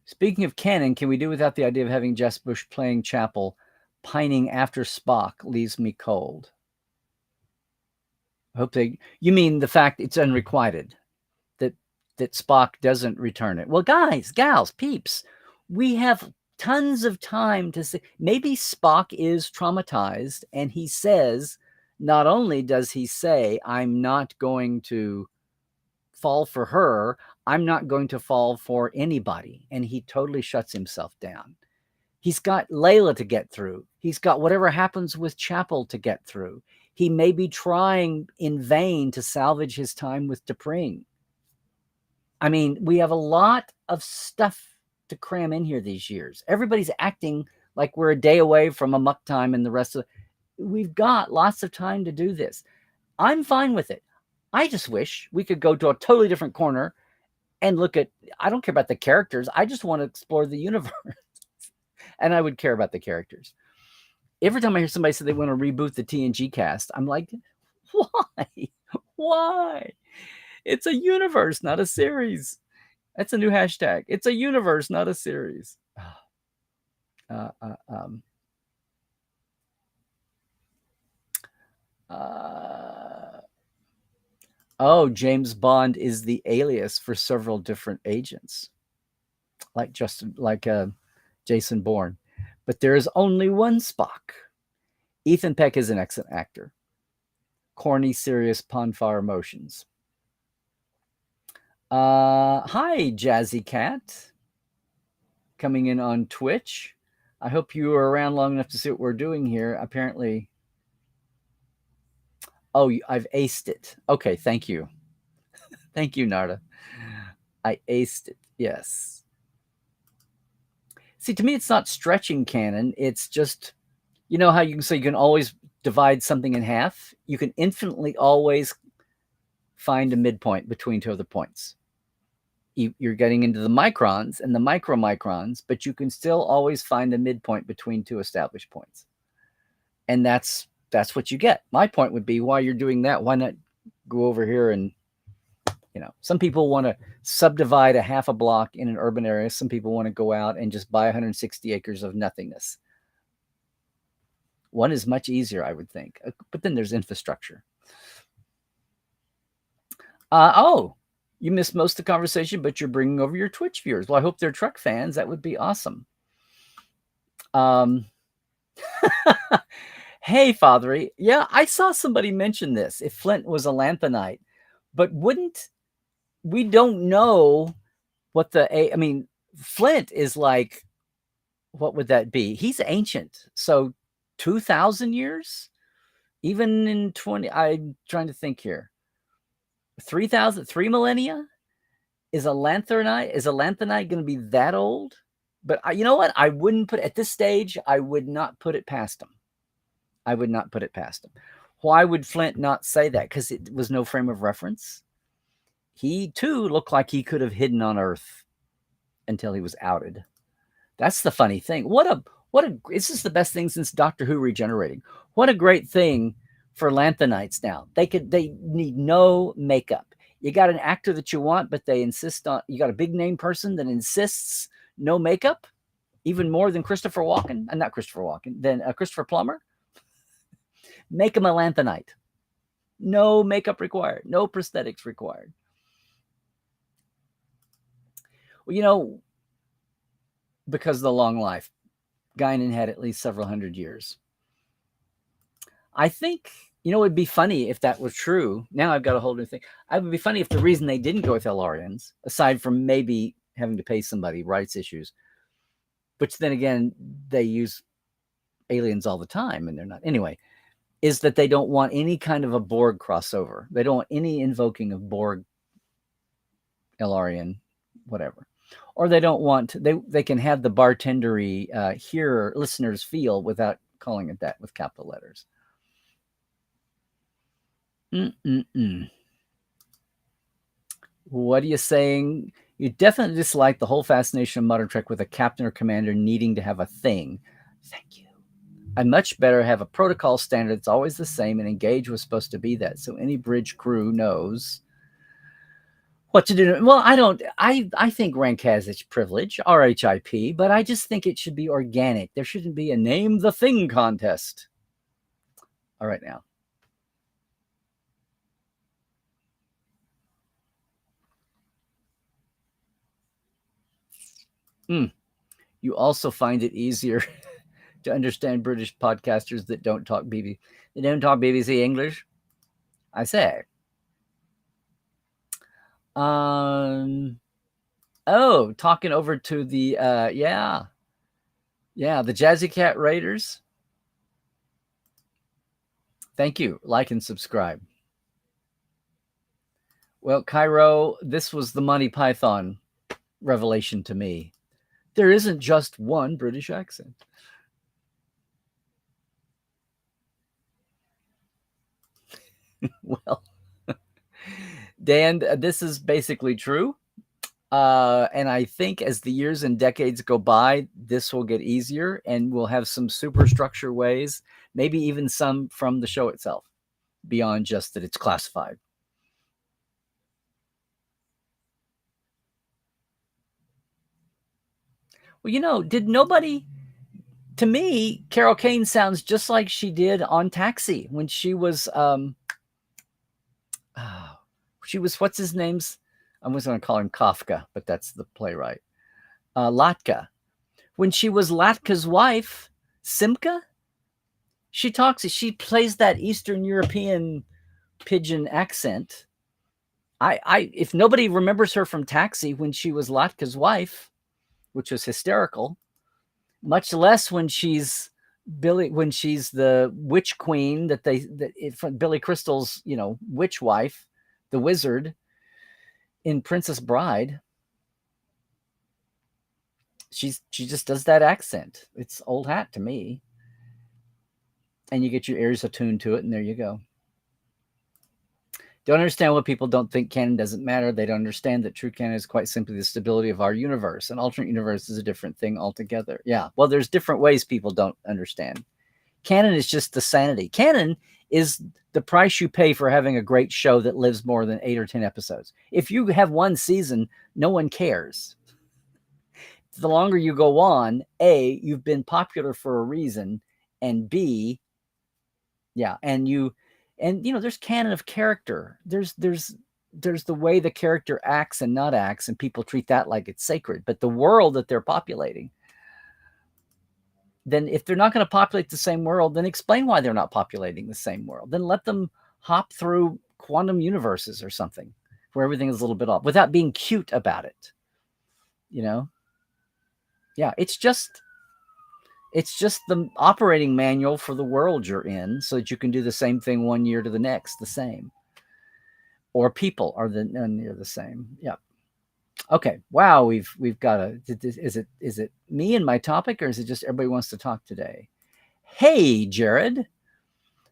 speaking of canon, can we do without the idea of having Jess Bush playing Chapel? Pining after Spock leaves me cold. I hope they. You mean the fact it's unrequited, that Spock doesn't return it? Well, guys, gals, peeps, we have tons of time to say. Maybe Spock is traumatized, and he says, not only does he say, "I'm not going to fall for her, I'm not going to fall for anybody," and he totally shuts himself down. He's got Layla to get through. He's got whatever happens with Chapel to get through. He may be trying in vain to salvage his time with T'Pring. I mean, we have a lot of stuff to cram in here these years. Everybody's acting like we're a day away from amok time and the rest of we've got lots of time to do this. I'm fine with it. I just wish we could go to a totally different corner and look at, I don't care about the characters. I just want to explore the universe. And I would care about the characters. Every time I hear somebody say they want to reboot the TNG cast, I'm like, why? Why? It's a universe, not a series. That's a new hashtag. It's a universe, not a series. Oh, James Bond is the alias for several different agents, like Jason Bourne. But there is only one Spock. Ethan Peck is an excellent actor. Corny, serious, Ponfar emotions. Hi, Jazzy Cat. Coming in on Twitch. I hope you are around long enough to see what we're doing here. Apparently. Oh, I've aced it. Okay, thank you. Thank you, Narda. I aced it. Yes. See, to me, it's not stretching canon. It's just, you know how you can say you can always divide something in half? You can infinitely always find a midpoint between two other points. You're getting into the microns and the micromicrons, but you can still always find a midpoint between two established points. And that's what you get. My point would be, while you're doing that, why not go over here and, you know, some people want to subdivide a half a block in an urban area. Some people want to go out and just buy 160 acres of nothingness. One is much easier, I would think. But then there's infrastructure. Oh, you missed most of the conversation, but you're bringing over your Twitch viewers. Well, I hope they're Trek fans. That would be awesome. Hey, Fathery. Yeah, I saw somebody mention this. If Flint was a lanthanite, but we don't know what I mean, Flint is like, what would that be? He's ancient. So 2,000 years? Even in 20, I'm trying to think here. 3 millennia? Is a lanthanite going to be that old? But you know what? I wouldn't put, at this stage, I would not put it past him. I would not put it past him. Why would Flint not say that? Because it was no frame of reference. He too looked like he could have hidden on Earth until he was outed. That's the funny thing. This is the best thing since Doctor Who regenerating. What a great thing for lanthanites now. They need no makeup. You got an actor that you want, but they insist on, you got a big name person that insists no makeup, even more than Christopher Walken, not Christopher Walken, than Christopher Plummer. Make him a lanthanite. No makeup required. No prosthetics required. Well, you know, because of the long life, Guinan had at least several hundred years. I think You know, it would be funny if that was true. Now I've got a whole new thing. It would be funny if the reason they didn't go with LRNs, aside from maybe having to pay somebody, rights issues, which then again, they use aliens all the time and they're not. Anyway, is that they don't want any kind of a Borg crossover. They don't want any invoking of Borg, LRN, whatever. Or they don't want, they can have the bartendery hear listeners feel without calling it that with capital letters. What are you saying? You definitely dislike the whole fascination of modern Trek with a captain or commander needing to have a thing. Thank you. I much better have a protocol standard that's always the same, and Engage was supposed to be that. So any bridge crew knows what to do. Well, I think rank has its privilege, RHIP, but I just think it should be organic. There shouldn't be a name the thing contest. All right, now. You also find it easier to understand British podcasters that don't talk BBC. They don't talk BBC English. I say. Oh, talking over to the the Jazzy Cat Raiders. Thank you. Like and subscribe. Well, Cairo, this was the Monty Python revelation to me. There isn't just one British accent. Well, Dan, this is basically true. And I think as the years and decades go by, this will get easier and we'll have some superstructure ways, maybe even some from the show itself, beyond just that it's classified. Well, you know, did nobody... To me, Carol Kane sounds just like she did on Taxi when she was... what's his name's? I was going to call him Kafka, but that's the playwright. Latka. When she was Latka's wife, Simka, she plays that Eastern European pidgin accent. If nobody remembers her from Taxi when she was Latka's wife, which was hysterical, much less when she's the witch queen from Billy Crystal's, witch wife, the wizard in Princess Bride. She just does that accent. It's old hat to me. And you get your ears attuned to it, and there you go. Don't understand what people don't think canon doesn't matter. They don't understand that true canon is quite simply the stability of our universe. An alternate universe is a different thing altogether. Yeah, well, there's different ways people don't understand. Canon is just the sanity. Canon is the price you pay for having a great show that lives more than 8 or 10 episodes. If you have one season, no one cares. The longer you go on, A, you've been popular for a reason, and B, there's canon of character. There's the way the character acts and not acts, and people treat that like it's sacred. But the world that they're populating, then if they're not going to populate the same world, then explain why they're not populating the same world. Then let them hop through quantum universes or something where everything is a little bit off without being cute about it. Yeah, it's just the operating manual for the world you're in, so that you can do the same thing one year to the next, the same. Or people are near the same. Yeah. Okay. Wow. We've got is it me and my topic, or is it just everybody wants to talk today? Hey, Jared,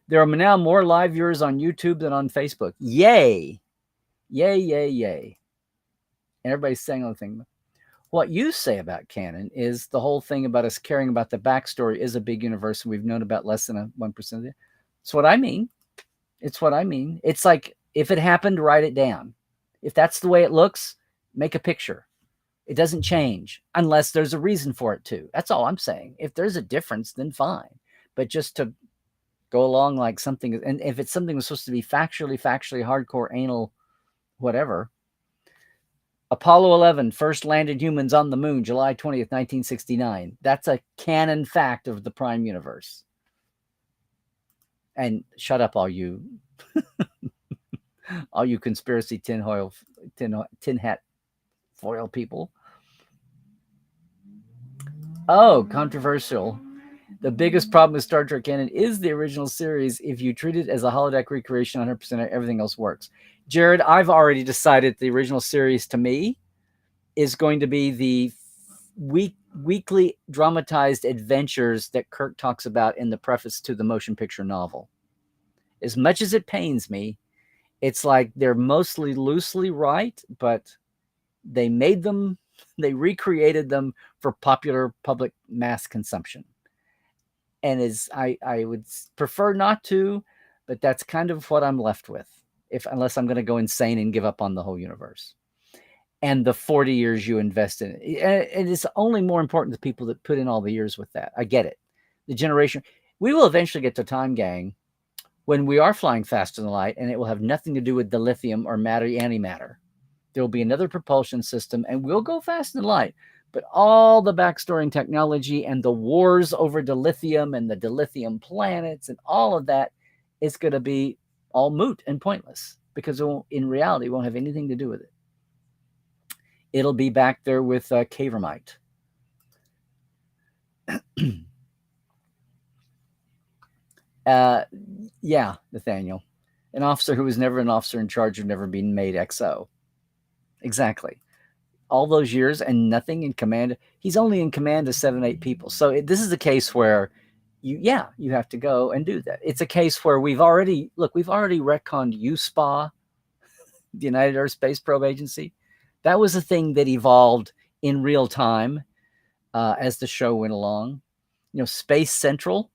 there are now more live viewers on YouTube than on Facebook. Yay. Yay, yay, yay. And everybody's saying the thing. What you say about canon is the whole thing about us caring about the backstory is a big universe, and we've known about less than 1% of it. It's what I mean. It's like, if it happened, write it down. If that's the way it looks, make a picture. It doesn't change unless there's a reason for it to. That's all I'm saying. If there's a difference, then fine. But just to go along like something, and if it's something was supposed to be factually hardcore, anal, whatever. Apollo 11 first landed humans on the moon, July 20th, 1969. That's a canon fact of the Prime Universe. And shut up, all you conspiracy tin hat foil people. Oh, controversial. The biggest problem with Star Trek canon is the original series. If you treat it as a holodeck recreation, 100%, everything else works. Jared, I've already decided the original series to me is going to be the weekly dramatized adventures that Kirk talks about in the preface to the motion picture novel. As much as it pains me, it's like they're mostly loosely right, but they made them, they recreated them for popular public mass consumption. And I would prefer not to, but that's kind of what I'm left with, unless I'm going to go insane and give up on the whole universe and the 40 years you invest in it. And it's only more important to people that put in all the years with that. I get it. The generation, we will eventually get to time, gang, when we are flying faster than light, and it will have nothing to do with the lithium or matter antimatter. There will be another propulsion system, and we'll go faster than light. But all the backstory and technology and the wars over dilithium and the dilithium planets and all of that is going to be all moot and pointless because in reality, it won't have anything to do with it. It'll be back there with Cavermite. Yeah, Nathaniel. An officer who was never an officer in charge of never being made XO. Exactly. All those years and nothing in command. He's only in command of 7, 8 people. So this is a case where you have to go and do that. It's a case where we've already retconned USPA, the United Earth Space Probe Agency. That was a thing that evolved in real time as the show went along. Space Central,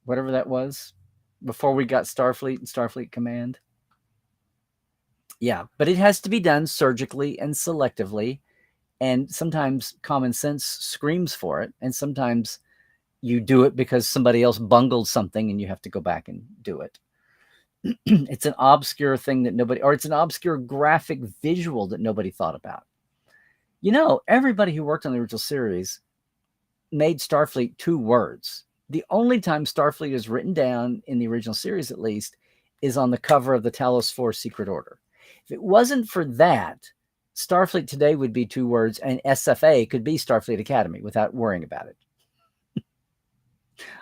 whatever that was, before we got Starfleet and Starfleet Command. Yeah, but it has to be done surgically and selectively. And sometimes common sense screams for it. And sometimes you do it because somebody else bungled something and you have to go back and do it. It's an obscure thing that it's an obscure graphic visual that nobody thought about. Everybody who worked on the original series made Starfleet 2 words. The only time Starfleet is written down in the original series, at least, is on the cover of the Talos 4 Secret Order. If it wasn't for that, Starfleet today would be 2 words, and SFA could be Starfleet Academy without worrying about it.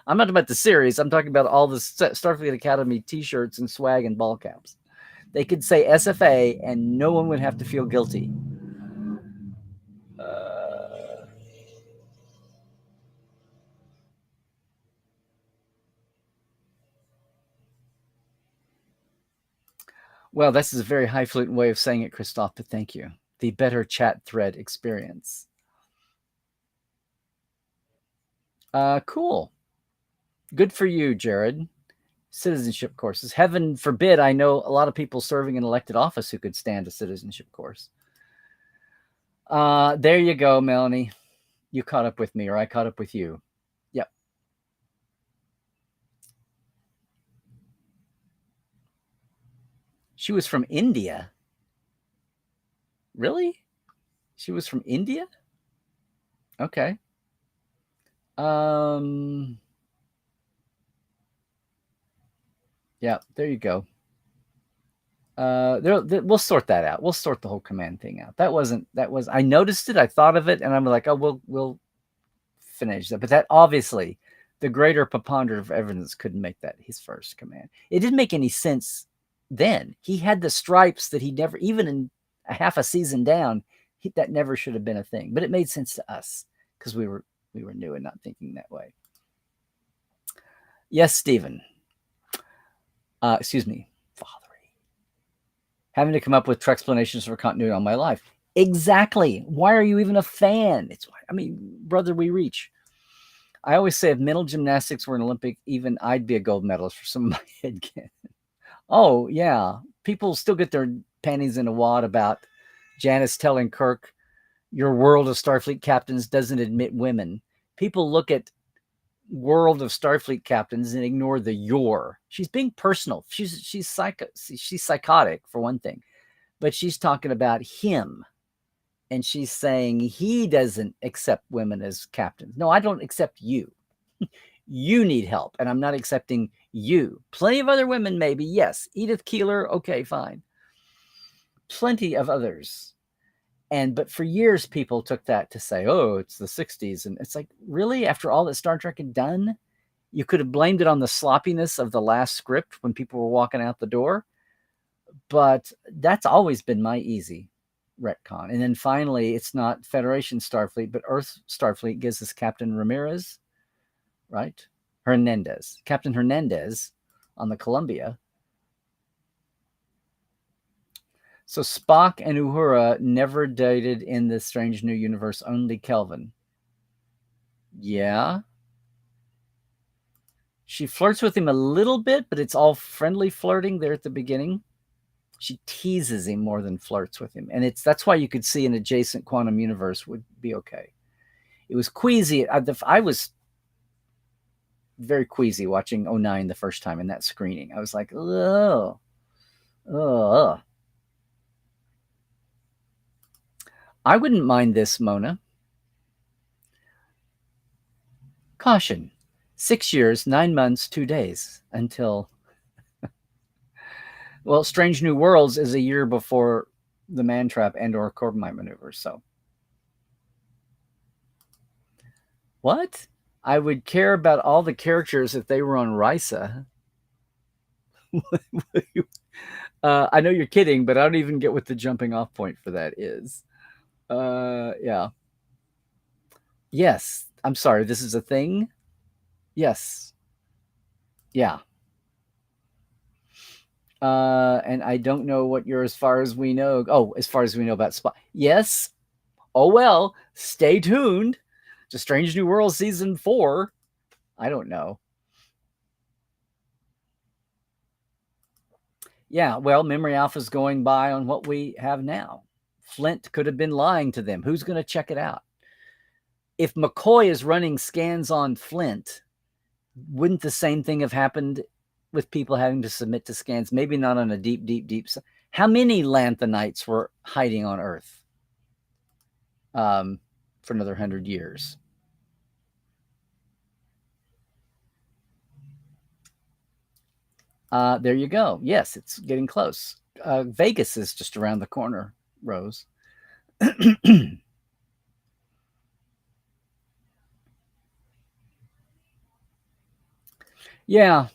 I'm not talking about the series. I'm talking about all the Starfleet Academy t-shirts and swag and ball caps. They could say SFA, and no one would have to feel guilty. Well, this is a very highfalutin way of saying it, Christoph, but thank you. The better chat thread experience. Cool. Good for you, Jared. Citizenship courses. Heaven forbid, I know a lot of people serving in elected office who could stand a citizenship course. There you go, Melanie. You caught up with me, or I caught up with you. Yep. She was from India. Really? She was from India? Okay. Yeah, there you go. We'll sort that out. We'll sort the whole command thing out. I noticed it. I thought of it, and I'm like, oh, we'll finish that. But that obviously, the greater preponderance of evidence couldn't make that his first command. It didn't make any sense then. He had the stripes that he never, even in a half a season down, that never should have been a thing. But it made sense to us because we were new and not thinking that way. Yes, Stephen. Excuse me, fathery. Having to come up with true explanations for continuity all my life. Exactly. Why are you even a fan? Brother, we reach. I always say if mental gymnastics were an Olympic, even I'd be a gold medalist for some of my head canon. Oh, yeah. People still get their panties in a wad about Janice telling Kirk, your world of Starfleet captains doesn't admit women. People look at world of Starfleet captains and ignore the your. She's being personal. She's psychotic for one thing, but she's talking about him, and she's saying he doesn't accept women as captains. No, I don't accept you. You need help, and I'm not accepting you. Plenty of other women, maybe. Yes. Edith Keeler, okay, fine. Plenty of others. But for years, people took that to say, oh, it's the 60s. And it's like, really? After all that Star Trek had done? You could have blamed it on the sloppiness of the last script when people were walking out the door. But that's always been my easy retcon. And then finally, it's not Federation Starfleet, but Earth Starfleet gives us Captain Ramirez, right? Hernandez. Captain Hernandez on the Columbia. So Spock and Uhura never dated in the Strange New Universe, only Kelvin. Yeah. She flirts with him a little bit, but it's all friendly flirting there at the beginning. She teases him more than flirts with him. And that's why you could see an adjacent quantum universe would be okay. It was queasy. I was very queasy watching 09 the first time in that screening. I was like, oh. I wouldn't mind this, Mona. Caution. 6 years, 9 months, 2 days until... Well, Strange New Worlds is a year before the Man Trap and or Corbomite maneuver, so... What? I would care about all the characters if they were on Risa. I know you're kidding, but I don't even get what the jumping off point for that is. Yeah. Yes. I'm sorry. This is a thing? Yes. Yeah. And I don't know what you're as far as we know. Oh, as far as we know about Spock. Yes. Oh, well, stay tuned to Strange New World Season 4. I don't know. Yeah, well, Memory Alpha's going by on what we have now. Flint could have been lying to them. Who's going to check it out? If McCoy is running scans on Flint, wouldn't the same thing have happened with people having to submit to scans? Maybe not on a deep. How many Lanthanites were hiding on Earth for another 100 years? There you go. Yes, it's getting close. Vegas is just around the corner, Rose. Yeah.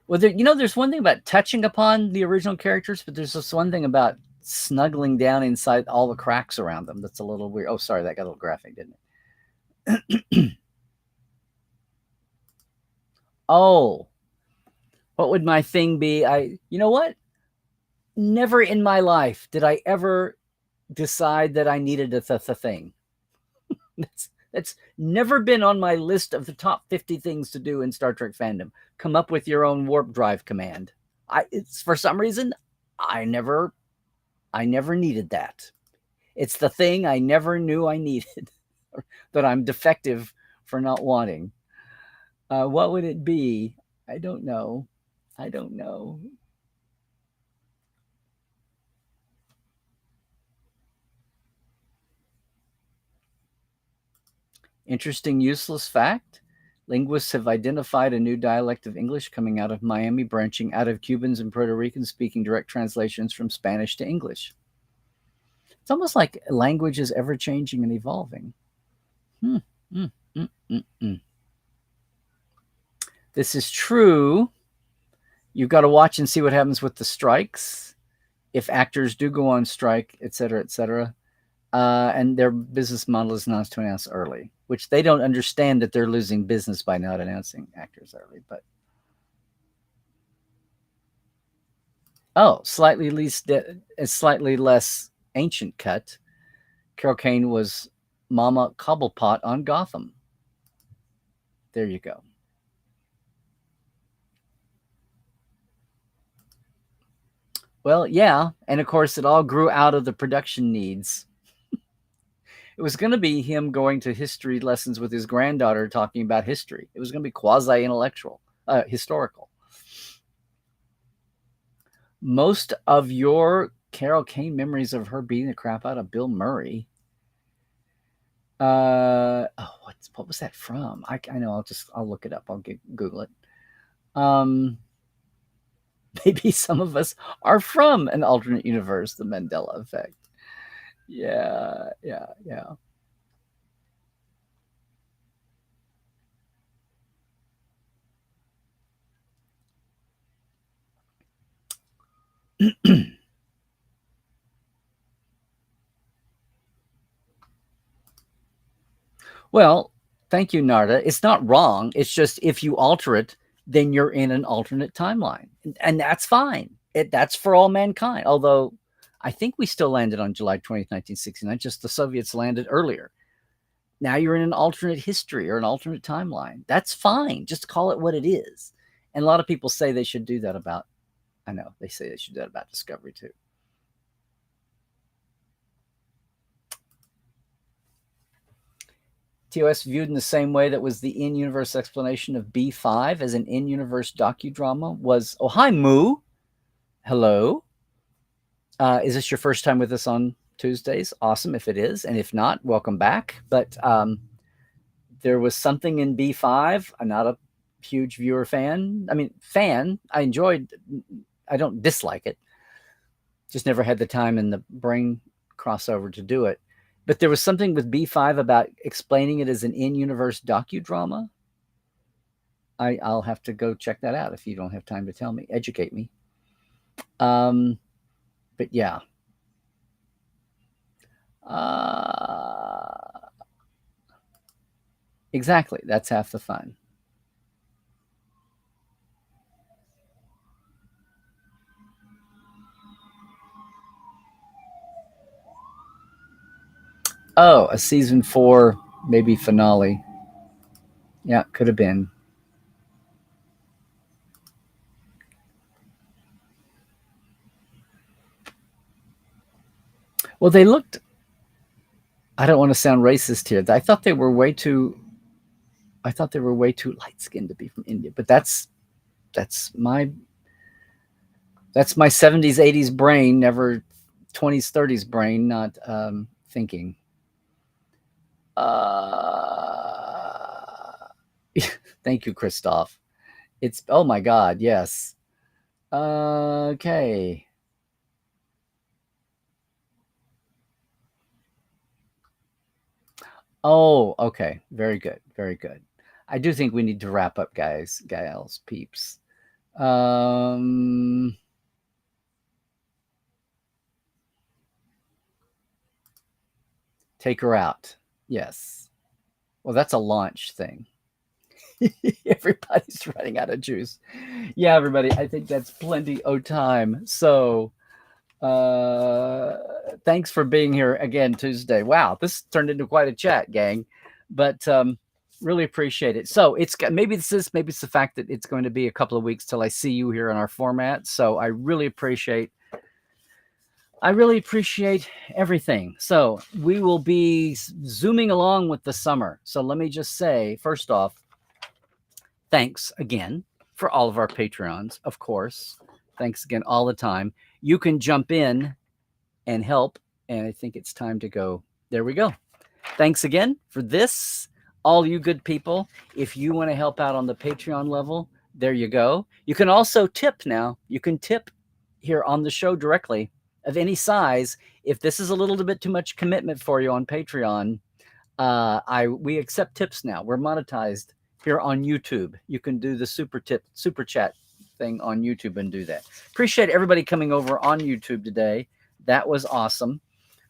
Well, there's one thing about touching upon the original characters, but there's just one thing about snuggling down inside all the cracks around them that's a little weird. Oh, sorry, that got a little graphic, didn't it? Oh, what would my thing be? You know what? Never in my life did I ever decide that I needed a thing. That's never been on my list of the top 50 things to do in Star Trek fandom. Come up with your own warp drive command. It's for some reason I never needed that. It's the thing I never knew I needed, that I'm defective for not wanting. What would it be? I don't know. Interesting, useless fact. Linguists have identified a new dialect of English coming out of Miami, branching out of Cubans and Puerto Ricans speaking direct translations from Spanish to English. It's almost like language is ever changing and evolving. This is true. You've got to watch and see what happens with the strikes. If actors do go on strike, et cetera, and their business model is not to announce early, which they don't understand that they're losing business by not announcing actors early. But slightly less ancient cut. Carol Kane was Mama Cobblepot on Gotham. There you go. Well, yeah, and of course it all grew out of the production needs. It was going to be him going to history lessons with his granddaughter talking about history. It was going to be quasi-intellectual, historical. Most of your Carol Kane memories of her beating the crap out of Bill Murray. What was that from? I know. I'll look it up. I'll Google it. Um, maybe some of us are from an alternate universe, the Mandela effect. Yeah, yeah, yeah. Well, thank you, Narda. It's not wrong. It's just if you alter it, then you're in an alternate timeline, and that's fine. That's for all mankind. Although I think we still landed on July 20th, 1969. Just the Soviets landed earlier. Now you're in an alternate history or an alternate timeline. That's fine. Just call it what it is. And a lot of people say they should do that about. I know they say they should do that about Discovery too. TOS viewed in the same way that was the in-universe explanation of B5 as an in-universe docudrama was, oh, hi, Moo. Hello. Is this your first time with us on Tuesdays? Awesome if it is. And if not, welcome back. But there was something in B5. I'm not a huge viewer fan. I mean, fan. I don't dislike it. Just never had the time and the brain crossover to do it. But there was something with B5 about explaining it as an in-universe docudrama. I'll have to go check that out if you don't have time to tell me. Educate me. But yeah. Exactly. That's half the fun. Oh, a season 4, maybe finale. Yeah, could have been. Well, they looked. I don't want to sound racist here. I thought they were way too. I thought they were way too light skinned to be from India. But that's my 70s, 80s brain, never 20s, 30s brain, not thinking. Thank you, Christoph. It's oh my God, yes. Okay. Oh, okay. Very good. Very good. I do think we need to wrap up, guys, gals, peeps. Take her out. Yes. Well, that's a launch thing. Everybody's running out of juice. Yeah, everybody. I think that's plenty of time. So, thanks for being here again Tuesday. Wow, this turned into quite a chat, gang. But really appreciate it. So maybe it's the fact that it's going to be a couple of weeks till I see you here in our format. So I really appreciate everything. So we will be zooming along with the summer. So let me just say, first off, thanks again for all of our Patreons, of course. Thanks again all the time. You can jump in and help. And I think it's time to go. There we go. Thanks again for this. All you good people, if you want to help out on the Patreon level, there you go. You can also tip now. You can tip here on the show directly of any size. If this is a little bit too much commitment for you on Patreon, we accept tips now. We're monetized here on YouTube. You can do the super chat thing on YouTube and do that. Appreciate everybody coming over on YouTube today. That was awesome.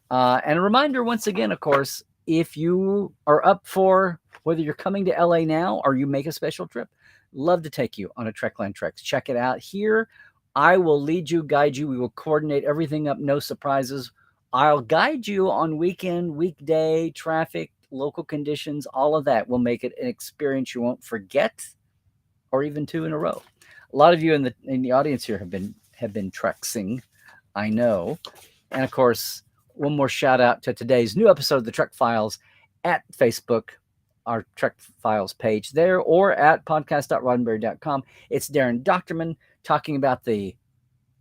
And a reminder once again, of course, if you are up for whether you're coming to LA now or you make a special trip, love to take you on a Trekland Treks. Check it out here. I will lead you, guide you. We will coordinate everything up. No surprises. I'll guide you on weekend, weekday, traffic, local conditions, all of that will make it an experience you won't forget, or even two in a row. A lot of you in the audience here have been Treksing, I know. And of course, one more shout out to today's new episode of the Trek Files at Facebook, our Trek Files page there, or at podcast.roddenberry.com. It's Darren Doctorman talking about the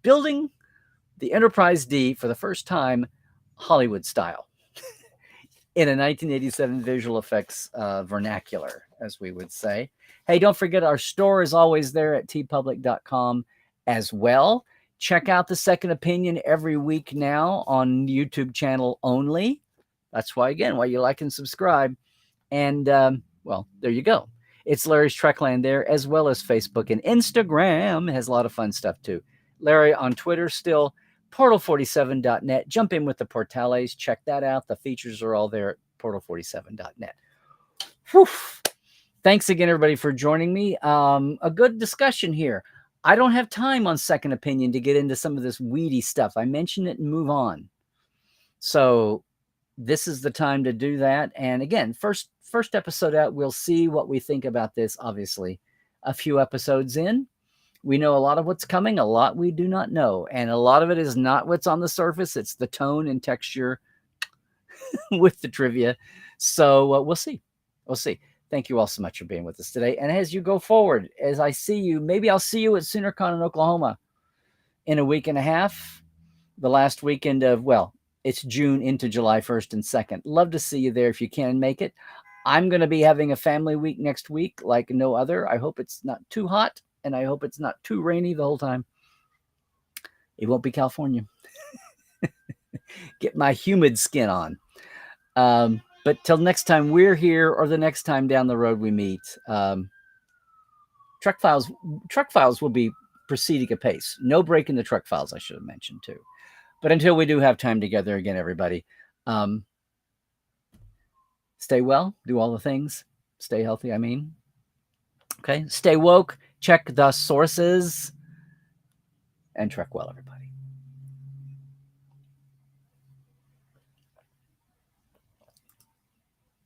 building the Enterprise D for the first time, Hollywood style. in a 1987 visual effects vernacular, as we would say. Hey, don't forget our store is always there at tpublic.com as well. Check out the Second Opinion every week now on YouTube channel only. That's why you like and subscribe. And, well, there you go. It's Larry's Trekland there, as well as Facebook and Instagram. It has a lot of fun stuff, too. Larry on Twitter still, portal47.net. Jump in with the Portales. Check that out. The features are all there at portal47.net. Whew. Thanks again, everybody, for joining me. A good discussion here. I don't have time on Second Opinion to get into some of this weedy stuff. I mention it and move on. So this is the time to do that. And again, first episode out, we'll see what we think about this. Obviously, a few episodes in, we know a lot of what's coming, a lot we do not know. And a lot of it is not what's on the surface. It's the tone and texture with the trivia. So we'll see. We'll see. Thank you all so much for being with us today. And as you go forward, as I see you, maybe I'll see you at SoonerCon in Oklahoma in a week and a half, the last weekend of, well, it's June into July 1st and 2nd. Love to see you there if you can make it. I'm going to be having a family week next week like no other. I hope it's not too hot, and I hope it's not too rainy the whole time. It won't be California. Get my humid skin on. But till next time we're here, or the next time down the road we meet, Trek Files will be proceeding apace. No break in the Trek Files, I should have mentioned too. But until we do have time together again, everybody, stay well, do all the things, stay healthy. Okay, stay woke, check the sources, and Trek well, everybody.